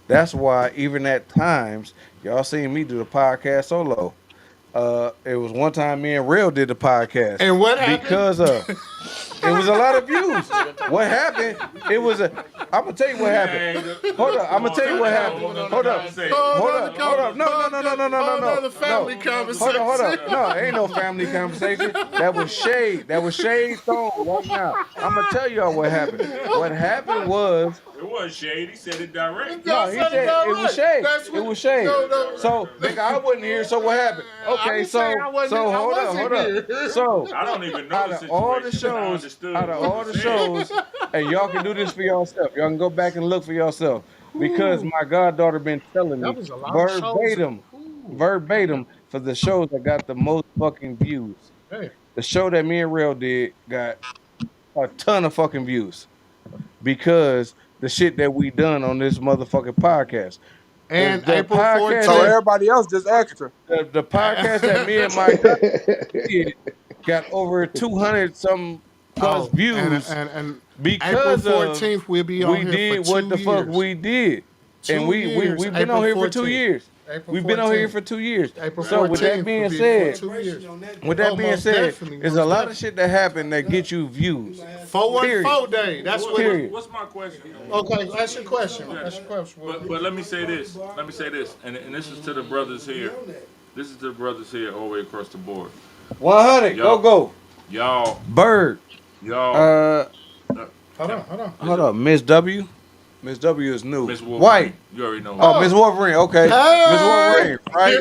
[SPEAKER 1] That's why even at times y'all seen me do the podcast solo. It was one time me and Real did the podcast.
[SPEAKER 2] And what happened?
[SPEAKER 1] Because it was a lot of views. What happened? It was a. I'm gonna tell you what happened. Hold up. I'm gonna tell you what happened. Hold up. Hold up. No.
[SPEAKER 2] Family conversation.
[SPEAKER 1] Hold up. No, ain't no family conversation. That was shade. That was shade thrown right now. I'm gonna tell y'all what happened. What happened was.
[SPEAKER 5] It was shade. He said it direct.
[SPEAKER 1] No, he said it was shade. It was shade. So, nigga, I wasn't here. So what happened? Okay, so hold up. So
[SPEAKER 5] I don't even know
[SPEAKER 1] out
[SPEAKER 5] the
[SPEAKER 1] of all the
[SPEAKER 5] situation, but I
[SPEAKER 1] shows,
[SPEAKER 5] understood
[SPEAKER 1] out of
[SPEAKER 5] what
[SPEAKER 1] all
[SPEAKER 5] you
[SPEAKER 1] the
[SPEAKER 5] said.
[SPEAKER 1] shows, and y'all can do this for yourself. Y'all can go back and look for yourself because my goddaughter been telling
[SPEAKER 2] That
[SPEAKER 1] me
[SPEAKER 2] was a lot of shows.
[SPEAKER 1] verbatim for the shows that got the most fucking views.
[SPEAKER 2] Hey.
[SPEAKER 1] The show that me and Real did got a ton of fucking views because the shit that we done on this motherfucking podcast.
[SPEAKER 2] And
[SPEAKER 1] The
[SPEAKER 2] April
[SPEAKER 1] podcast
[SPEAKER 2] 14th.
[SPEAKER 18] So everybody else just extra.
[SPEAKER 1] the podcast that me and my cousin did got over 200 some plus views
[SPEAKER 2] and
[SPEAKER 1] because
[SPEAKER 2] April 14th we'll be on
[SPEAKER 1] we
[SPEAKER 2] here
[SPEAKER 1] did
[SPEAKER 2] for
[SPEAKER 1] what
[SPEAKER 2] 2
[SPEAKER 1] the fuck
[SPEAKER 2] years.
[SPEAKER 1] we did.
[SPEAKER 2] 2
[SPEAKER 1] And we've
[SPEAKER 2] years,
[SPEAKER 1] been
[SPEAKER 2] April
[SPEAKER 1] on here for 2
[SPEAKER 2] 14th.
[SPEAKER 1] years.
[SPEAKER 2] April
[SPEAKER 1] We've been on here
[SPEAKER 2] 14th.
[SPEAKER 1] for 2 years.
[SPEAKER 2] April
[SPEAKER 1] So with
[SPEAKER 2] 14th
[SPEAKER 1] that being
[SPEAKER 2] will be
[SPEAKER 1] said,
[SPEAKER 2] for 2 years.
[SPEAKER 1] with that
[SPEAKER 2] Oh,
[SPEAKER 1] being
[SPEAKER 2] most
[SPEAKER 1] said,
[SPEAKER 2] definitely,
[SPEAKER 1] there's
[SPEAKER 2] most
[SPEAKER 1] a lot of shit that happened that get you views.
[SPEAKER 2] 414 day. That's what.
[SPEAKER 1] Period.
[SPEAKER 5] What's my question?
[SPEAKER 2] Okay, ask your question. Ask your question.
[SPEAKER 5] But let me say this. And this is to the brothers here. This is to the brothers here all the way across the board.
[SPEAKER 1] 100. Go.
[SPEAKER 5] Y'all.
[SPEAKER 1] Bird.
[SPEAKER 5] Y'all.
[SPEAKER 2] Hold on.
[SPEAKER 1] Hold up, Miss W. Miss W is new.
[SPEAKER 3] Miss
[SPEAKER 1] White.
[SPEAKER 3] Wolverine. You already know.
[SPEAKER 1] Oh, Miss Wolverine. Okay, Miss
[SPEAKER 2] Hey!
[SPEAKER 1] Wolverine. Right.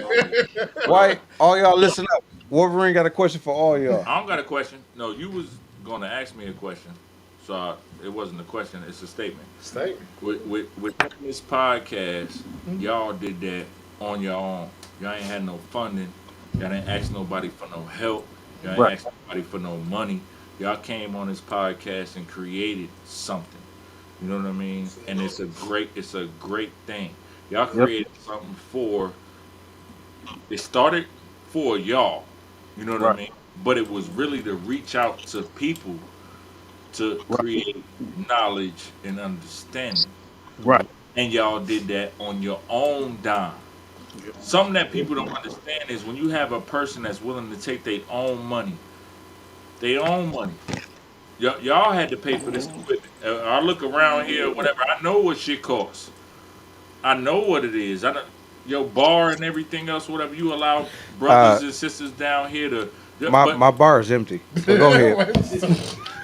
[SPEAKER 1] White. All y'all listen up. Wolverine got a question for all y'all.
[SPEAKER 3] I don't got a question. No, you was gonna ask me a question, so it wasn't a question. It's a statement.
[SPEAKER 2] Statement.
[SPEAKER 3] With this podcast, y'all did that on your own. Y'all ain't had no funding. Y'all didn't ask nobody for no help. Y'all ain't
[SPEAKER 15] Right.
[SPEAKER 3] asked nobody for no money. Y'all came on this podcast and created something. You know what I mean? And it's a great thing. Y'all
[SPEAKER 15] Yep.
[SPEAKER 3] created something for. It started for y'all. You know what I
[SPEAKER 15] Right.
[SPEAKER 3] mean? But it was really to reach out to people to
[SPEAKER 15] Right.
[SPEAKER 3] create knowledge and understanding.
[SPEAKER 15] Right.
[SPEAKER 3] And y'all did that on your own dime. Something that people don't understand is when you have a person that's willing to take their own money. Y'all had to pay for this equipment. I look around here, whatever. I know what shit costs. I know what it is. I don't, your bar and everything else, whatever. You allow
[SPEAKER 1] Uh,
[SPEAKER 3] brothers and sisters down here to,
[SPEAKER 1] my
[SPEAKER 3] but
[SPEAKER 1] my bar is empty. So go ahead.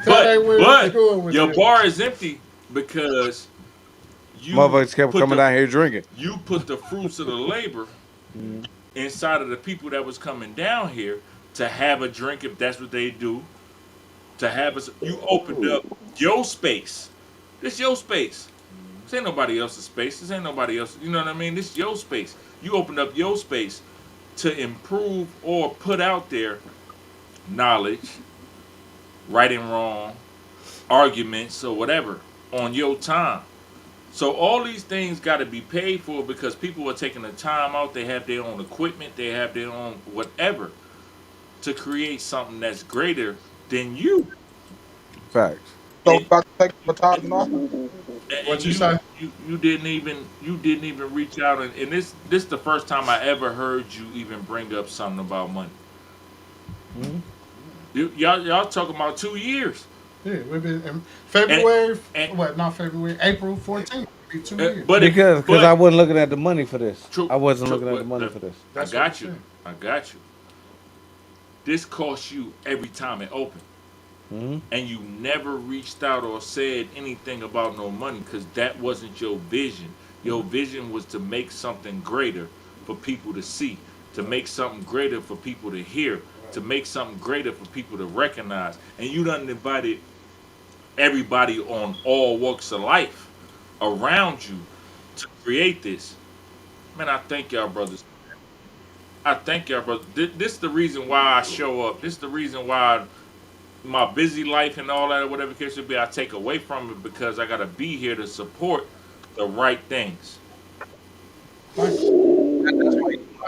[SPEAKER 2] That ain't where we
[SPEAKER 3] but
[SPEAKER 2] going with
[SPEAKER 3] your
[SPEAKER 2] this.
[SPEAKER 3] bar is empty because you
[SPEAKER 1] Motherfuckers kept
[SPEAKER 3] put
[SPEAKER 1] coming
[SPEAKER 3] the
[SPEAKER 1] down here drinking.
[SPEAKER 3] you put the fruits of the labor inside of the people that was coming down here to have a drink if that's what they do. To have us, you opened up your space. This your space. This ain't nobody else's space. This ain't nobody else. You know what I mean? This your space. You opened up your space to improve or put out there knowledge, right and wrong, arguments or whatever on your time. So all these things got to be paid for because people are taking the time out. They have their own equipment. They have their own whatever to create something that's greater than you.
[SPEAKER 1] Facts.
[SPEAKER 18] So
[SPEAKER 3] And,
[SPEAKER 18] about to take the baton off.
[SPEAKER 2] What
[SPEAKER 3] and
[SPEAKER 2] you say?
[SPEAKER 3] you didn't even reach out and this the first time I ever heard you even bring up something about money. Y'all talking about 2 years.
[SPEAKER 2] Yeah, we've been in
[SPEAKER 3] And,
[SPEAKER 2] February.
[SPEAKER 3] and
[SPEAKER 2] What? Not February. April 14th. Be 2 years.
[SPEAKER 1] Because I
[SPEAKER 3] but
[SPEAKER 1] wasn't looking at the money for this.
[SPEAKER 3] true,
[SPEAKER 1] I wasn't
[SPEAKER 3] true
[SPEAKER 1] looking at the
[SPEAKER 3] what,
[SPEAKER 1] money for this.
[SPEAKER 3] I
[SPEAKER 2] That's what I'm
[SPEAKER 3] got you.
[SPEAKER 2] saying.
[SPEAKER 3] I got you. This costs you every time it opened. And you never reached out or said anything about no money because that wasn't your vision. Your vision was to make something greater for people to see, to make something greater for people to hear, to make something greater for people to recognize. And you done invited everybody on all walks of life around you to create this. Man, I thank y'all, brothers. I thank y'all, brothers. This is the reason why I show up. This is the reason why my busy life and all that, or whatever the case should be, I take away from it because I gotta be here to support the right things.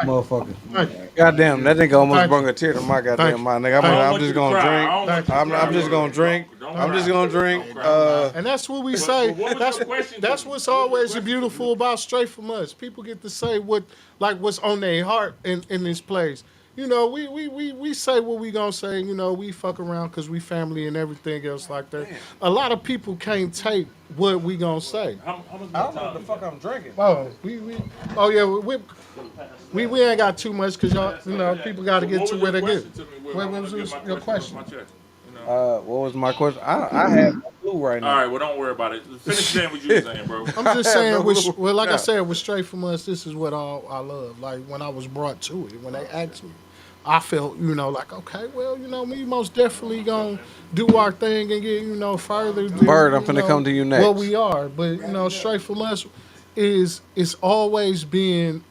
[SPEAKER 1] Motherfucker.
[SPEAKER 2] Thank you.
[SPEAKER 1] Goddamn, that nigga almost
[SPEAKER 2] Thank
[SPEAKER 1] brought
[SPEAKER 2] you.
[SPEAKER 1] a tear to my
[SPEAKER 2] Thank
[SPEAKER 1] goddamn
[SPEAKER 2] you.
[SPEAKER 1] mind. Nigga,
[SPEAKER 2] Thank
[SPEAKER 1] I'm
[SPEAKER 2] you.
[SPEAKER 1] just gonna drink. I'm just gonna drink. I'm just gonna drink.
[SPEAKER 2] And that's what we say. That's what's always beautiful about Straight From Us. People get to say what's on their heart in this place. You know, we say what we gonna say. You know, we fuck around because we family and everything else like that. A lot of people can't take what we gonna say.
[SPEAKER 1] I don't know what the fuck I'm drinking.
[SPEAKER 2] Oh, we ain't got too much because y'all, you know, people got to get to where they get. What was your question?
[SPEAKER 1] What was my question? I have no clue right now.
[SPEAKER 3] All right, well, don't worry about it. Finish saying what you were saying, bro.
[SPEAKER 2] I'm just saying, like I
[SPEAKER 1] Yeah.
[SPEAKER 2] said, with Straight From Us, this is what all I love. Like when I was brought to it, when they asked me, I felt, you know, like, okay, well, you know, we most definitely gonna do our thing and get, you know, further. Than,
[SPEAKER 1] Bird, I'm finna come to you next.
[SPEAKER 2] What we are, but you know, Straight From Us is it's always been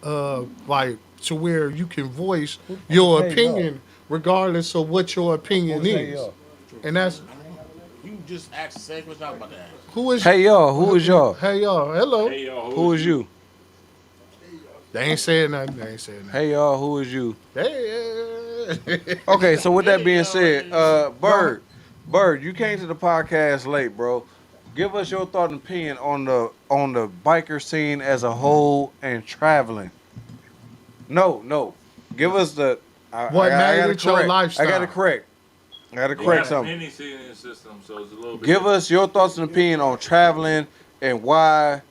[SPEAKER 2] like to where you can voice your opinion regardless of what your opinion is, and that's
[SPEAKER 5] You just asked the same question I was about to ask.
[SPEAKER 2] who is.
[SPEAKER 1] Hey y'all, who is y'all?
[SPEAKER 2] Hey y'all, hello.
[SPEAKER 3] Hey, y'all,
[SPEAKER 1] Who is you?
[SPEAKER 2] They ain't saying nothing.
[SPEAKER 1] Hey y'all, who is you?
[SPEAKER 2] Hey.
[SPEAKER 1] Okay, so with that being said, Bird, you came to the podcast late, bro. Give us your thought and opinion on the biker scene as a whole and traveling. No. Give us the.
[SPEAKER 2] What made
[SPEAKER 1] gotta
[SPEAKER 2] it your
[SPEAKER 1] correct.
[SPEAKER 2] lifestyle?
[SPEAKER 1] I gotta correct. I gotta
[SPEAKER 3] They
[SPEAKER 1] correct
[SPEAKER 3] got a
[SPEAKER 1] something.
[SPEAKER 3] penny seating system, so it's a little bit.
[SPEAKER 1] Give us your thoughts and opinion on traveling and why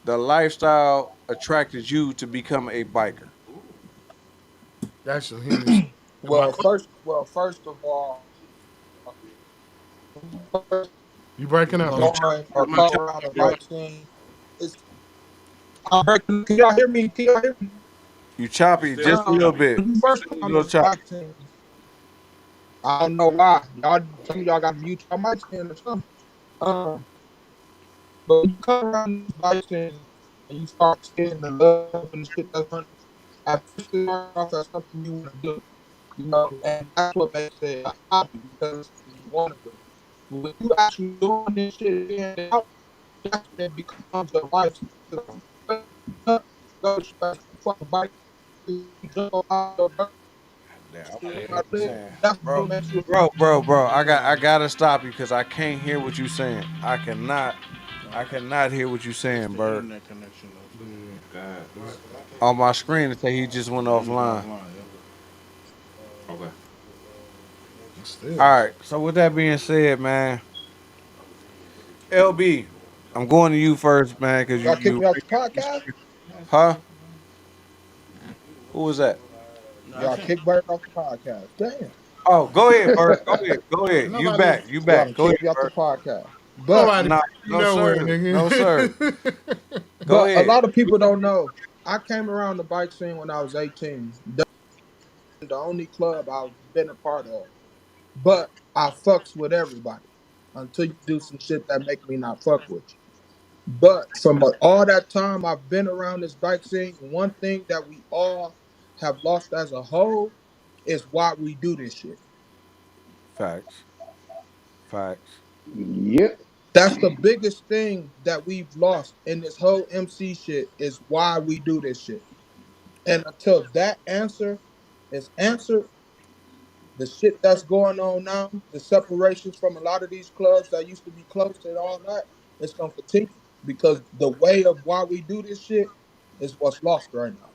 [SPEAKER 1] the lifestyle attracted you to become a biker.
[SPEAKER 2] That's a huge.
[SPEAKER 18] Well, first of all,
[SPEAKER 2] You breaking up?
[SPEAKER 18] join or come around the bike scene It's, I'm breaking. Can y'all hear me? Can y'all hear me?
[SPEAKER 1] You choppy
[SPEAKER 3] Still
[SPEAKER 1] just a little bit.
[SPEAKER 18] When you first
[SPEAKER 1] Still
[SPEAKER 18] come
[SPEAKER 1] a
[SPEAKER 18] on
[SPEAKER 1] little
[SPEAKER 18] this
[SPEAKER 1] choppy.
[SPEAKER 18] bike team, I don't know why. Y'all, some of y'all got to mute your mics in or something. Um, but when you come around these bike teams and you start seeing the love and the shit that's on, at first it starts off as something you want to do, and that's what makes it a hobby because it's something you want to do. But when you actually doing this shit day in, day out, that's when it becomes your life. Go fucking bike, jump out your dirt,
[SPEAKER 1] Damn, I
[SPEAKER 18] shit,
[SPEAKER 1] wanna hear what you're
[SPEAKER 18] live.
[SPEAKER 1] saying.
[SPEAKER 18] That's
[SPEAKER 1] Bro,
[SPEAKER 18] what makes you.
[SPEAKER 1] bro. I gotta stop you because I can't hear what you're saying. I cannot hear what you're
[SPEAKER 5] It's
[SPEAKER 1] saying,
[SPEAKER 5] the
[SPEAKER 1] Bert.
[SPEAKER 5] internet connection though.
[SPEAKER 15] God.
[SPEAKER 1] On my screen it say he just went
[SPEAKER 5] Yeah, he's
[SPEAKER 1] offline.
[SPEAKER 5] offline.
[SPEAKER 15] Okay.
[SPEAKER 2] Still.
[SPEAKER 1] Alright, so with that being said, man, LB, I'm going to you first, man, because
[SPEAKER 18] Y'all kick
[SPEAKER 1] you
[SPEAKER 18] me off the podcast.
[SPEAKER 1] huh? Who was that?
[SPEAKER 18] Y'all kick Bird off the podcast. Damn.
[SPEAKER 1] Oh, go ahead, Bert. Go ahead. You
[SPEAKER 2] Nobody,
[SPEAKER 1] back. You
[SPEAKER 18] Y'all
[SPEAKER 1] back.
[SPEAKER 18] done
[SPEAKER 1] Go ahead,
[SPEAKER 18] kicked me off the
[SPEAKER 1] Bert.
[SPEAKER 18] podcast. But
[SPEAKER 2] nobody
[SPEAKER 1] No,
[SPEAKER 2] you
[SPEAKER 1] no,
[SPEAKER 2] nowhere,
[SPEAKER 1] sir. No, sir.
[SPEAKER 2] nigga.
[SPEAKER 1] Go
[SPEAKER 18] a
[SPEAKER 1] ahead.
[SPEAKER 18] lot of people don't know. I came around the bike scene when I was 18. The only club I've been a part of. But I fucks with everybody until you do some shit that make me not fuck with you. But from all that time I've been around this bike scene, one thing that we all have lost as a whole is why we do this shit.
[SPEAKER 1] Facts. Facts.
[SPEAKER 13] Yep.
[SPEAKER 18] That's the biggest thing that we've lost in this whole MC shit is why we do this shit. And until that answer is answered, the shit that's going on now, the separations from a lot of these clubs that used to be close and all that, it's gonna continue because the way of why we do this shit is what's lost right now.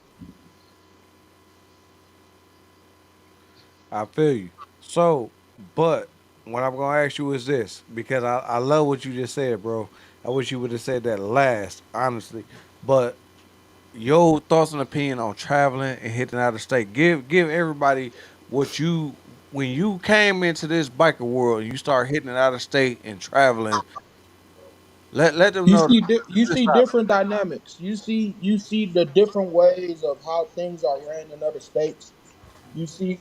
[SPEAKER 1] I feel you. So, but what I'm gonna ask you is this, because I love what you just said, bro. I wish you would have said that last, honestly. But your thoughts and opinion on traveling and hitting out of state. Give everybody what you when you came into this biker world and you start hitting it out of state and traveling. Let them know the
[SPEAKER 18] You
[SPEAKER 1] good
[SPEAKER 18] see
[SPEAKER 1] side.
[SPEAKER 18] different dynamics. You see the different ways of how things are ran in other states. You see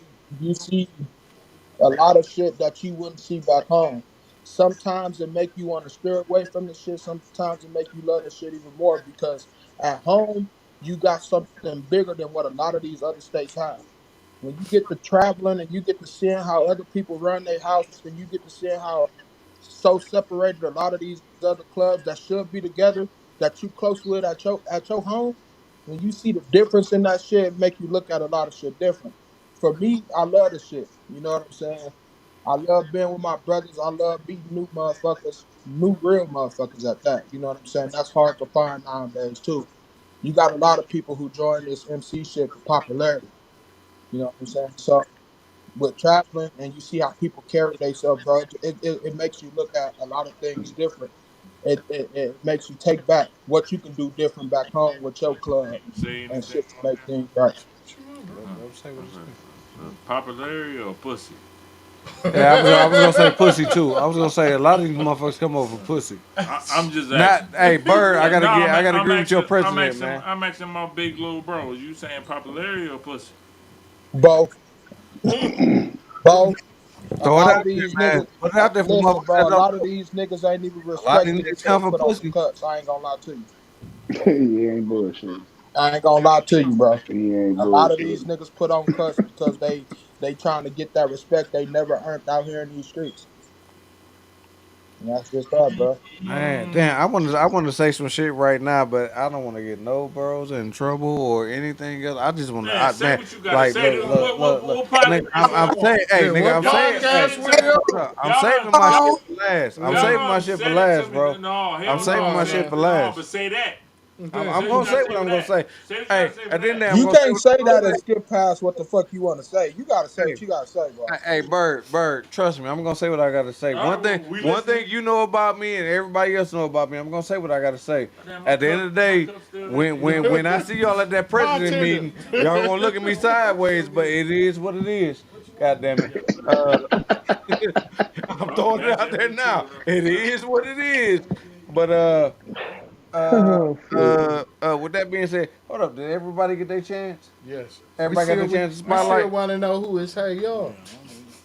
[SPEAKER 18] a lot of shit that you wouldn't see back home. Sometimes it make you want to steer away from the shit. Sometimes it make you love the shit even more because at home you got something bigger than what a lot of these other states have. When you get to traveling and you get to seeing how other people run their house and you get to seeing how so separated a lot of these other clubs that should be together that you close with at your home, when you see the difference in that shit, it make you look at a lot of shit different. For me, I love the shit. You know what I'm saying? I love being with my brothers. I love meeting new motherfuckers, new real motherfuckers at that. You know what I'm saying? That's hard to find nowadays too. You got a lot of people who join this MC shit for popularity. You know what I'm saying? So with traveling and you see how people carry themselves, bro, it makes you look at a lot of things different. It makes you take back what you can do different back home with your club
[SPEAKER 3] Say
[SPEAKER 18] and
[SPEAKER 3] anything
[SPEAKER 18] shit to
[SPEAKER 3] on
[SPEAKER 18] make things right.
[SPEAKER 1] Let them say what it's saying.
[SPEAKER 3] popularity or pussy?
[SPEAKER 1] Yeah, I was gonna say pussy too. I was gonna say a lot of these motherfuckers come over for pussy.
[SPEAKER 3] I'm just asking.
[SPEAKER 1] Not hey Bird,
[SPEAKER 3] No,
[SPEAKER 1] I gotta agree with your president, man.
[SPEAKER 3] I'm asking my big little bro. You saying popularity or pussy?
[SPEAKER 18] Both, both. A
[SPEAKER 1] Throw it
[SPEAKER 18] lot
[SPEAKER 1] out
[SPEAKER 18] of these
[SPEAKER 1] there, man.
[SPEAKER 18] niggas,
[SPEAKER 1] Throw it out there for
[SPEAKER 18] listen,
[SPEAKER 1] motherfuckers
[SPEAKER 18] bro.
[SPEAKER 1] that
[SPEAKER 18] A
[SPEAKER 1] don't
[SPEAKER 18] lot of
[SPEAKER 1] know.
[SPEAKER 18] these niggas ain't even
[SPEAKER 1] A lot of
[SPEAKER 18] respect
[SPEAKER 1] these
[SPEAKER 18] the
[SPEAKER 1] niggas
[SPEAKER 18] nigga they
[SPEAKER 1] come for
[SPEAKER 18] put on some
[SPEAKER 1] pussy.
[SPEAKER 18] cuts. I ain't gonna lie to you.
[SPEAKER 13] He ain't bullshit.
[SPEAKER 18] I ain't gonna lie to you, bro.
[SPEAKER 13] He ain't
[SPEAKER 18] A lot of
[SPEAKER 13] bullshit.
[SPEAKER 18] these niggas put on cuts because they trying to get that respect they never earned out here in these streets. And that's just that, bro.
[SPEAKER 1] Man, damn, I want to say some shit right now, but I don't want to get no bros in trouble or anything else. I just want to,
[SPEAKER 3] Man, say
[SPEAKER 1] man,
[SPEAKER 3] what you gotta
[SPEAKER 1] like,
[SPEAKER 3] say.
[SPEAKER 1] look,
[SPEAKER 3] What podcast
[SPEAKER 1] nigga,
[SPEAKER 3] this
[SPEAKER 1] I'm
[SPEAKER 3] on?
[SPEAKER 1] saying, hey,
[SPEAKER 2] Yeah,
[SPEAKER 1] nigga,
[SPEAKER 2] what
[SPEAKER 1] I'm saying, hey,
[SPEAKER 2] podcast we
[SPEAKER 1] hold
[SPEAKER 2] on?
[SPEAKER 1] up, I'm
[SPEAKER 3] Y'all
[SPEAKER 1] saving
[SPEAKER 3] done,
[SPEAKER 1] my shit
[SPEAKER 3] y'all,
[SPEAKER 1] for last. I'm
[SPEAKER 3] y'all
[SPEAKER 2] Yeah.
[SPEAKER 1] saving my
[SPEAKER 3] done
[SPEAKER 1] shit for
[SPEAKER 3] said it to
[SPEAKER 1] last,
[SPEAKER 3] me.
[SPEAKER 1] bro.
[SPEAKER 3] No,
[SPEAKER 1] I'm
[SPEAKER 3] hell
[SPEAKER 1] saving
[SPEAKER 3] no,
[SPEAKER 1] my
[SPEAKER 2] No,
[SPEAKER 1] shit
[SPEAKER 3] man.
[SPEAKER 1] for
[SPEAKER 2] man.
[SPEAKER 3] No, but
[SPEAKER 1] last.
[SPEAKER 3] say that.
[SPEAKER 2] Okay.
[SPEAKER 1] I'm
[SPEAKER 3] Say what you
[SPEAKER 1] gonna
[SPEAKER 3] gotta
[SPEAKER 1] say
[SPEAKER 3] say
[SPEAKER 1] what
[SPEAKER 3] for
[SPEAKER 1] I'm gonna
[SPEAKER 3] that.
[SPEAKER 1] say.
[SPEAKER 3] Say what you
[SPEAKER 1] Hey,
[SPEAKER 3] gotta say for
[SPEAKER 1] at the end of the
[SPEAKER 3] that.
[SPEAKER 1] day, I'm
[SPEAKER 18] You
[SPEAKER 1] gonna say
[SPEAKER 18] can't
[SPEAKER 1] what
[SPEAKER 18] say
[SPEAKER 1] I'm
[SPEAKER 18] that
[SPEAKER 1] gonna
[SPEAKER 18] and
[SPEAKER 1] say.
[SPEAKER 18] skip past what the fuck you want to say. You gotta say
[SPEAKER 1] Hey,
[SPEAKER 18] what you gotta say, bro.
[SPEAKER 1] hey, Bird, trust me. I'm gonna say what I gotta say.
[SPEAKER 3] All right, well, we
[SPEAKER 1] One
[SPEAKER 3] listening.
[SPEAKER 1] thing you know about me and everybody else know about me. I'm gonna say what I gotta say.
[SPEAKER 3] Damn,
[SPEAKER 1] At the end of the
[SPEAKER 3] my
[SPEAKER 1] day,
[SPEAKER 3] cup still there.
[SPEAKER 1] when I see y'all at that president
[SPEAKER 2] Bartender.
[SPEAKER 1] meeting, y'all gonna look at me sideways. But it is what it is. God damn it. Uh, I'm
[SPEAKER 3] Well,
[SPEAKER 1] throwing it
[SPEAKER 3] gotcha.
[SPEAKER 1] out there now. It is what it is. But With that being said, hold up. Did everybody get their chance?
[SPEAKER 2] Yes. We
[SPEAKER 1] Everybody got
[SPEAKER 2] still
[SPEAKER 1] their
[SPEAKER 2] we,
[SPEAKER 1] chance to
[SPEAKER 2] we still
[SPEAKER 1] spotlight?
[SPEAKER 2] want to know who is Hey Y'all.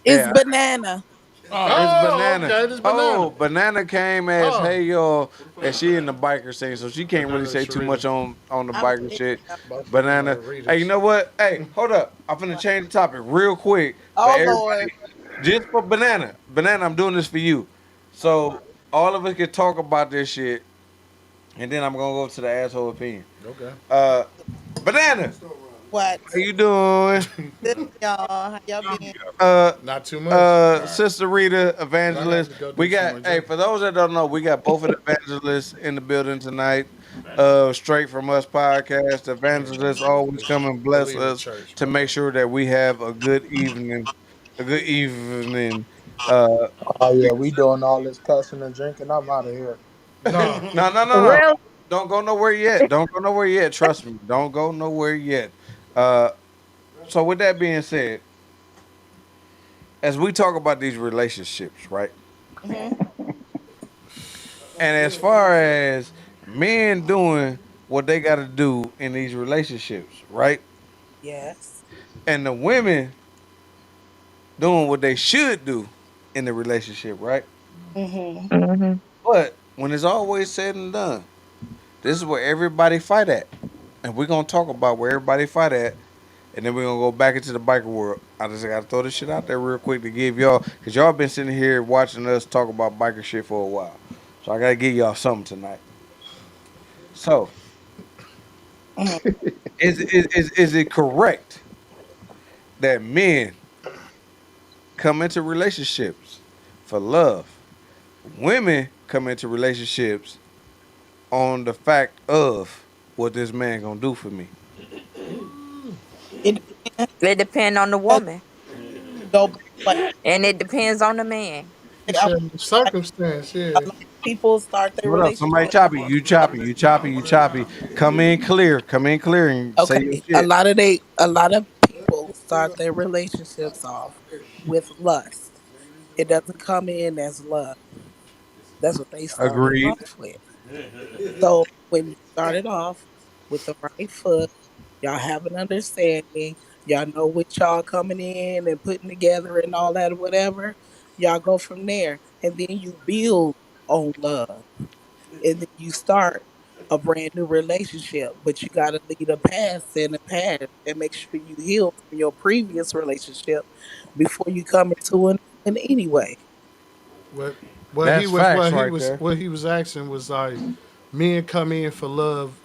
[SPEAKER 20] It's
[SPEAKER 1] Yeah.
[SPEAKER 20] banana.
[SPEAKER 1] It's
[SPEAKER 2] Oh,
[SPEAKER 1] banana.
[SPEAKER 2] okay. This
[SPEAKER 1] Oh,
[SPEAKER 2] banana.
[SPEAKER 1] banana came as
[SPEAKER 2] Oh,
[SPEAKER 1] hey y'all, and she in the biker scene, so she can't really
[SPEAKER 2] banana
[SPEAKER 1] say too
[SPEAKER 2] Sharita.
[SPEAKER 1] much on the
[SPEAKER 20] I'm
[SPEAKER 1] biker
[SPEAKER 20] saying,
[SPEAKER 1] shit.
[SPEAKER 2] Both of them
[SPEAKER 1] Banana.
[SPEAKER 2] are
[SPEAKER 1] Hey, you
[SPEAKER 2] readers.
[SPEAKER 1] know what? Hey, hold up. I'm finna change the topic real quick for
[SPEAKER 20] oh
[SPEAKER 1] everybody.
[SPEAKER 20] Lord.
[SPEAKER 1] Just for banana. Banana, I'm doing this for you. So all of us can talk about this shit, and then I'm gonna go to the asshole opinion.
[SPEAKER 2] Okay.
[SPEAKER 1] Uh, banana,
[SPEAKER 20] What?
[SPEAKER 1] how you doing?
[SPEAKER 20] Good, y'all. How y'all been?
[SPEAKER 1] Uh,
[SPEAKER 2] Not too much.
[SPEAKER 1] Sister Rita,
[SPEAKER 2] Because I have
[SPEAKER 1] evangelist.
[SPEAKER 2] to go
[SPEAKER 1] We
[SPEAKER 2] do some
[SPEAKER 1] got,
[SPEAKER 2] more
[SPEAKER 1] hey,
[SPEAKER 2] drinking.
[SPEAKER 1] for those that don't know, we got both of the evangelists in the building tonight. Straight from us podcast. The evangelists always come and bless
[SPEAKER 2] Believe in
[SPEAKER 1] us
[SPEAKER 2] church,
[SPEAKER 1] to
[SPEAKER 2] bro.
[SPEAKER 1] make sure that we have a good evening. A good evening. Uh,
[SPEAKER 18] Oh yeah, we doing all this cussing and drinking. I'm out of here.
[SPEAKER 2] No.
[SPEAKER 1] no, no, no, no.
[SPEAKER 16] Real.
[SPEAKER 1] Don't go nowhere yet. Don't go nowhere yet. Trust me. Don't go nowhere yet. Uh, so with that being said, as we talk about these relationships, right?
[SPEAKER 20] Hmm.
[SPEAKER 1] And as far as men doing what they got to do in these relationships, right?
[SPEAKER 20] Yes.
[SPEAKER 1] And the women doing what they should do in the relationship, right?
[SPEAKER 20] Hmm.
[SPEAKER 16] Hmm.
[SPEAKER 1] But when it's always said and done, this is where everybody fight at. And we're going to talk about where everybody fight at. And then we're going to go back into the biker world. I just got to throw this shit out there real quick to give y'all, because y'all been sitting here watching us talk about biker shit for a while. So I got to give y'all something tonight. So, is it correct that men come into relationships for love? Women come into relationships on the fact of what this man gonna do for me.
[SPEAKER 20] It
[SPEAKER 16] It depends on the
[SPEAKER 20] does
[SPEAKER 16] woman,
[SPEAKER 20] go both ways.
[SPEAKER 16] and it depends on the man.
[SPEAKER 2] He
[SPEAKER 20] I
[SPEAKER 2] said
[SPEAKER 20] would
[SPEAKER 2] the
[SPEAKER 20] say, like,
[SPEAKER 2] circumstance,
[SPEAKER 20] a
[SPEAKER 2] yeah.
[SPEAKER 20] lot of people start their
[SPEAKER 1] Hold up, somebody
[SPEAKER 20] relationship
[SPEAKER 1] choppy.
[SPEAKER 20] off.
[SPEAKER 1] You choppy. You choppy. You choppy. Come in clear. Come in clear and say your
[SPEAKER 20] Okay,
[SPEAKER 1] shit.
[SPEAKER 20] a lot of people start their relationships off with lust. It doesn't come in as love. That's what they started
[SPEAKER 1] Agreed.
[SPEAKER 20] off with. So when you started off with the right foot, y'all have an understanding, y'all know what y'all coming in and putting together and all that or whatever, y'all go from there. And then you build on love. And then you start a brand new relationship. But you gotta leave the past in the past and make sure you heal from your previous relationship before you come into an anyway.
[SPEAKER 2] What
[SPEAKER 1] That's facts right there.
[SPEAKER 2] what he was asking was like men come in for love,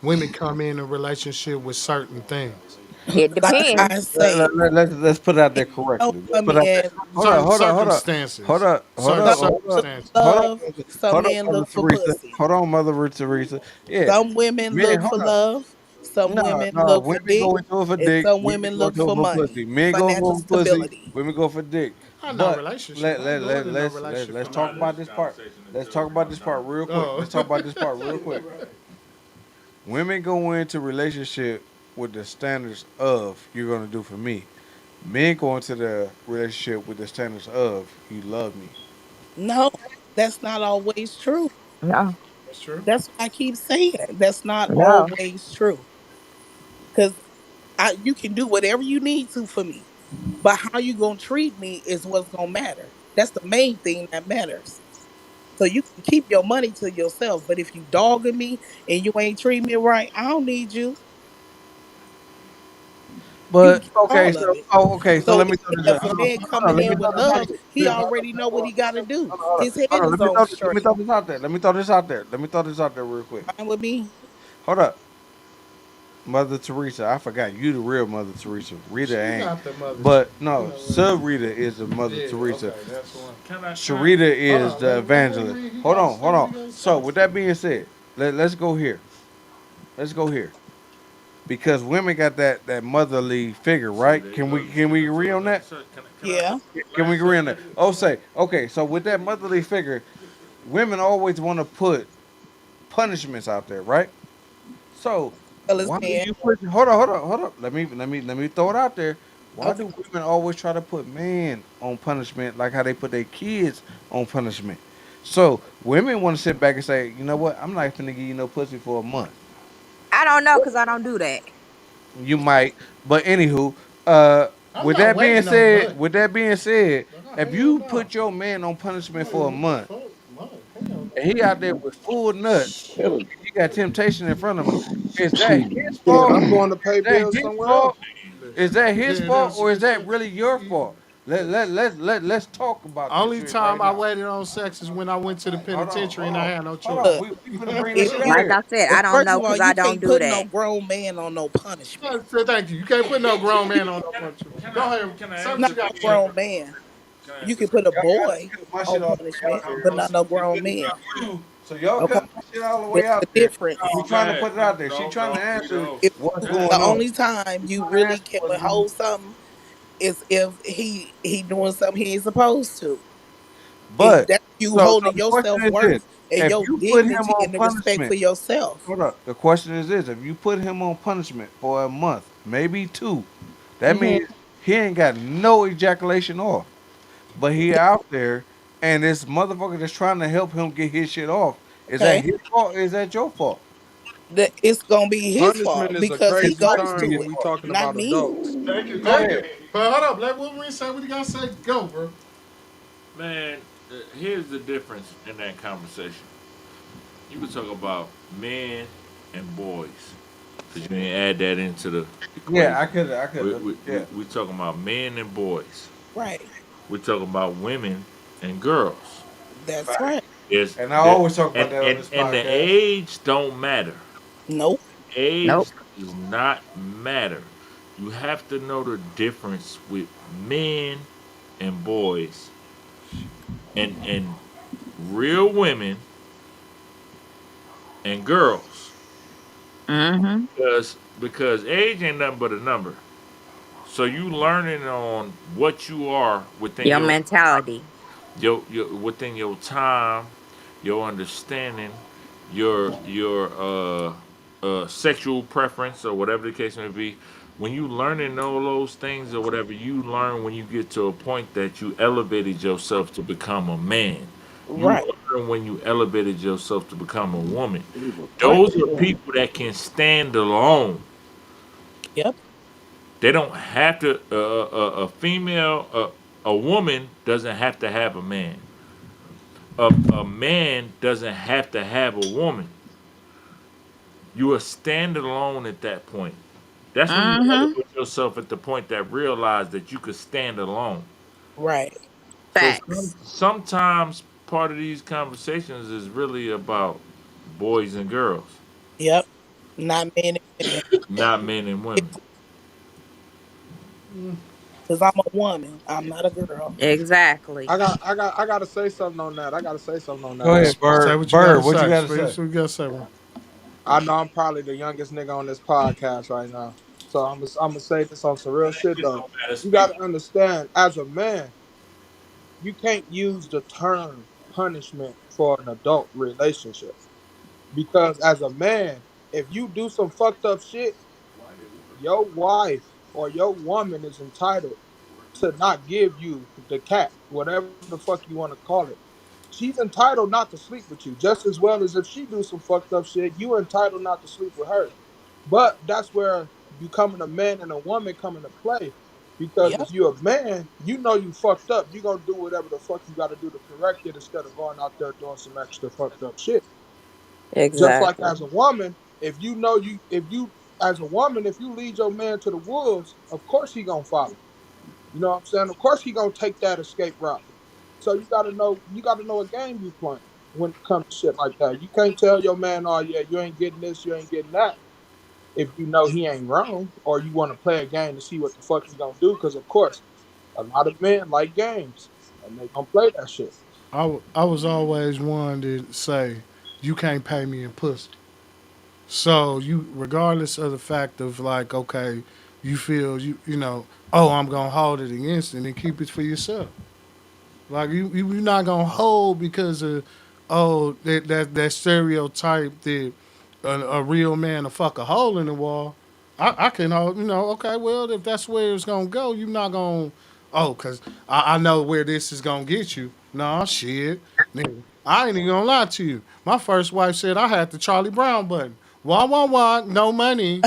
[SPEAKER 2] women come in a relationship with certain things.
[SPEAKER 16] It
[SPEAKER 20] Like
[SPEAKER 16] depends.
[SPEAKER 20] I say,
[SPEAKER 1] Let's put it out
[SPEAKER 20] men
[SPEAKER 1] there
[SPEAKER 20] don't
[SPEAKER 1] correctly. Let's
[SPEAKER 20] come
[SPEAKER 1] put it out there.
[SPEAKER 20] in.
[SPEAKER 1] Hold up.
[SPEAKER 2] Certain
[SPEAKER 1] Hold up. Hold up. Hold
[SPEAKER 2] circumstances.
[SPEAKER 1] up. Hold
[SPEAKER 2] Certain
[SPEAKER 1] up.
[SPEAKER 20] Some
[SPEAKER 1] Hold up.
[SPEAKER 20] look
[SPEAKER 2] circumstances.
[SPEAKER 20] for
[SPEAKER 1] Hold up.
[SPEAKER 20] love, some
[SPEAKER 1] Hold up,
[SPEAKER 20] men
[SPEAKER 1] Mother
[SPEAKER 20] look for
[SPEAKER 1] Teresa.
[SPEAKER 20] pussy.
[SPEAKER 1] Hold on, Mother Teresa. Yeah.
[SPEAKER 20] Some women
[SPEAKER 1] Men,
[SPEAKER 20] look
[SPEAKER 1] hold
[SPEAKER 20] for
[SPEAKER 1] up.
[SPEAKER 20] love, some
[SPEAKER 1] No,
[SPEAKER 20] women
[SPEAKER 1] no.
[SPEAKER 20] look for
[SPEAKER 1] Women
[SPEAKER 20] dick,
[SPEAKER 1] go into it for
[SPEAKER 20] and
[SPEAKER 1] dick.
[SPEAKER 20] some
[SPEAKER 1] Women
[SPEAKER 20] women
[SPEAKER 1] go
[SPEAKER 20] look
[SPEAKER 1] into it
[SPEAKER 20] for
[SPEAKER 1] for pussy.
[SPEAKER 20] money,
[SPEAKER 1] Men go
[SPEAKER 20] financial
[SPEAKER 1] for pussy.
[SPEAKER 20] stability.
[SPEAKER 1] Women go for dick.
[SPEAKER 2] I know
[SPEAKER 1] But
[SPEAKER 2] relationship.
[SPEAKER 1] let
[SPEAKER 2] I ain't
[SPEAKER 1] let
[SPEAKER 2] going
[SPEAKER 1] let
[SPEAKER 2] in no
[SPEAKER 1] let's
[SPEAKER 2] relationship
[SPEAKER 1] let's
[SPEAKER 2] for no
[SPEAKER 1] talk about this part. Let's talk about this part real quick.
[SPEAKER 2] Oh.
[SPEAKER 1] Let's talk about this part real quick. Women go into relationship with the standards of you're gonna do for me. Men go into the relationship with the standards of you love me.
[SPEAKER 20] No, that's not always true.
[SPEAKER 16] No,
[SPEAKER 2] That's true.
[SPEAKER 20] That's what I keep saying. That's not
[SPEAKER 16] no.
[SPEAKER 20] always true. Because you can do whatever you need to for me, but how you gonna treat me is what's gonna matter. That's the main thing that matters. So you can keep your money to yourself, but if you dogging me and you ain't treating me right, I don't need you. You can
[SPEAKER 1] But
[SPEAKER 20] keep
[SPEAKER 1] okay,
[SPEAKER 20] all of
[SPEAKER 1] so
[SPEAKER 20] it.
[SPEAKER 1] so
[SPEAKER 20] So
[SPEAKER 1] let me throw this out.
[SPEAKER 20] if a man
[SPEAKER 1] Hold on,
[SPEAKER 20] coming
[SPEAKER 1] let me
[SPEAKER 20] in
[SPEAKER 1] throw
[SPEAKER 20] with
[SPEAKER 1] this out
[SPEAKER 20] love, he
[SPEAKER 1] there.
[SPEAKER 20] already know what he got to do.
[SPEAKER 1] Hold
[SPEAKER 20] His head
[SPEAKER 1] on,
[SPEAKER 20] is on
[SPEAKER 1] let me
[SPEAKER 20] straight.
[SPEAKER 1] throw this out there. Let me throw this out there. Let me throw this out there real quick.
[SPEAKER 20] Fine with me.
[SPEAKER 1] Hold up. Mother Teresa, I forgot you the real Mother Teresa. Rita
[SPEAKER 2] She
[SPEAKER 1] ain't.
[SPEAKER 2] not the mother.
[SPEAKER 1] But
[SPEAKER 2] You
[SPEAKER 1] no,
[SPEAKER 2] know what?
[SPEAKER 1] Sub Rita is the Mother
[SPEAKER 2] Yeah,
[SPEAKER 1] Teresa.
[SPEAKER 2] okay, that's the one.
[SPEAKER 1] Sharita
[SPEAKER 2] Hold
[SPEAKER 1] is
[SPEAKER 2] on,
[SPEAKER 1] the
[SPEAKER 2] let him
[SPEAKER 1] evangelist.
[SPEAKER 2] read. He
[SPEAKER 1] Hold
[SPEAKER 2] got to
[SPEAKER 1] on,
[SPEAKER 2] say
[SPEAKER 1] hold
[SPEAKER 2] what he
[SPEAKER 1] on.
[SPEAKER 2] gonna
[SPEAKER 1] So
[SPEAKER 2] say.
[SPEAKER 1] with that being said, let's go here. Let's go here. Because women got that motherly figure, right? Can we agree on that?
[SPEAKER 20] Yeah.
[SPEAKER 1] Can we agree on that? Oh, say okay. So with that motherly figure, women always want to put punishments out there, right? So
[SPEAKER 20] Well, as
[SPEAKER 1] why do
[SPEAKER 20] man.
[SPEAKER 1] you put? Hold on. Let me throw it out there. Why
[SPEAKER 20] Okay.
[SPEAKER 1] do women always try to put man on punishment like how they put their kids on punishment? So women want to sit back and say, you know what? I'm not finna give you no pussy for a month.
[SPEAKER 16] I don't know because I don't do that.
[SPEAKER 1] You might, but anywho, uh,
[SPEAKER 2] I'm not waiting on nothing.
[SPEAKER 1] with that being said, if
[SPEAKER 2] Hell
[SPEAKER 1] you
[SPEAKER 2] no.
[SPEAKER 1] put your man on punishment for a
[SPEAKER 2] Man, what the
[SPEAKER 1] month
[SPEAKER 2] fuck? Man, hell
[SPEAKER 1] and he out there with full nuts,
[SPEAKER 21] Hell,
[SPEAKER 1] he got temptation in front of him, is that
[SPEAKER 21] shoot.
[SPEAKER 1] his
[SPEAKER 18] Shit,
[SPEAKER 1] fault?
[SPEAKER 18] I'm going to
[SPEAKER 1] Is
[SPEAKER 18] pay
[SPEAKER 1] that
[SPEAKER 18] bills
[SPEAKER 1] his
[SPEAKER 18] somewhere
[SPEAKER 1] fault?
[SPEAKER 18] else.
[SPEAKER 1] Is that his
[SPEAKER 2] yeah,
[SPEAKER 1] fault
[SPEAKER 2] that's
[SPEAKER 1] or is
[SPEAKER 2] it's
[SPEAKER 1] that really your fault? Let's talk about this
[SPEAKER 2] only
[SPEAKER 1] shit right
[SPEAKER 2] time I
[SPEAKER 1] now.
[SPEAKER 2] waited on sex is when I went to the penitentiary and I had no
[SPEAKER 1] Hold
[SPEAKER 2] choice.
[SPEAKER 1] on.
[SPEAKER 20] Look,
[SPEAKER 1] We finna bring this
[SPEAKER 20] if
[SPEAKER 1] shit out
[SPEAKER 20] you
[SPEAKER 16] Like
[SPEAKER 1] here.
[SPEAKER 16] I said, I
[SPEAKER 20] well,
[SPEAKER 16] don't
[SPEAKER 20] first
[SPEAKER 16] know
[SPEAKER 20] of all,
[SPEAKER 16] because
[SPEAKER 20] you
[SPEAKER 16] I don't
[SPEAKER 20] can't
[SPEAKER 16] do
[SPEAKER 20] put no
[SPEAKER 16] that.
[SPEAKER 20] grown man on no punishment.
[SPEAKER 2] Thank you. You can't put no grown man on no punishment. Go ahead.
[SPEAKER 3] Can I
[SPEAKER 2] Say
[SPEAKER 3] ask
[SPEAKER 20] Not
[SPEAKER 2] what
[SPEAKER 3] a
[SPEAKER 2] you got
[SPEAKER 20] no
[SPEAKER 2] to say,
[SPEAKER 3] question?
[SPEAKER 2] bro.
[SPEAKER 20] grown man.
[SPEAKER 3] Can I
[SPEAKER 20] You
[SPEAKER 3] ask a
[SPEAKER 20] can put a
[SPEAKER 3] question?
[SPEAKER 1] Y'all gotta
[SPEAKER 20] boy
[SPEAKER 1] get my
[SPEAKER 20] on
[SPEAKER 1] shit all the way out
[SPEAKER 20] punishment,
[SPEAKER 1] there.
[SPEAKER 20] but
[SPEAKER 3] No,
[SPEAKER 20] not
[SPEAKER 3] see,
[SPEAKER 20] no
[SPEAKER 3] see,
[SPEAKER 20] grown
[SPEAKER 3] this is
[SPEAKER 20] man.
[SPEAKER 3] what I do.
[SPEAKER 1] So y'all
[SPEAKER 20] Okay,
[SPEAKER 1] cut my shit all the way
[SPEAKER 20] there's
[SPEAKER 1] out
[SPEAKER 20] a
[SPEAKER 1] there.
[SPEAKER 20] difference.
[SPEAKER 1] We
[SPEAKER 3] No, go
[SPEAKER 1] trying to
[SPEAKER 3] ahead.
[SPEAKER 1] put it
[SPEAKER 3] No,
[SPEAKER 1] out there. She
[SPEAKER 3] no,
[SPEAKER 1] trying to
[SPEAKER 3] no, we
[SPEAKER 1] answer
[SPEAKER 3] don't.
[SPEAKER 20] If
[SPEAKER 1] what's
[SPEAKER 3] That's
[SPEAKER 20] the
[SPEAKER 1] going on.
[SPEAKER 20] only time
[SPEAKER 1] She
[SPEAKER 20] you
[SPEAKER 1] trying to
[SPEAKER 20] really
[SPEAKER 1] answer
[SPEAKER 20] can
[SPEAKER 1] what's going on.
[SPEAKER 20] withhold something is if he doing something he ain't supposed to. And
[SPEAKER 1] But
[SPEAKER 20] that's you
[SPEAKER 1] so
[SPEAKER 20] holding
[SPEAKER 1] the
[SPEAKER 20] your
[SPEAKER 1] question
[SPEAKER 20] self
[SPEAKER 1] is this:
[SPEAKER 20] worth and
[SPEAKER 1] if
[SPEAKER 20] your
[SPEAKER 1] you put him
[SPEAKER 20] dignity
[SPEAKER 1] on
[SPEAKER 20] and the respect for
[SPEAKER 1] punishment,
[SPEAKER 20] yourself.
[SPEAKER 1] hold up. The question is this: if you put him on punishment for a month, maybe two, that
[SPEAKER 20] Hmm.
[SPEAKER 1] means he ain't got no ejaculation off. But he out there, and this motherfucker that's trying to help him get his shit off. Is that
[SPEAKER 20] Okay,
[SPEAKER 1] his fault? Or is that your fault?
[SPEAKER 20] it's gonna be his
[SPEAKER 18] Punishment
[SPEAKER 20] fault
[SPEAKER 18] is a
[SPEAKER 20] because he
[SPEAKER 1] It's
[SPEAKER 18] crazy
[SPEAKER 20] goes
[SPEAKER 1] probably
[SPEAKER 18] term
[SPEAKER 20] to
[SPEAKER 1] his
[SPEAKER 18] when
[SPEAKER 20] it,
[SPEAKER 18] we
[SPEAKER 1] fault.
[SPEAKER 18] talking
[SPEAKER 20] not
[SPEAKER 18] about
[SPEAKER 20] me.
[SPEAKER 18] adults.
[SPEAKER 2] Thank you.
[SPEAKER 1] Go
[SPEAKER 2] Thank you.
[SPEAKER 1] ahead.
[SPEAKER 2] But hold up. Let Wolverine say what he got to say. Go, bro.
[SPEAKER 3] Man, here's the difference in that conversation. You can talk about men and boys, because you didn't add that into the
[SPEAKER 1] Yeah, I
[SPEAKER 3] equation.
[SPEAKER 1] could I
[SPEAKER 3] We,
[SPEAKER 1] could have.
[SPEAKER 3] we, we,
[SPEAKER 1] Yeah.
[SPEAKER 3] we talking about men and boys.
[SPEAKER 20] Right.
[SPEAKER 3] We're talking about women and girls.
[SPEAKER 20] That's right.
[SPEAKER 3] Is
[SPEAKER 1] And I
[SPEAKER 3] that
[SPEAKER 1] always talk about
[SPEAKER 3] and,
[SPEAKER 1] that on
[SPEAKER 3] and
[SPEAKER 1] this
[SPEAKER 3] and the
[SPEAKER 1] podcast.
[SPEAKER 3] age don't matter.
[SPEAKER 20] Nope.
[SPEAKER 3] Age
[SPEAKER 16] Nope.
[SPEAKER 3] does not matter. You have to know the difference with men and boys and real women and girls.
[SPEAKER 16] Mm-hmm.
[SPEAKER 3] Because age ain't nothing but a number. So you learning on what you are within
[SPEAKER 16] Your mentality.
[SPEAKER 3] your within your time, your understanding, your sexual preference or whatever the case may be. When you learning all those things or whatever, you learn when you get to a point that you elevated yourself to become a man. You
[SPEAKER 20] Right.
[SPEAKER 3] learn when you elevated yourself to become a woman.
[SPEAKER 20] Right.
[SPEAKER 3] Those are people that can stand alone.
[SPEAKER 20] Yep.
[SPEAKER 3] They don't have to. A female, a woman doesn't have to have a man. A man doesn't have to have a woman. You are standing alone at that point. That's when you
[SPEAKER 16] Mm-hmm.
[SPEAKER 3] elevate yourself at the point that realize that you could stand alone.
[SPEAKER 20] Right.
[SPEAKER 3] So
[SPEAKER 16] Facts.
[SPEAKER 3] sometimes part of these conversations is really about boys and girls,
[SPEAKER 20] Yep. Not men and women.
[SPEAKER 3] not men and women.
[SPEAKER 20] Because I'm a woman. I'm not a girl.
[SPEAKER 16] Exactly.
[SPEAKER 18] I gotta say something on that. I gotta say something on
[SPEAKER 1] Go
[SPEAKER 18] that.
[SPEAKER 1] ahead,
[SPEAKER 2] Say
[SPEAKER 1] Bird.
[SPEAKER 2] what you got to
[SPEAKER 1] Bird, what you
[SPEAKER 2] say.
[SPEAKER 1] got to
[SPEAKER 2] Say
[SPEAKER 1] say?
[SPEAKER 2] what you got to say, bro.
[SPEAKER 18] I know I'm probably the youngest nigga on this podcast right now. So I'm gonna say this on some real shit
[SPEAKER 3] It
[SPEAKER 18] though.
[SPEAKER 3] don't matter.
[SPEAKER 18] You
[SPEAKER 3] Speak.
[SPEAKER 18] gotta understand, as a man, you can't use the term punishment for an adult relationship. Because as a man, if you do some fucked up shit, your wife or your woman is entitled to not give you the cat, whatever the fuck you want to call it. She's entitled not to sleep with you, just as well as if she do some fucked up shit, you entitled not to sleep with her. But that's where becoming a man and a woman come into play. Because
[SPEAKER 20] Yep.
[SPEAKER 18] if you're a man, you know you fucked up. You're gonna do whatever the fuck you gotta do to correct it instead of going out there doing some extra fucked up shit. Just like
[SPEAKER 16] Exactly.
[SPEAKER 18] as a woman, if you as a woman, if you lead your man to the wolves, of course he gonna follow. You know what I'm saying? Of course he gonna take that escape route. So you gotta know what game you playing when it comes to shit like that. You can't tell your man, oh yeah, you ain't getting this, you ain't getting that, if you know he ain't wrong, or you want to play a game to see what the fuck he gonna do. Because of course, a lot of men like games and they gonna play that shit.
[SPEAKER 2] I was always one to say, you can't pay me in pussy. So you, regardless of the fact of like, okay, you feel you know, oh, I'm gonna hold it against it and keep it for yourself. Like you're not gonna hold because of that stereotype that a real man will fuck a hole in the wall. I can hold, okay, well if that's where it's gonna go, you're not gonna, cause I know where this is gonna get you. No shit. Nigga, I ain't even gonna lie to you. My first wife said I had the Charlie Brown button. Wah wah wah, no money.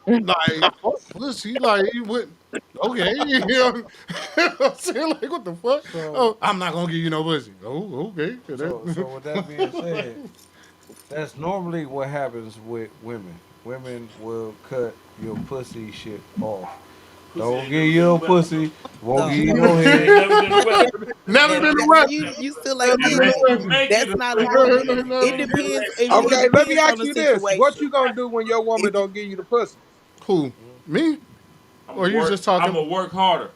[SPEAKER 2] Like pussy, like he would. Okay, you know what I'm saying? Like what the fuck?
[SPEAKER 1] So
[SPEAKER 2] Oh, I'm not gonna give you no pussy. Oh, okay.
[SPEAKER 1] so with that being said, that's normally what happens with women. Women will cut your pussy shit off.
[SPEAKER 3] Pussy
[SPEAKER 1] Don't
[SPEAKER 3] ain't
[SPEAKER 1] give
[SPEAKER 3] never
[SPEAKER 1] you
[SPEAKER 3] been a
[SPEAKER 1] no
[SPEAKER 3] weapon.
[SPEAKER 1] pussy. Won't give
[SPEAKER 20] So
[SPEAKER 1] you no
[SPEAKER 3] Pussy
[SPEAKER 1] head.
[SPEAKER 3] ain't never been a weapon.
[SPEAKER 2] Never
[SPEAKER 20] and
[SPEAKER 2] been a
[SPEAKER 20] that,
[SPEAKER 2] weapon.
[SPEAKER 20] you still
[SPEAKER 2] Never
[SPEAKER 20] ain't
[SPEAKER 3] It
[SPEAKER 2] been
[SPEAKER 20] getting
[SPEAKER 2] a
[SPEAKER 3] makes
[SPEAKER 20] it.
[SPEAKER 3] it
[SPEAKER 2] weapon.
[SPEAKER 3] make it
[SPEAKER 20] That's
[SPEAKER 3] a
[SPEAKER 20] not a
[SPEAKER 3] weapon.
[SPEAKER 20] weapon.
[SPEAKER 2] Never
[SPEAKER 20] It
[SPEAKER 2] been a
[SPEAKER 20] depends.
[SPEAKER 2] weapon.
[SPEAKER 20] It
[SPEAKER 18] Okay, let me
[SPEAKER 20] depends on
[SPEAKER 18] ask
[SPEAKER 20] the
[SPEAKER 18] you this: what you
[SPEAKER 20] situation.
[SPEAKER 18] gonna do when your woman
[SPEAKER 20] It
[SPEAKER 18] don't give you the pussy?
[SPEAKER 2] Who? Me? Or you just
[SPEAKER 3] I'm
[SPEAKER 2] talking?
[SPEAKER 3] gonna work harder.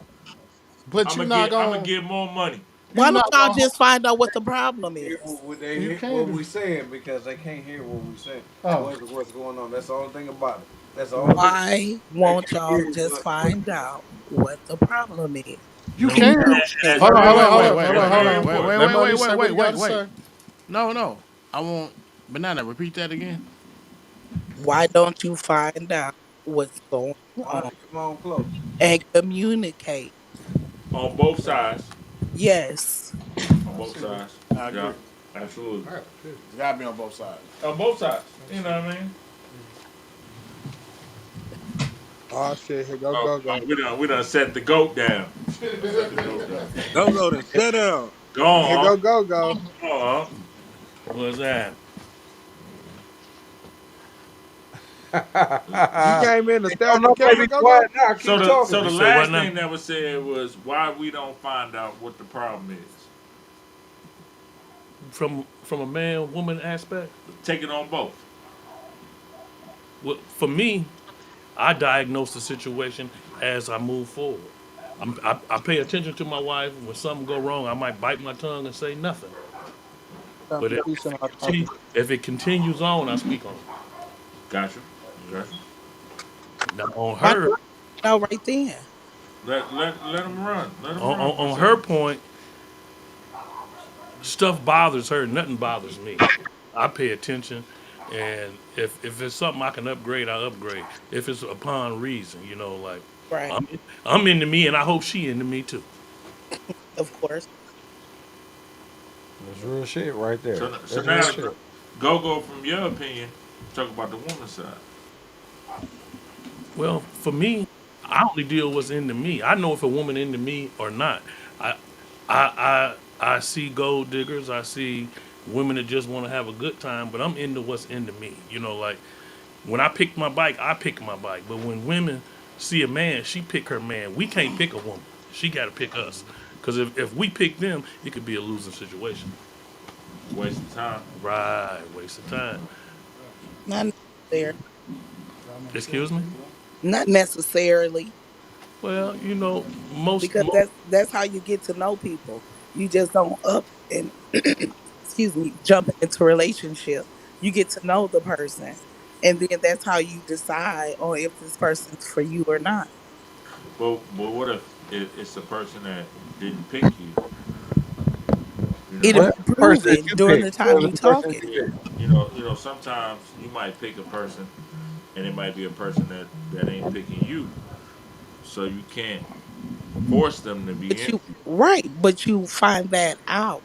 [SPEAKER 2] But you not
[SPEAKER 3] I'm gonna
[SPEAKER 2] gonna.
[SPEAKER 3] get more money.
[SPEAKER 2] You
[SPEAKER 20] Why don't
[SPEAKER 2] not
[SPEAKER 20] y'all
[SPEAKER 2] gonna.
[SPEAKER 20] just find out what the problem
[SPEAKER 1] Hear
[SPEAKER 20] is?
[SPEAKER 1] what they
[SPEAKER 2] You
[SPEAKER 1] hear what
[SPEAKER 2] can't.
[SPEAKER 1] we saying because they can't hear what we saying.
[SPEAKER 2] Oh,
[SPEAKER 1] What's going on? That's the only thing about it. That's the only thing.
[SPEAKER 20] Why
[SPEAKER 1] They
[SPEAKER 20] won't
[SPEAKER 1] can't
[SPEAKER 20] y'all
[SPEAKER 1] hear
[SPEAKER 20] just
[SPEAKER 1] what
[SPEAKER 20] find out what the problem is?
[SPEAKER 2] you
[SPEAKER 3] No,
[SPEAKER 20] And
[SPEAKER 2] can.
[SPEAKER 20] you
[SPEAKER 3] that's
[SPEAKER 20] and
[SPEAKER 2] Hold on,
[SPEAKER 3] very
[SPEAKER 2] hold on,
[SPEAKER 20] fix
[SPEAKER 2] hold
[SPEAKER 20] it.
[SPEAKER 2] on,
[SPEAKER 3] important.
[SPEAKER 2] hold
[SPEAKER 3] That's
[SPEAKER 2] on, hold
[SPEAKER 3] very
[SPEAKER 2] on.
[SPEAKER 3] important.
[SPEAKER 2] Let Money say what he got to
[SPEAKER 5] Wait.
[SPEAKER 2] say.
[SPEAKER 5] No. I won't. Banana, repeat that again.
[SPEAKER 20] Why don't you find out what's going
[SPEAKER 1] All
[SPEAKER 20] on
[SPEAKER 1] right, come on close.
[SPEAKER 20] and communicate?
[SPEAKER 3] On both sides.
[SPEAKER 20] Yes.
[SPEAKER 3] On both sides.
[SPEAKER 5] I
[SPEAKER 3] Yeah,
[SPEAKER 5] agree.
[SPEAKER 3] absolutely.
[SPEAKER 5] It's gotta be on both sides.
[SPEAKER 3] On both sides. You know what I mean?
[SPEAKER 18] Oh shit, here go.
[SPEAKER 3] We done set the goat down. Set the goat down.
[SPEAKER 19] Go go then shut down.
[SPEAKER 3] Go
[SPEAKER 18] Here
[SPEAKER 3] on,
[SPEAKER 18] go.
[SPEAKER 3] huh? Go on, huh? What's that?
[SPEAKER 18] You came in to stare
[SPEAKER 1] Don't
[SPEAKER 18] at the
[SPEAKER 1] nobody
[SPEAKER 18] camera,
[SPEAKER 1] be
[SPEAKER 18] go.
[SPEAKER 1] quiet now.
[SPEAKER 3] So
[SPEAKER 1] Keep
[SPEAKER 3] so
[SPEAKER 1] talking.
[SPEAKER 3] the
[SPEAKER 1] You
[SPEAKER 3] last thing that was said was why we don't find out what the problem is.
[SPEAKER 11] From a man woman aspect,
[SPEAKER 3] Take it on both.
[SPEAKER 11] well, for me, I diagnose the situation as I move forward. I pay attention to my wife. When something go wrong, I might bite my tongue and say nothing. But
[SPEAKER 18] Peace and love.
[SPEAKER 11] if it continues on, I speak on it.
[SPEAKER 3] Gotcha. Gotcha.
[SPEAKER 11] Now on
[SPEAKER 20] Why
[SPEAKER 11] her,
[SPEAKER 20] not know right then?
[SPEAKER 3] Let them run. Let them run for a
[SPEAKER 11] on her
[SPEAKER 3] second.
[SPEAKER 11] point, stuff bothers her. Nothing bothers me. I pay attention, and if it's something I can upgrade, I upgrade. If it's upon reason, like
[SPEAKER 20] Right.
[SPEAKER 11] I'm I'm into me, and I hope she into me too.
[SPEAKER 20] Of course.
[SPEAKER 1] That's real shit right there.
[SPEAKER 3] So
[SPEAKER 1] That's real
[SPEAKER 3] now,
[SPEAKER 1] shit.
[SPEAKER 3] go from your opinion. Talk about the woman's side.
[SPEAKER 11] Well, for me, I only deal what's into me. I know if a woman into me or not. I I see gold diggers. I see women that just want to have a good time, but I'm into what's into me. Like when I pick my bike, I pick my bike. But when women see a man, she pick her man. We can't pick a woman. She got to pick us. Because if we pick them, it could be a losing situation.
[SPEAKER 3] Waste of time.
[SPEAKER 11] Right, waste of time.
[SPEAKER 20] Not necessarily.
[SPEAKER 11] Excuse me.
[SPEAKER 20] Not necessarily.
[SPEAKER 11] Well, most
[SPEAKER 20] Because that's how you get to know people. You just don't up and excuse me, jump into a relationship. You get to know the person. And then that's how you decide on if this person's for you or not.
[SPEAKER 3] But what if it's the person that didn't pick you? You know,
[SPEAKER 20] It'll
[SPEAKER 1] What
[SPEAKER 20] be
[SPEAKER 1] person that
[SPEAKER 20] proven
[SPEAKER 1] you
[SPEAKER 20] during
[SPEAKER 1] pick?
[SPEAKER 20] the time
[SPEAKER 1] What was
[SPEAKER 20] you
[SPEAKER 1] the person that
[SPEAKER 20] talking.
[SPEAKER 1] you pick?
[SPEAKER 3] sometimes you might pick a person, and it might be a person that ain't picking you. So you can't force them to be
[SPEAKER 20] But
[SPEAKER 3] into
[SPEAKER 20] you
[SPEAKER 3] you.
[SPEAKER 20] right, but you find that out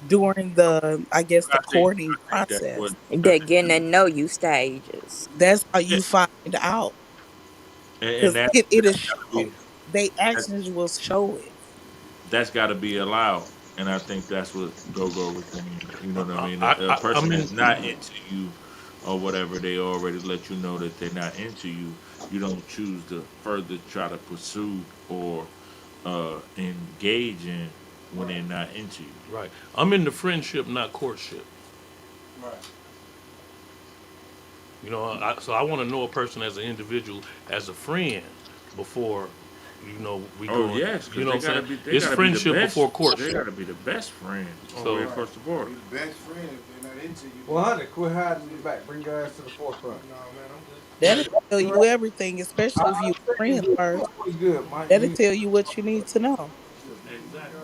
[SPEAKER 20] during the I guess the courting
[SPEAKER 3] I think that's
[SPEAKER 20] process.
[SPEAKER 3] what. I
[SPEAKER 16] They're
[SPEAKER 3] think,
[SPEAKER 16] getting to know you stages.
[SPEAKER 20] That's how
[SPEAKER 3] yeah,
[SPEAKER 20] you find out.
[SPEAKER 3] and
[SPEAKER 20] Because
[SPEAKER 3] that
[SPEAKER 20] it'll
[SPEAKER 3] that's got to be
[SPEAKER 20] show. They
[SPEAKER 3] that's,
[SPEAKER 20] actions will show it.
[SPEAKER 3] that's got to be allowed. And I think that's what Go was saying. You know what I mean? A
[SPEAKER 11] I
[SPEAKER 3] person
[SPEAKER 11] mean,
[SPEAKER 3] that's not into you or whatever, they already let you know that they're not into you. You don't choose to further try to pursue or engage in when they're not into you.
[SPEAKER 11] right. I'm into friendship, not courtship.
[SPEAKER 5] Right.
[SPEAKER 11] So I want to know a person as an individual, as a friend, before, we
[SPEAKER 3] Oh
[SPEAKER 11] go.
[SPEAKER 3] yes,
[SPEAKER 11] You
[SPEAKER 3] because
[SPEAKER 11] know what I'm saying?
[SPEAKER 3] they
[SPEAKER 11] It's
[SPEAKER 3] gotta be the
[SPEAKER 11] friendship
[SPEAKER 3] best.
[SPEAKER 11] before
[SPEAKER 3] They
[SPEAKER 11] courtship.
[SPEAKER 3] gotta be the best friend all the way
[SPEAKER 11] So
[SPEAKER 3] across the board.
[SPEAKER 5] Be the best friend if they're not into you.
[SPEAKER 1] Well, honey, quit hiding in the back. Bring your ass to the forefront.
[SPEAKER 5] No, man, I'm good.
[SPEAKER 20] That'll tell you everything,
[SPEAKER 1] I
[SPEAKER 20] especially if you a
[SPEAKER 1] think
[SPEAKER 20] friend
[SPEAKER 1] you
[SPEAKER 20] first.
[SPEAKER 1] was good, Mike.
[SPEAKER 20] That'll tell you what you need to know.
[SPEAKER 3] Exactly.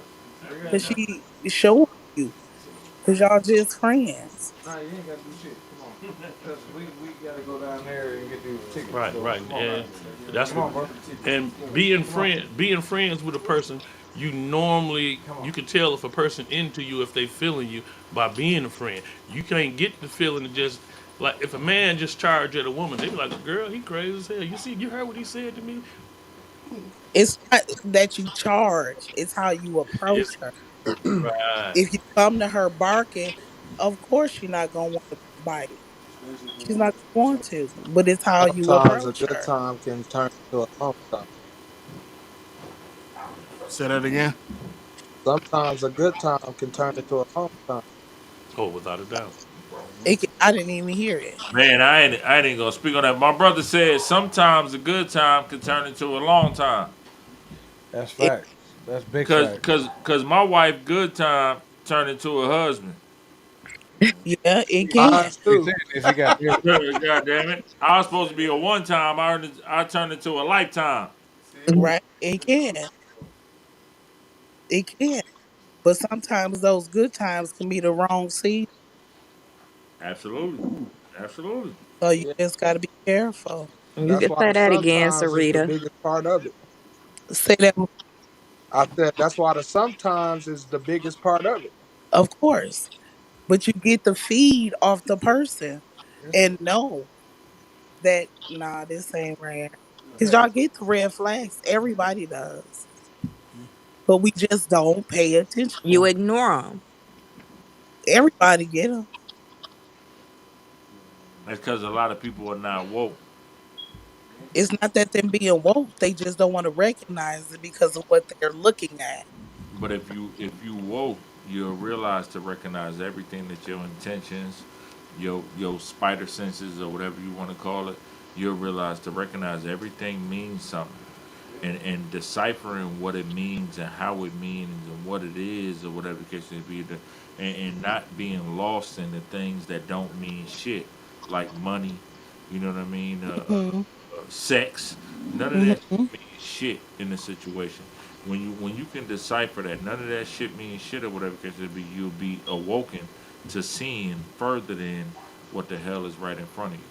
[SPEAKER 20] Cause she showing you. Cause y'all just friends.
[SPEAKER 1] Nah, you ain't got to do shit. 'Cause we gotta go down there and get these tickets.
[SPEAKER 11] Right,
[SPEAKER 1] So
[SPEAKER 11] right,
[SPEAKER 1] come on,
[SPEAKER 11] and that's
[SPEAKER 1] come
[SPEAKER 11] what.
[SPEAKER 1] on, bro.
[SPEAKER 11] And
[SPEAKER 1] Come on.
[SPEAKER 11] being friends with a person, you normally
[SPEAKER 1] Come on.
[SPEAKER 11] you can tell if a person into you if they feeling you by being a friend. You can't get the feeling of just like if a man just charge at a woman, they be like, "Girl, he crazy as hell." You heard what he said to me?
[SPEAKER 20] It's not that you charge, it's how you approach
[SPEAKER 11] It's
[SPEAKER 20] her.
[SPEAKER 11] right.
[SPEAKER 20] If you come to her barking, of course you're not gonna want to bite. She's not gonna want to, but it's how you
[SPEAKER 18] Sometimes a
[SPEAKER 20] approach
[SPEAKER 18] good
[SPEAKER 20] her.
[SPEAKER 18] time can turn into a long time.
[SPEAKER 5] Say that again.
[SPEAKER 18] Sometimes a good time can turn into a long time.
[SPEAKER 11] Oh, without a doubt.
[SPEAKER 20] I didn't even hear it.
[SPEAKER 14] Man, I ain't gonna speak on that. My brother said sometimes a good time can turn into a long time.
[SPEAKER 1] That's
[SPEAKER 20] it
[SPEAKER 1] facts. That's big
[SPEAKER 14] Cause,
[SPEAKER 1] facts.
[SPEAKER 14] cause, cause my wife good time turned into a husband.
[SPEAKER 20] yeah, it can.
[SPEAKER 18] Mine's
[SPEAKER 1] He
[SPEAKER 18] too.
[SPEAKER 1] said this. He got this.
[SPEAKER 14] God damn it! I was supposed to be a one time. I turned into a lifetime.
[SPEAKER 20] Right? It can. It can. But sometimes those good times can be the wrong season.
[SPEAKER 14] Absolutely, absolutely.
[SPEAKER 20] So you
[SPEAKER 18] Yeah,
[SPEAKER 20] just gotta be careful.
[SPEAKER 16] You
[SPEAKER 18] that's
[SPEAKER 16] can
[SPEAKER 18] why
[SPEAKER 16] say
[SPEAKER 18] the
[SPEAKER 16] that again,
[SPEAKER 18] sometimes is the
[SPEAKER 16] Sarita.
[SPEAKER 18] biggest part of it.
[SPEAKER 20] Say that
[SPEAKER 18] I said that's why the sometimes is the biggest part of it.
[SPEAKER 20] of course. But you get the feed off the person and know that nah, this ain't right. Cause y'all get the red flags. Everybody does. But we just don't pay
[SPEAKER 16] You
[SPEAKER 20] attention.
[SPEAKER 16] ignore them.
[SPEAKER 20] Everybody get them.
[SPEAKER 14] That's because a lot of people are not woke.
[SPEAKER 20] It's not that them being woke. They just don't want to recognize it because of what they're looking at.
[SPEAKER 14] But if you woke, you'll realize to recognize everything that your intentions, your spider senses or whatever you want to call it, you'll realize to recognize everything means something. And deciphering what it means and how it means and what it is or whatever the case may be, and not being lost in the things that don't mean shit, like money, you know what I mean,
[SPEAKER 20] Hmm.
[SPEAKER 14] sex. None of that
[SPEAKER 20] Hmm.
[SPEAKER 14] means shit in the situation. When you can decipher that, none of that shit means shit or whatever the case may be, you'll be awoken to seeing further than what the hell is right in front of you.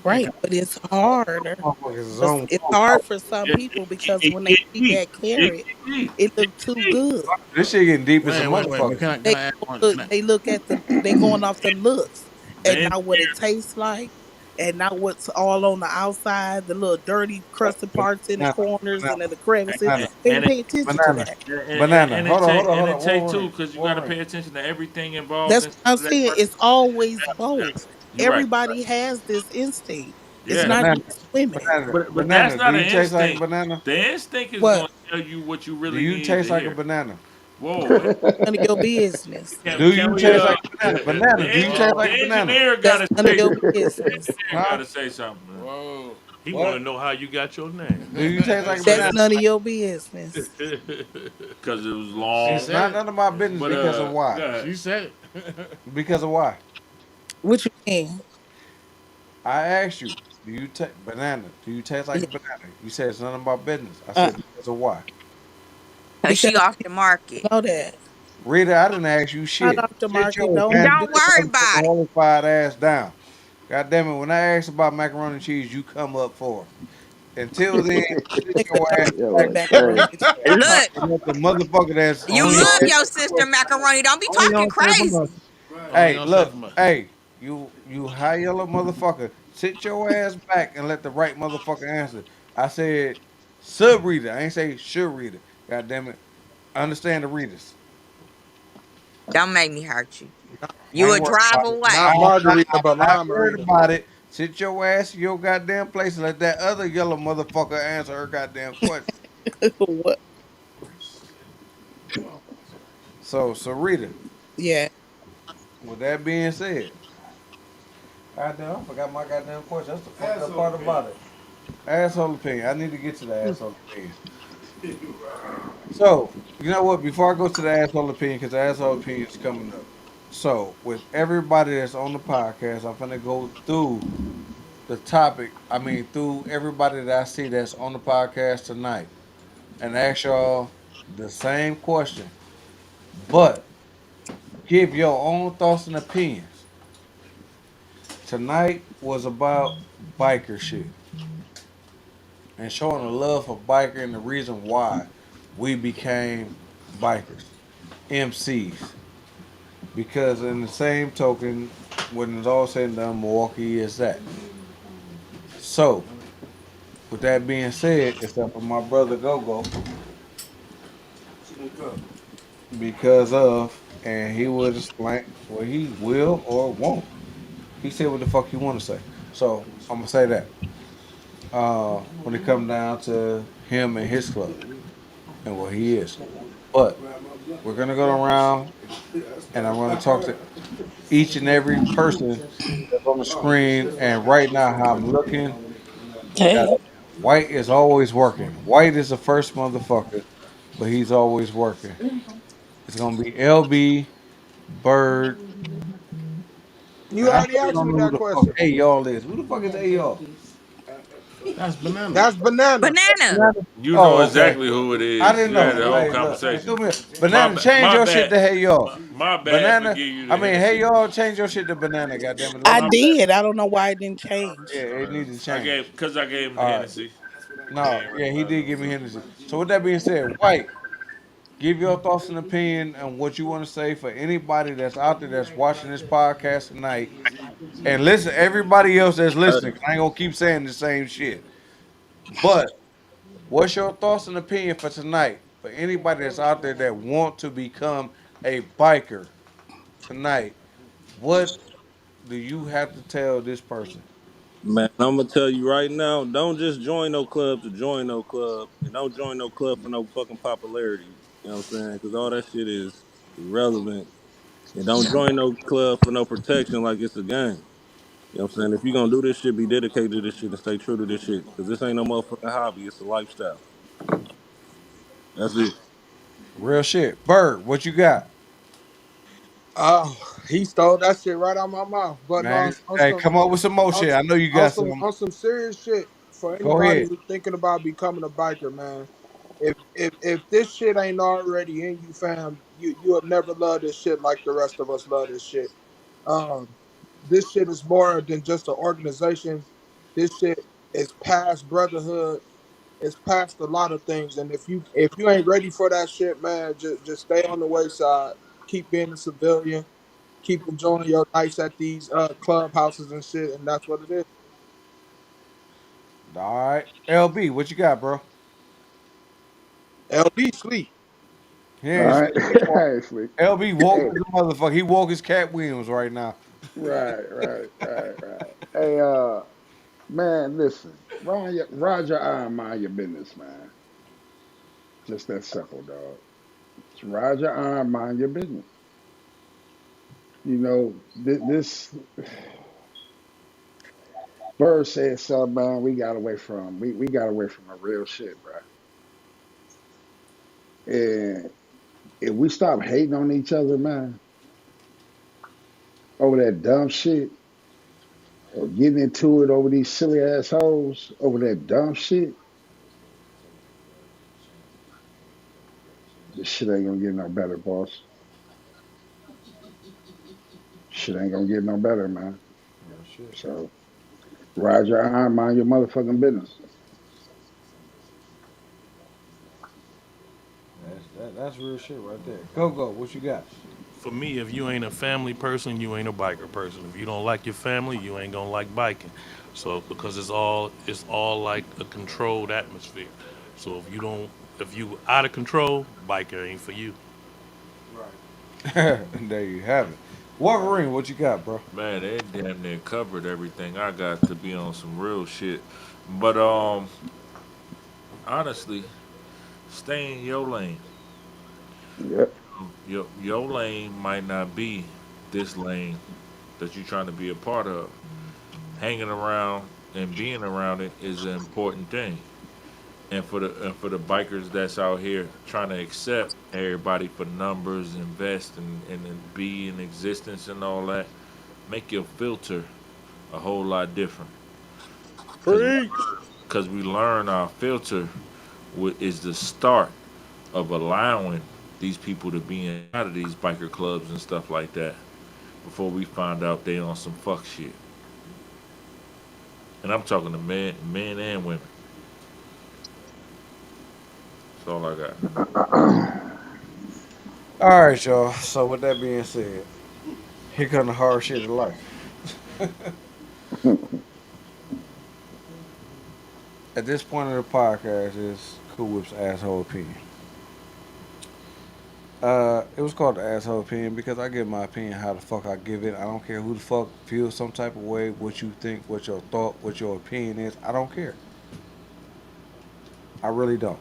[SPEAKER 20] Right, but it's harder.
[SPEAKER 1] Motherfuckers is
[SPEAKER 20] But
[SPEAKER 1] on.
[SPEAKER 20] it's hard for some
[SPEAKER 14] It,
[SPEAKER 20] people
[SPEAKER 14] it,
[SPEAKER 20] because
[SPEAKER 14] it
[SPEAKER 20] when they
[SPEAKER 14] get
[SPEAKER 20] see
[SPEAKER 14] deep.
[SPEAKER 20] that
[SPEAKER 14] It
[SPEAKER 20] carrot,
[SPEAKER 14] get deep.
[SPEAKER 20] it
[SPEAKER 14] It
[SPEAKER 20] look
[SPEAKER 14] get
[SPEAKER 20] too
[SPEAKER 14] deep.
[SPEAKER 20] good.
[SPEAKER 1] This shit getting deep as a
[SPEAKER 5] Wait. But
[SPEAKER 1] motherfucker.
[SPEAKER 5] can
[SPEAKER 20] They
[SPEAKER 5] I add one?
[SPEAKER 20] look. They look at they going off the looks
[SPEAKER 14] The
[SPEAKER 20] and not what
[SPEAKER 14] engineer,
[SPEAKER 20] it tastes like, and not what's all on the outside, the little dirty, crusty parts in the
[SPEAKER 1] Banana,
[SPEAKER 20] corners and
[SPEAKER 1] banana,
[SPEAKER 20] in the crevices.
[SPEAKER 1] banana,
[SPEAKER 20] They
[SPEAKER 14] and
[SPEAKER 20] don't
[SPEAKER 14] it
[SPEAKER 20] pay attention to
[SPEAKER 1] banana,
[SPEAKER 20] that.
[SPEAKER 1] banana. Hold on, hold on, hold
[SPEAKER 14] and
[SPEAKER 1] on.
[SPEAKER 14] it take
[SPEAKER 1] Wolverine,
[SPEAKER 14] two because you got to
[SPEAKER 1] Wolverine.
[SPEAKER 14] pay attention to everything involved
[SPEAKER 20] That's
[SPEAKER 14] in
[SPEAKER 20] what I'm
[SPEAKER 14] that
[SPEAKER 20] saying.
[SPEAKER 14] person.
[SPEAKER 20] It's always both.
[SPEAKER 14] You're right.
[SPEAKER 20] Everybody has this instinct. It's
[SPEAKER 14] Yeah,
[SPEAKER 20] not
[SPEAKER 1] Banana,
[SPEAKER 20] just women.
[SPEAKER 1] banana,
[SPEAKER 14] but that's
[SPEAKER 1] banana. Do
[SPEAKER 14] not
[SPEAKER 1] you
[SPEAKER 14] an
[SPEAKER 1] taste like a
[SPEAKER 14] instinct.
[SPEAKER 1] banana?
[SPEAKER 14] The instinct is
[SPEAKER 20] What?
[SPEAKER 14] going to tell you what you
[SPEAKER 1] Do
[SPEAKER 14] really
[SPEAKER 1] you
[SPEAKER 14] need
[SPEAKER 1] taste
[SPEAKER 14] to
[SPEAKER 1] like a
[SPEAKER 14] hear.
[SPEAKER 1] banana?
[SPEAKER 14] Whoa, wait.
[SPEAKER 20] None of your business.
[SPEAKER 1] Do
[SPEAKER 14] Can
[SPEAKER 1] you
[SPEAKER 14] we?
[SPEAKER 1] taste like a banana? Banana. Do you taste
[SPEAKER 14] The
[SPEAKER 1] like a banana?
[SPEAKER 14] engineer got
[SPEAKER 20] That's
[SPEAKER 14] to
[SPEAKER 20] none of
[SPEAKER 14] say.
[SPEAKER 20] your
[SPEAKER 14] The
[SPEAKER 20] business.
[SPEAKER 14] engineer got
[SPEAKER 1] Huh?
[SPEAKER 14] to say something. Man.
[SPEAKER 5] Whoa.
[SPEAKER 11] He want to
[SPEAKER 1] What?
[SPEAKER 11] know how you got your name.
[SPEAKER 1] Do you taste like a
[SPEAKER 20] That's
[SPEAKER 1] banana?
[SPEAKER 20] none of your business.
[SPEAKER 14] Because it was
[SPEAKER 5] She
[SPEAKER 14] long.
[SPEAKER 1] It's
[SPEAKER 5] said
[SPEAKER 1] not
[SPEAKER 5] it.
[SPEAKER 1] none of my business
[SPEAKER 14] But
[SPEAKER 1] because of why.
[SPEAKER 14] go ahead.
[SPEAKER 5] She said it.
[SPEAKER 1] Because of why?
[SPEAKER 20] What you mean?
[SPEAKER 1] I asked you, do you take banana? Do you taste like
[SPEAKER 20] Yeah.
[SPEAKER 1] a banana? You said it's none of my business. I
[SPEAKER 20] Uh,
[SPEAKER 1] said because of why?
[SPEAKER 16] Cause
[SPEAKER 20] because
[SPEAKER 16] she off the
[SPEAKER 20] you
[SPEAKER 16] market.
[SPEAKER 20] know that.
[SPEAKER 1] Rita, I didn't ask you
[SPEAKER 20] Not
[SPEAKER 1] shit.
[SPEAKER 20] off the
[SPEAKER 1] Sit
[SPEAKER 20] market.
[SPEAKER 1] your
[SPEAKER 20] Don't do
[SPEAKER 16] Don't
[SPEAKER 1] vanity
[SPEAKER 16] worry
[SPEAKER 1] motherfucking
[SPEAKER 16] about it.
[SPEAKER 1] holified ass down. God damn it, when I asked about macaroni and cheese, you come up for it. Until then, sit
[SPEAKER 20] nigga
[SPEAKER 1] your
[SPEAKER 20] don't
[SPEAKER 1] ass
[SPEAKER 20] like
[SPEAKER 1] back
[SPEAKER 20] macaroni and cheese.
[SPEAKER 16] Look,
[SPEAKER 1] and let the motherfucker that's
[SPEAKER 16] you
[SPEAKER 1] only
[SPEAKER 16] love
[SPEAKER 1] on
[SPEAKER 16] your sister macaroni. Don't be
[SPEAKER 1] only
[SPEAKER 16] talking
[SPEAKER 1] on stand for
[SPEAKER 16] crazy.
[SPEAKER 1] muscle.
[SPEAKER 5] Only
[SPEAKER 1] Hey,
[SPEAKER 5] on
[SPEAKER 1] look,
[SPEAKER 5] second month.
[SPEAKER 1] hey, you high yellow motherfucker, sit your ass back and let the right motherfucker answer. I said sub reader. I ain't say sure reader. God damn it. Understand the readers.
[SPEAKER 16] Don't make me hurt you.
[SPEAKER 1] I
[SPEAKER 16] You
[SPEAKER 1] ain't
[SPEAKER 16] will
[SPEAKER 1] worried
[SPEAKER 16] drive
[SPEAKER 1] about it.
[SPEAKER 16] away.
[SPEAKER 18] Not margarita, but
[SPEAKER 1] I'm not
[SPEAKER 18] lime
[SPEAKER 1] worried
[SPEAKER 18] marita.
[SPEAKER 1] about it. Sit your ass in your goddamn place and let that other yellow motherfucker answer her goddamn question.
[SPEAKER 20] What?
[SPEAKER 1] So, Sarita,
[SPEAKER 20] Yeah.
[SPEAKER 1] with that being said, goddamn, I forgot my goddamn question. That's the fucked up part about it. Asshole opinion. I need to get to the asshole opinion. So, you know what? Before I go to the asshole opinion, because the asshole opinion is coming up. So, with everybody that's on the podcast, I'm gonna go through the topic. I mean, through everybody that I see that's on the podcast tonight, and ask y'all the same question, but give your own thoughts and opinions. Tonight was about biker shit and showing a love for biker and the reason why we became bikers, MCs. Because in the same token, when it's all said and done, Milwaukee is that. So, with that being said, except for my brother Go Go, because of, and he would explain what he will or won't. He said what the fuck he want to say. So I'm gonna say that when it come down to him and his club and what he is. But we're gonna go around and I'm gonna talk to each and every person that's on the screen. And right now, how I'm looking,
[SPEAKER 20] Hey.
[SPEAKER 1] White is always working. White is the first motherfucker, but he's always working. It's gonna be LB, Bird,
[SPEAKER 18] You
[SPEAKER 1] and I
[SPEAKER 18] already
[SPEAKER 1] still
[SPEAKER 18] asked
[SPEAKER 1] don't
[SPEAKER 18] me
[SPEAKER 1] know who
[SPEAKER 18] that
[SPEAKER 1] the fuck
[SPEAKER 18] question.
[SPEAKER 1] A y'all is. Who the fuck is A y'all?
[SPEAKER 5] That's bananas.
[SPEAKER 18] That's banana.
[SPEAKER 16] Banana.
[SPEAKER 3] You know
[SPEAKER 1] Oh, okay.
[SPEAKER 3] exactly who it
[SPEAKER 1] I
[SPEAKER 3] is.
[SPEAKER 1] didn't
[SPEAKER 3] You had
[SPEAKER 1] know.
[SPEAKER 3] the whole
[SPEAKER 1] Hey, look, hey,
[SPEAKER 3] conversation.
[SPEAKER 1] do me banana. Change
[SPEAKER 3] My
[SPEAKER 1] your shit
[SPEAKER 3] bad.
[SPEAKER 1] to Hey y'all.
[SPEAKER 3] My bad for
[SPEAKER 1] Banana.
[SPEAKER 3] giving you
[SPEAKER 1] I
[SPEAKER 3] the
[SPEAKER 1] mean, Hey
[SPEAKER 3] Hennessy.
[SPEAKER 1] y'all. Change your shit to banana. Goddamn it. Let
[SPEAKER 20] I
[SPEAKER 1] me.
[SPEAKER 3] My bad.
[SPEAKER 20] did. I don't know why it didn't
[SPEAKER 1] Yeah,
[SPEAKER 20] change.
[SPEAKER 1] it needs to
[SPEAKER 3] I
[SPEAKER 1] change.
[SPEAKER 3] gave because I gave him the
[SPEAKER 1] All right.
[SPEAKER 3] Hennessy. He
[SPEAKER 1] No,
[SPEAKER 3] ain't worried
[SPEAKER 1] yeah, he
[SPEAKER 3] about it.
[SPEAKER 1] did give me Hennessy. So with that being said, White, give your thoughts and opinion on what you want to say for anybody that's out there that's watching this podcast tonight. And listen, everybody else that's listening, 'cause I ain't gonna keep saying the same shit. But what's your thoughts and opinion for tonight? For anybody that's out there that want to become a biker tonight, what do you have to tell this person?
[SPEAKER 14] Man, I'm gonna tell you right now, don't just join no club to join no club, and don't join no club for no fucking popularity. You know what I'm saying? Because all that shit is irrelevant. And don't join no club for no protection like it's a game. You know what I'm saying? If you gonna do this shit, be dedicated to this shit and stay true to this shit. Because this ain't no motherfucking hobby, it's a lifestyle. That's it.
[SPEAKER 1] Real shit. Bird, what you got?
[SPEAKER 18] Oh, he stole that shit right out my mouth. But no,
[SPEAKER 1] Man, hey, come up with some more
[SPEAKER 18] on,
[SPEAKER 1] shit. I know you got some.
[SPEAKER 18] on some serious shit for
[SPEAKER 1] Go
[SPEAKER 18] anybody
[SPEAKER 1] ahead.
[SPEAKER 18] who's thinking about becoming a biker, man. If this shit ain't already in you, fam, you'll never love this shit like the rest of us love this shit. Um, this shit is more than just an organization. This shit is past brotherhood. It's past a lot of things. And if you ain't ready for that shit, man, just stay on the wayside. Keep being a civilian. Keep enjoying your nights at these clubhouses and shit. And that's what it is.
[SPEAKER 1] All right. LB, what you got, bro?
[SPEAKER 18] LB sleep.
[SPEAKER 1] He
[SPEAKER 13] All
[SPEAKER 1] ain't
[SPEAKER 13] right.
[SPEAKER 1] sleep no more.
[SPEAKER 13] Hey, sweet.
[SPEAKER 1] LB woke
[SPEAKER 13] Hey,
[SPEAKER 1] as a motherfucker. He woke his Cat Williams right now.
[SPEAKER 13] right. Hey, man, listen. Roger, I mind your business, man. Just that simple, dog. It's Roger, I mind your business. You know, this Bird said something, man. We got away from the real shit, bro. And if we stop hating on each other, man, over that dumb shit, or getting into it over these silly assholes, over that dumb shit, this shit ain't gonna get no better, boss. Shit ain't gonna get no better, man.
[SPEAKER 1] Real shit.
[SPEAKER 13] So, Roger, I mind your motherfucking business.
[SPEAKER 1] That's real shit right there. Go go. What you got?
[SPEAKER 3] For me, if you ain't a family person, you ain't a biker person. If you don't like your family, you ain't gonna like biking. So because it's all like a controlled atmosphere. So if you out of control, biker ain't for you.
[SPEAKER 1] There you have it. Wolverine, what you got, bro?
[SPEAKER 11] Man, they damn near covered everything I got to be on some real shit. But honestly, stay in your lane.
[SPEAKER 13] Yep.
[SPEAKER 11] Your lane might not be this lane that you're trying to be a part of. Hanging around and being around it is an important thing. And for the bikers that's out here trying to accept everybody for numbers, invest and be in existence and all that, make your filter a whole lot different. Cause
[SPEAKER 18] Preach.
[SPEAKER 11] cause we learn our filter is the start of allowing these people to be in out of these biker clubs and stuff like that before we find out they on some fuck shit.
[SPEAKER 3] and I'm talking to men and women. That's all I got.
[SPEAKER 1] All right, y'all. So with that being said, here come the hard shit of life. At this point of the podcast is Cool Whip's asshole opinion. It was called the asshole opinion because I give my opinion how the fuck I give it. I don't care who the fuck feels some type of way, what you think, what your thought, what your opinion is. I don't care. I really don't.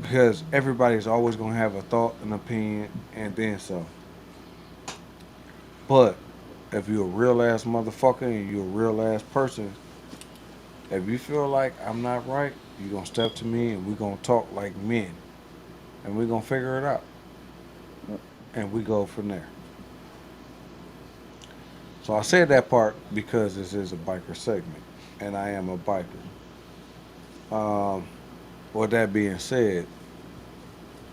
[SPEAKER 1] Because everybody's always gonna have a thought, an opinion, and then some. But if you're a real ass motherfucker and you're a real ass person, if you feel like I'm not right, you're gonna step to me and we're gonna talk like men. And we're gonna figure it out. And we go from there. So I said that part because this is a biker segment, and I am a biker. Um, with that being said,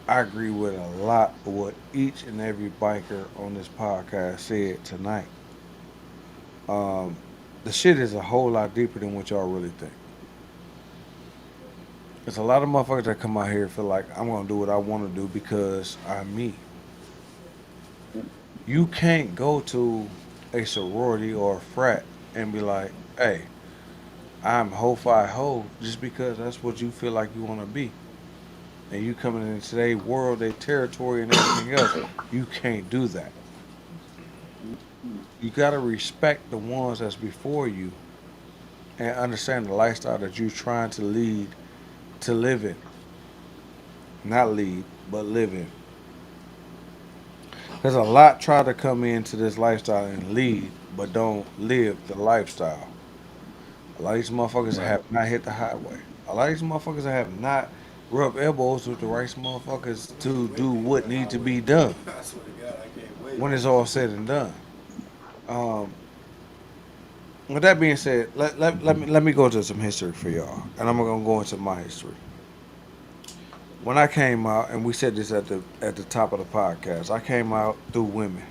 [SPEAKER 1] I agree with a lot of what each and every biker on this podcast said tonight. Um, the shit is a whole lot deeper than what y'all really think. There's a lot of motherfuckers that come out here and feel like I'm gonna do what I want to do because I'm me. You can't go to a sorority or a frat and be like, "Hey, I'm ho fi ho," just because that's what you feel like you want to be. And you coming into their world, their territory, and everything else, you can't do that. You gotta respect the ones that's before you and understand the lifestyle that you're trying to lead to live in. Not lead, but live in. There's a lot try to come into this lifestyle and lead, but don't live the lifestyle. A lot of these motherfuckers
[SPEAKER 13] Right.
[SPEAKER 1] have not hit the highway. A lot of these motherfuckers have not rubbed elbows with the right motherfuckers to do what need to be done when it's all said and done. Um, with that being said, let me go into some history for y'all, and I'm gonna go into my history. When I came out, and we said this at the top of the podcast, I came out through women.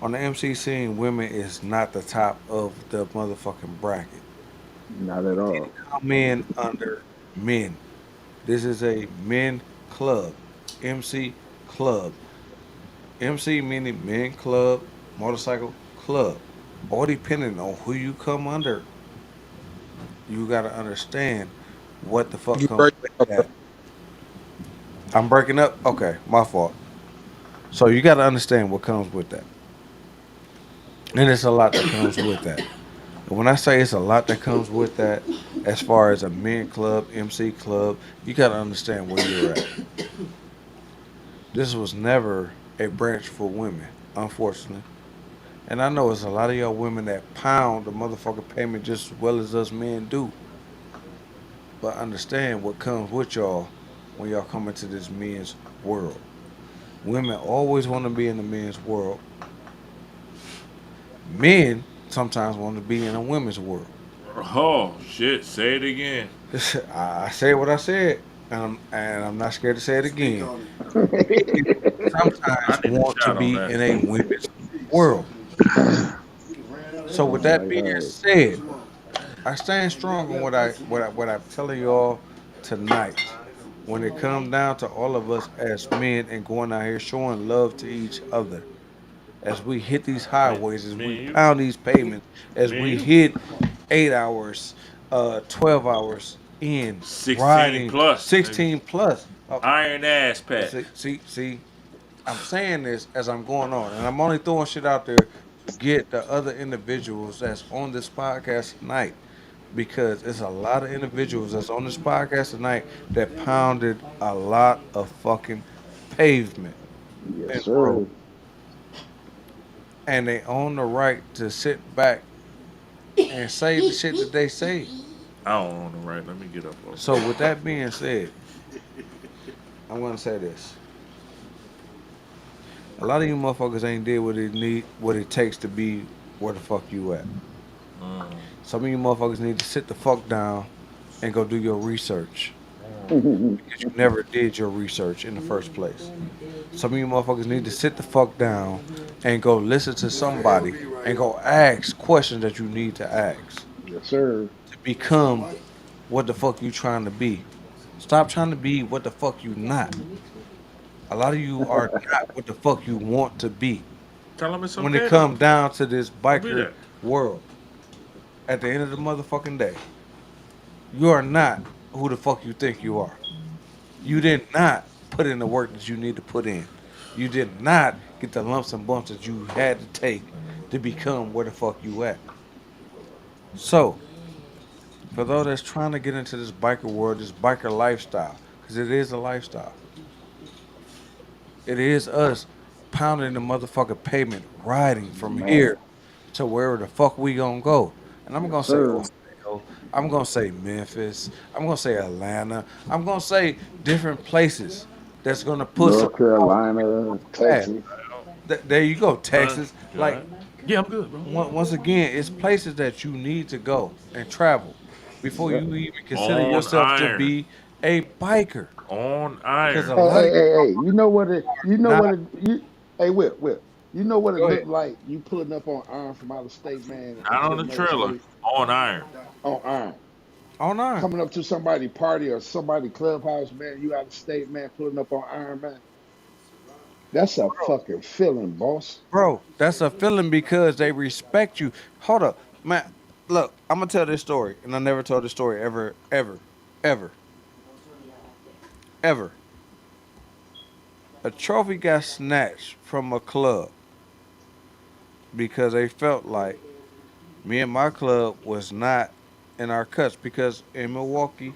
[SPEAKER 1] On the MC scene, women is not the top of the motherfucking bracket.
[SPEAKER 13] Not at all.
[SPEAKER 1] Come in under men. This is a men club, MC club. MC meaning men club, motorcycle club. All depending on who you come under, you gotta understand what the fuck
[SPEAKER 18] You
[SPEAKER 1] comes
[SPEAKER 18] break
[SPEAKER 1] with
[SPEAKER 18] up.
[SPEAKER 1] that. I'm breaking up. Okay, my fault. So you gotta understand what comes with that, and it's a lot that comes with that. And when I say it's a lot that comes with that, as far as a men club, MC club, you gotta understand where you're at. This was never a branch for women, unfortunately. And I know it's a lot of y'all women that pound the motherfucking payment just as well as us men do. But understand what comes with y'all when y'all come into this men's world. Women always want to be in the men's world. Men sometimes want to be in a women's world.
[SPEAKER 3] Oh shit! Say it again.
[SPEAKER 1] I said what I said, and I'm not scared to say it again. Men
[SPEAKER 3] I
[SPEAKER 1] sometimes
[SPEAKER 3] need a
[SPEAKER 1] want to
[SPEAKER 3] shot on
[SPEAKER 1] be
[SPEAKER 3] that.
[SPEAKER 1] in a women's world. So with that
[SPEAKER 13] Like
[SPEAKER 1] being
[SPEAKER 13] her.
[SPEAKER 1] said, I stand strong on what I'm telling y'all tonight. When it comes down to all of us as men and going out here showing love to each other, as we hit these
[SPEAKER 3] Me,
[SPEAKER 1] highways, as we
[SPEAKER 3] me and you,
[SPEAKER 1] pound these pavements, as
[SPEAKER 3] me and
[SPEAKER 1] we
[SPEAKER 3] you.
[SPEAKER 1] hit 8 hours, 12 hours in
[SPEAKER 3] 16
[SPEAKER 1] riding,
[SPEAKER 3] plus, nigga.
[SPEAKER 1] 16 plus.
[SPEAKER 3] Iron ass pack.
[SPEAKER 1] See, I'm saying this as I'm going on, and I'm only throwing shit out there to get the other individuals that's on this podcast tonight, because it's a lot of individuals that's on this podcast tonight that pounded a lot of fucking pavement
[SPEAKER 13] Yes,
[SPEAKER 1] and road,
[SPEAKER 13] sir.
[SPEAKER 1] and they own the right to sit back and say the shit that they say.
[SPEAKER 3] I don't own the right. Let me get up off
[SPEAKER 1] So with that being said, I'm gonna say this: a lot of you motherfuckers ain't did what it takes to be where the fuck you at. Some of you motherfuckers need to sit the fuck down and go do your research because you never did your research in the first place. Some of you motherfuckers need to sit the fuck down and go listen to somebody and go ask questions that you need to ask
[SPEAKER 13] Yes, sir.
[SPEAKER 1] become what the fuck you trying to be. Stop trying to be what the fuck you not. A lot of you are not what the fuck you want to be.
[SPEAKER 3] Tell them it's
[SPEAKER 1] When it
[SPEAKER 3] okay though.
[SPEAKER 1] comes down to this
[SPEAKER 3] Don't be
[SPEAKER 1] biker
[SPEAKER 3] that.
[SPEAKER 1] world, at the end of the motherfucking day, you are not who the fuck you think you are. You did not put in the work that you need to put in. You did not get the lumps and bumps that you had to take to become where the fuck you at. So, for those that's trying to get into this biker world, this biker lifestyle, because it is a lifestyle. It is us pounding the motherfucking pavement, riding from
[SPEAKER 13] Man,
[SPEAKER 1] here to wherever the fuck we gonna go. And I'm
[SPEAKER 13] yes,
[SPEAKER 1] gonna say
[SPEAKER 13] sir.
[SPEAKER 1] Ohio, I'm gonna say Memphis, I'm gonna say Atlanta, I'm gonna say different places that's gonna put some
[SPEAKER 13] North Carolina,
[SPEAKER 1] path.
[SPEAKER 13] Texas.
[SPEAKER 1] There you go,
[SPEAKER 3] Huh?
[SPEAKER 1] Texas.
[SPEAKER 3] You all
[SPEAKER 1] Like
[SPEAKER 3] right? Yeah, I'm good, bro.
[SPEAKER 1] once again, it's places that you need to go and travel before
[SPEAKER 13] Yep.
[SPEAKER 1] you even consider
[SPEAKER 3] On
[SPEAKER 1] yourself to
[SPEAKER 3] iron.
[SPEAKER 1] be a biker.
[SPEAKER 3] On
[SPEAKER 1] Because a
[SPEAKER 3] iron.
[SPEAKER 13] Hey,
[SPEAKER 1] lot
[SPEAKER 13] hey,
[SPEAKER 1] of you
[SPEAKER 13] hey, hey. You know what it? You know
[SPEAKER 1] not
[SPEAKER 13] what it? You. Hey, Whip, Whip. You know what it
[SPEAKER 1] go ahead.
[SPEAKER 13] looked like? You pulling up on iron from out of state, man,
[SPEAKER 3] Not
[SPEAKER 13] into
[SPEAKER 3] on the
[SPEAKER 13] another
[SPEAKER 3] trailer.
[SPEAKER 13] state
[SPEAKER 3] On iron.
[SPEAKER 13] on iron.
[SPEAKER 1] On iron.
[SPEAKER 13] Coming up to somebody party or somebody clubhouse, man. You out of state, man. Pulling up on iron, man. That's a fucking feeling, boss.
[SPEAKER 1] Bro, that's a feeling because they respect you. Hold up, man. Look, I'm gonna tell this story, and I never told this story ever, ever, ever, ever. A trophy got snatched from a club because they felt like me and my club was not in our cuts because in Milwaukee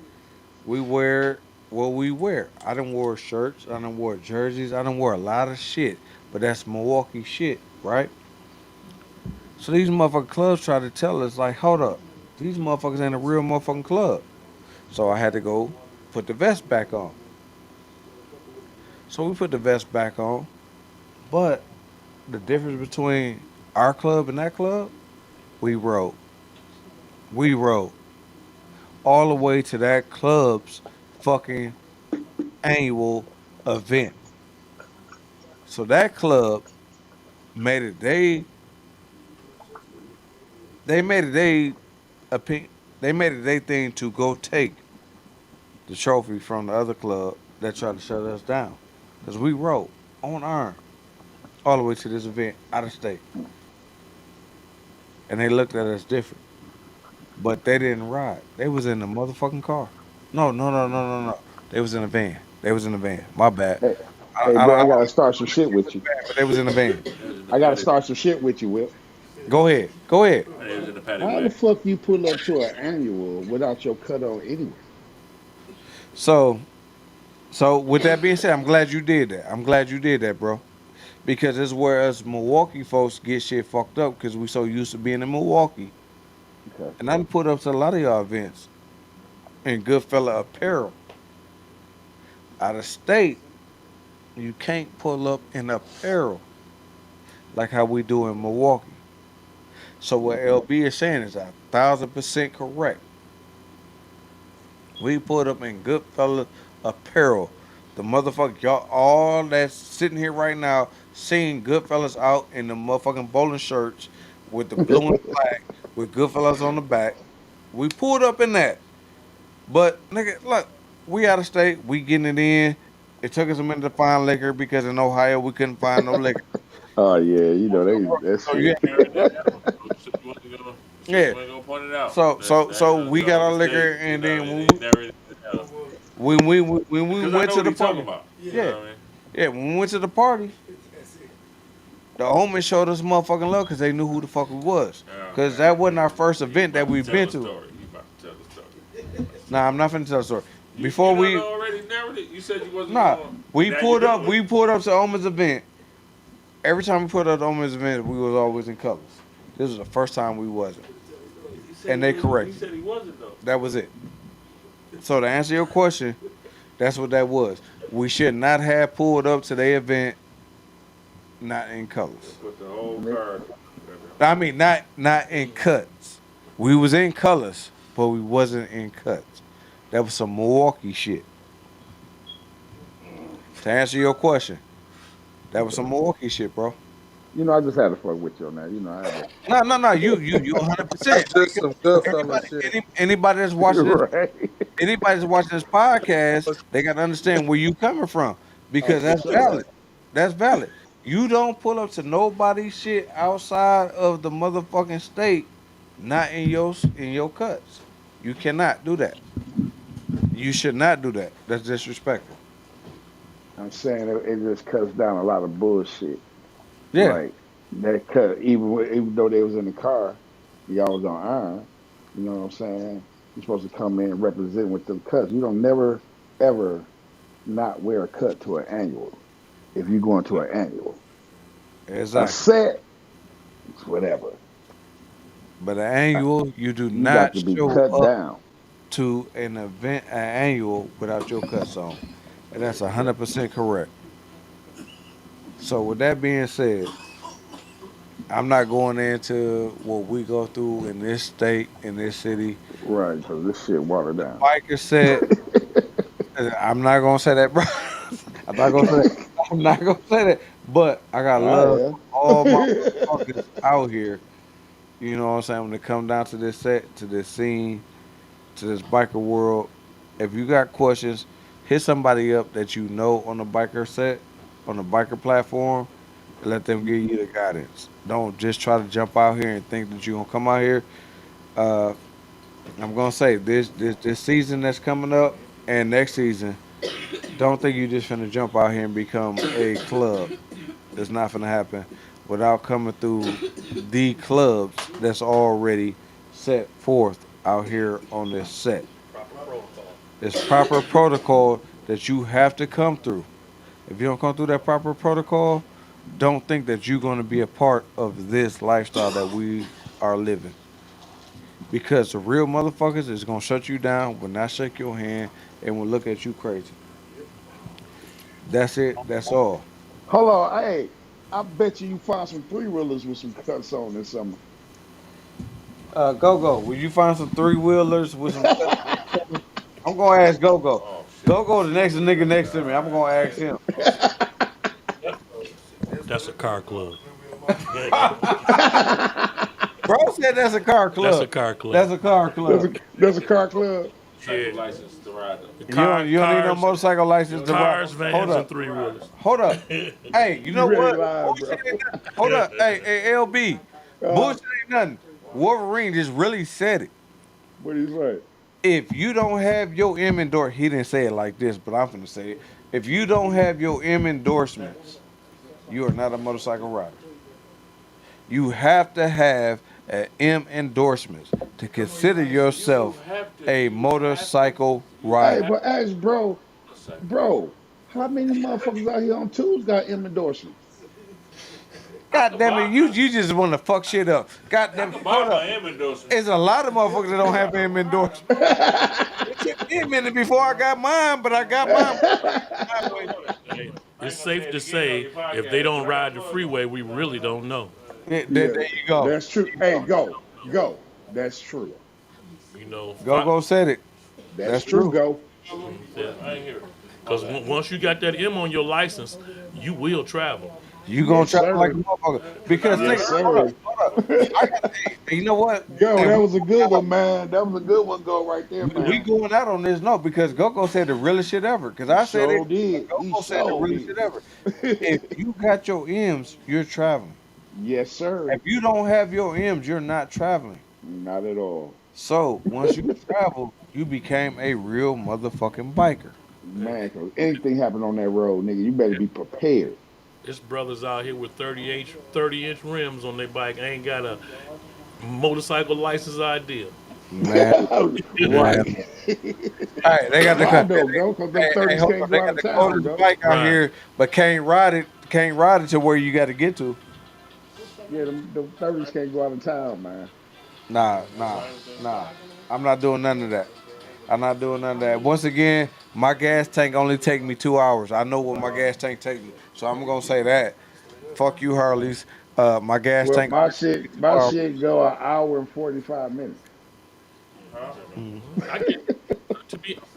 [SPEAKER 1] we wear what we wear. I done wore shirts, I done wore jerseys, I done wore a lot of shit, but that's Milwaukee shit, right? So these motherfucking clubs try to tell us, like, hold up, these motherfuckers ain't a real motherfucking club. So I had to go put the vest back on. So we put the vest back on, but the difference between our club and that club, we rode. We rode all the way to that club's fucking annual event. So that club made it they made it opinion they made it their thing to go take the trophy from the other club that tried to shut us down. Because we rode on iron all the way to this event out of state. And they looked at us different. But they didn't ride. They was in the motherfucking car. No, no, no, no, no, no. They was in a van. They was in a van. My bad.
[SPEAKER 13] Hey,
[SPEAKER 1] I,
[SPEAKER 13] hey,
[SPEAKER 1] I,
[SPEAKER 13] bro,
[SPEAKER 1] I
[SPEAKER 13] I
[SPEAKER 1] don't
[SPEAKER 13] gotta
[SPEAKER 1] even know
[SPEAKER 13] start some
[SPEAKER 1] what they
[SPEAKER 13] shit
[SPEAKER 1] was in
[SPEAKER 13] with
[SPEAKER 1] the
[SPEAKER 13] you.
[SPEAKER 1] van, but they was in a van.
[SPEAKER 3] It was in the
[SPEAKER 13] I gotta
[SPEAKER 3] paddy.
[SPEAKER 13] start some shit with you, Whip.
[SPEAKER 1] Go ahead. Go ahead.
[SPEAKER 3] It was in the paddy
[SPEAKER 13] How the
[SPEAKER 3] wagon.
[SPEAKER 13] fuck you pull up to an annual without your cut on anyway?
[SPEAKER 1] So so with that being said, I'm glad you did that. I'm glad you did that, bro. Because it's where us Milwaukee folks get shit fucked up because we so used to being in Milwaukee.
[SPEAKER 13] Okay.
[SPEAKER 1] And I done put up to a lot of y'all events in Goodfella apparel. Out of state, you can't pull up in apparel like how we do in Milwaukee. So what LB is saying is 1,000% correct. We put up in Goodfella apparel. The motherfucker, y'all all that's sitting here right now seeing Goodfellas out in the motherfucking bowling shirts with the blue and black with Goodfellas on the back. We pulled up in that. But nigga, look, we out of state, we getting it in. It took us a minute to find liquor because in Ohio we couldn't find no liquor.
[SPEAKER 13] Oh yeah, you know they that
[SPEAKER 1] So you
[SPEAKER 13] shit.
[SPEAKER 3] Carrying that out. You said
[SPEAKER 1] yeah.
[SPEAKER 3] you ain't gonna point it out.
[SPEAKER 1] So
[SPEAKER 3] That's
[SPEAKER 1] so
[SPEAKER 3] that
[SPEAKER 1] so
[SPEAKER 3] goes
[SPEAKER 1] we
[SPEAKER 3] to
[SPEAKER 1] got
[SPEAKER 3] all
[SPEAKER 1] our
[SPEAKER 3] the
[SPEAKER 1] liquor,
[SPEAKER 3] states. You
[SPEAKER 1] and
[SPEAKER 3] know,
[SPEAKER 1] then
[SPEAKER 3] it ain't never.
[SPEAKER 1] when we
[SPEAKER 3] Because I
[SPEAKER 1] went
[SPEAKER 3] know
[SPEAKER 1] to
[SPEAKER 3] what
[SPEAKER 1] the
[SPEAKER 3] he's talking
[SPEAKER 1] party,
[SPEAKER 3] about. You
[SPEAKER 1] yeah,
[SPEAKER 3] know what I mean?
[SPEAKER 1] yeah, when we went to the party, the homies showed us motherfucking love because they knew who the fuck we was. Because that wasn't our first
[SPEAKER 3] You
[SPEAKER 1] event that
[SPEAKER 3] about to
[SPEAKER 1] we've
[SPEAKER 3] tell
[SPEAKER 1] been
[SPEAKER 3] the
[SPEAKER 1] to.
[SPEAKER 3] story. You about to tell the story.
[SPEAKER 1] Nah, I'm not finna tell the story.
[SPEAKER 3] You
[SPEAKER 1] Before
[SPEAKER 3] don't
[SPEAKER 1] we,
[SPEAKER 3] know already narrative. You said you wasn't
[SPEAKER 1] nah,
[SPEAKER 3] going.
[SPEAKER 1] we
[SPEAKER 3] Now you
[SPEAKER 1] pulled up.
[SPEAKER 3] doing.
[SPEAKER 1] We pulled up to Oma's event. Every time we pulled up to Oma's event, we was always in colors. This was the first time we wasn't, and they
[SPEAKER 3] He
[SPEAKER 1] corrected.
[SPEAKER 3] said he wasn't though.
[SPEAKER 1] That was it. So to answer your question, that's what that was. We should not have pulled up to their event not in colors.
[SPEAKER 3] Put the whole card.
[SPEAKER 1] I mean, not in cuts. We was in colors, but we wasn't in cuts. That was some Milwaukee shit. To answer your question, that was some Milwaukee shit, bro.
[SPEAKER 13] I just had to fuck with you on that. I had to.
[SPEAKER 1] No. You 100%.
[SPEAKER 18] That's just some good fella
[SPEAKER 1] Anybody,
[SPEAKER 18] shit.
[SPEAKER 1] anybody that's watching this,
[SPEAKER 13] Right.
[SPEAKER 1] anybody that's watching this podcast, they got to understand where you coming from
[SPEAKER 13] Oh,
[SPEAKER 1] because
[SPEAKER 13] for
[SPEAKER 1] that's
[SPEAKER 13] sure.
[SPEAKER 1] valid. That's valid. You don't pull up to nobody's shit outside of the motherfucking state, not in your cuts. You cannot do that. You should not do that. That's disrespectful.
[SPEAKER 13] I'm saying it just cuts down a lot of bullshit.
[SPEAKER 1] Yeah,
[SPEAKER 13] Like that cut, even though they was in the car, y'all was on iron. You know what I'm saying? You're supposed to come in and represent with them cuts. You don't never ever not wear a cut to an annual. If you go into an annual, a
[SPEAKER 1] exactly.
[SPEAKER 13] set, it's whatever.
[SPEAKER 1] But an
[SPEAKER 13] Uh,
[SPEAKER 1] annual, you do
[SPEAKER 13] You got
[SPEAKER 1] not
[SPEAKER 13] to be
[SPEAKER 1] show
[SPEAKER 13] cut
[SPEAKER 1] up
[SPEAKER 13] down.
[SPEAKER 1] to an event, an annual, without your cuts on. And that's 100% correct. So with that being said, I'm not going into what we go through in this state, in this city.
[SPEAKER 13] Right, because this shit watered
[SPEAKER 1] The
[SPEAKER 13] down.
[SPEAKER 1] biker said, I'm not gonna say that, bro. I'm not gonna say that. I'm not gonna say that. But I got
[SPEAKER 13] I
[SPEAKER 1] love
[SPEAKER 13] am.
[SPEAKER 1] for all my motherfuckers out here. You know what I'm saying? When it come down to this set, to this scene, to this biker world, if you got questions, hit somebody up that you know on the biker set, on the biker platform, and let them give you the guidance. Don't just try to jump out here and think that you're gonna come out here. Uh, I'm gonna say this season that's coming up and next season. Don't think you just finna jump out here and become a club. It's not finna happen without coming through the clubs that's already set forth out here on this set. There's proper protocol that you have to come through. If you don't come through that proper protocol, don't think that you're going to be a part of this lifestyle that we are living. Because the real motherfuckers is going to shut you down, will not shake your hand, and will look at you crazy. That's it. That's all.
[SPEAKER 13] Hold on, hey, I bet you find some three reelers with some cuts on this summer.
[SPEAKER 1] Go Go, will you find some three wheelers with some cuts? I'm gonna ask Go Go. Go Go, the next nigga next to me. I'm gonna ask him.
[SPEAKER 11] That's a car club.
[SPEAKER 1] Bro said that's a car
[SPEAKER 11] That's a
[SPEAKER 1] club.
[SPEAKER 11] car club.
[SPEAKER 1] That's a car
[SPEAKER 13] There's
[SPEAKER 1] club.
[SPEAKER 13] a car club.
[SPEAKER 11] Yeah.
[SPEAKER 3] License to ride them.
[SPEAKER 1] You don't need no
[SPEAKER 11] Cars,
[SPEAKER 1] motorcycle license to ride.
[SPEAKER 11] cars,
[SPEAKER 1] Hold
[SPEAKER 11] vans, and
[SPEAKER 1] up.
[SPEAKER 11] three wheelers.
[SPEAKER 1] Hold up. Hey, you
[SPEAKER 13] You
[SPEAKER 1] know
[SPEAKER 13] ready
[SPEAKER 1] what?
[SPEAKER 13] live,
[SPEAKER 1] Bullshit
[SPEAKER 13] bro?
[SPEAKER 1] ain't nothing. Hold up. Hey, LB.
[SPEAKER 13] Uh,
[SPEAKER 1] Bullshit ain't nothing. Wolverine just really said it.
[SPEAKER 13] what do you say?
[SPEAKER 1] If you don't have your M endorsement, he didn't say it like this, but I'm finna say it. If you don't have your M endorsements, you are not a motorcycle rider. You have to have an M endorsement to consider yourself a motorcycle
[SPEAKER 13] Hey,
[SPEAKER 1] rider.
[SPEAKER 13] but ask bro, how many motherfuckers out here on tools got M endorsements?
[SPEAKER 1] God damn it, you just want to fuck shit up. God damn it, hold up. There's a lot of motherfuckers that don't have M endorsement. It took me a minute before I got mine, but I got mine.
[SPEAKER 11] Hey, it's safe to say if they don't ride the freeway, we really don't know.
[SPEAKER 1] Yeah,
[SPEAKER 13] Yeah,
[SPEAKER 1] there you go.
[SPEAKER 13] that's true. Hey, go. That's true.
[SPEAKER 11] You know,
[SPEAKER 1] Go Go said it.
[SPEAKER 13] That's
[SPEAKER 1] That's
[SPEAKER 13] true,
[SPEAKER 1] true.
[SPEAKER 13] go.
[SPEAKER 11] because once you got that M on your license, you will travel.
[SPEAKER 1] You gonna
[SPEAKER 13] Yes,
[SPEAKER 1] travel like a
[SPEAKER 13] sir.
[SPEAKER 1] motherfucker. Because think,
[SPEAKER 13] Yes,
[SPEAKER 1] hold up,
[SPEAKER 13] sir.
[SPEAKER 1] hold up. I got, hey, you know what?
[SPEAKER 13] Go,
[SPEAKER 1] And
[SPEAKER 13] that was a good one, man. That was a good one, go right there,
[SPEAKER 1] we
[SPEAKER 13] man.
[SPEAKER 1] going out on this note because Go said the realest shit ever. Because
[SPEAKER 13] He
[SPEAKER 1] I said it,
[SPEAKER 13] sure did.
[SPEAKER 1] but
[SPEAKER 13] He
[SPEAKER 1] Go said the
[SPEAKER 13] sure
[SPEAKER 1] realest
[SPEAKER 13] did.
[SPEAKER 1] shit ever. If you got your M's, you're traveling.
[SPEAKER 13] Yes, sir.
[SPEAKER 1] If you don't have your M's, you're not traveling.
[SPEAKER 13] Not at all.
[SPEAKER 1] So once you travel, you became a real motherfucking biker.
[SPEAKER 13] Man, cause anything happen on that road, nigga, you better be prepared.
[SPEAKER 11] It's brothers out here with 30-inch rims on their bike. Ain't got a motorcycle license idea.
[SPEAKER 1] Man, man.
[SPEAKER 13] Right.
[SPEAKER 1] All right, they got the
[SPEAKER 13] Why
[SPEAKER 1] cut.
[SPEAKER 13] though, go? Because them
[SPEAKER 1] Hey,
[SPEAKER 13] 30s
[SPEAKER 1] hold
[SPEAKER 13] can't
[SPEAKER 1] on. They
[SPEAKER 13] go out
[SPEAKER 1] got
[SPEAKER 13] of
[SPEAKER 1] the
[SPEAKER 13] town,
[SPEAKER 1] coldest
[SPEAKER 13] go.
[SPEAKER 1] bike out
[SPEAKER 11] Right.
[SPEAKER 1] here, but can't ride it. Can't ride it to where you got to get to.
[SPEAKER 13] Yeah, them 30s can't go out of town, man.
[SPEAKER 1] Nah. I'm not doing none of that. I'm not doing none of that. Once again, my gas tank only take me 2 hours. I know what my gas tank take me, so I'm gonna say that. Fuck you, Harleys. My gas
[SPEAKER 13] Well,
[SPEAKER 1] tank
[SPEAKER 13] my
[SPEAKER 1] only take me
[SPEAKER 13] shit,
[SPEAKER 1] two
[SPEAKER 13] my
[SPEAKER 1] hours.
[SPEAKER 13] shit go an hour and 45 minutes.
[SPEAKER 11] I get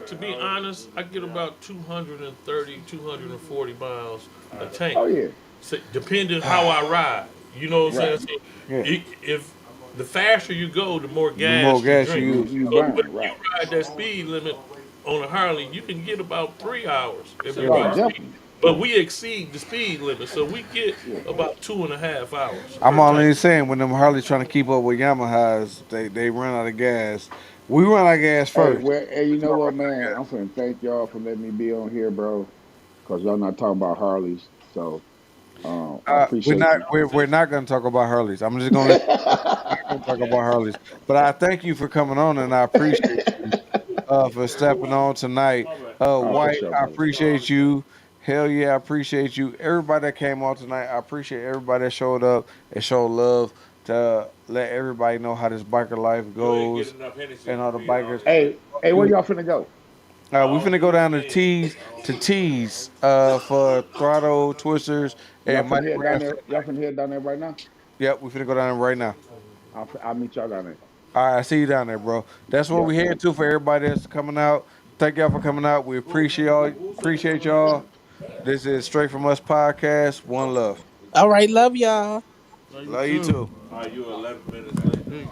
[SPEAKER 11] to be honest, I get about 230, 240 miles a tank.
[SPEAKER 13] Oh yeah.
[SPEAKER 11] depending how I ride. You know what I'm saying?
[SPEAKER 13] Right.
[SPEAKER 11] So
[SPEAKER 1] Yeah.
[SPEAKER 11] if the faster you go, the more
[SPEAKER 1] The more
[SPEAKER 11] gas you
[SPEAKER 1] gas you
[SPEAKER 11] drink.
[SPEAKER 1] use.
[SPEAKER 13] You
[SPEAKER 11] So, but
[SPEAKER 13] burn,
[SPEAKER 11] if you
[SPEAKER 13] right.
[SPEAKER 11] ride that speed limit on a Harley, you can get about 3 hours if it
[SPEAKER 13] Oh,
[SPEAKER 11] runs.
[SPEAKER 13] definitely.
[SPEAKER 11] But we exceed the speed limit, so we get
[SPEAKER 13] Yeah.
[SPEAKER 11] about 2.5 hours
[SPEAKER 1] I'm
[SPEAKER 11] per tank.
[SPEAKER 1] only saying when them Harley trying to keep up with Yamahas, they run out of gas. We run out of gas
[SPEAKER 13] Hey,
[SPEAKER 1] first.
[SPEAKER 13] well, hey, you know what, man? I'm finna thank y'all for letting me be on here, bro. Cause y'all not talking about Harleys, so I
[SPEAKER 1] We're
[SPEAKER 13] appreciate
[SPEAKER 1] not
[SPEAKER 13] you.
[SPEAKER 1] we're not going to talk about Harleys. I'm just going to let you talk about Harleys. But I thank you for coming on, and I appreciate you for stepping on tonight.
[SPEAKER 13] Oh, for
[SPEAKER 1] White,
[SPEAKER 13] sure,
[SPEAKER 1] I
[SPEAKER 13] brother.
[SPEAKER 1] appreciate you. Hell yeah, I appreciate you. Everybody that came on tonight, I appreciate everybody that showed up and showed love to let everybody know how this biker life goes and all the bikers.
[SPEAKER 13] Hey, where y'all finna go?
[SPEAKER 1] We finna go down to T's for throttle twisters
[SPEAKER 13] Y'all
[SPEAKER 1] and
[SPEAKER 13] finna
[SPEAKER 1] Mighty
[SPEAKER 13] head down
[SPEAKER 1] Grabs.
[SPEAKER 13] there. Y'all finna head down there right now.
[SPEAKER 1] Yep, we finna go down there right now.
[SPEAKER 13] I'll meet y'all down there.
[SPEAKER 1] All right, I see you down there, bro. That's what
[SPEAKER 13] Yep.
[SPEAKER 1] we headed to for everybody that's coming out. Thank y'all for coming out. We appreciate y'all. This is Straight From Us podcast. One love.
[SPEAKER 20] All right, love y'all.
[SPEAKER 5] Love you
[SPEAKER 1] Love you
[SPEAKER 5] too.
[SPEAKER 1] too.
[SPEAKER 11] Are you 11 minutes late?
[SPEAKER 5] Peace.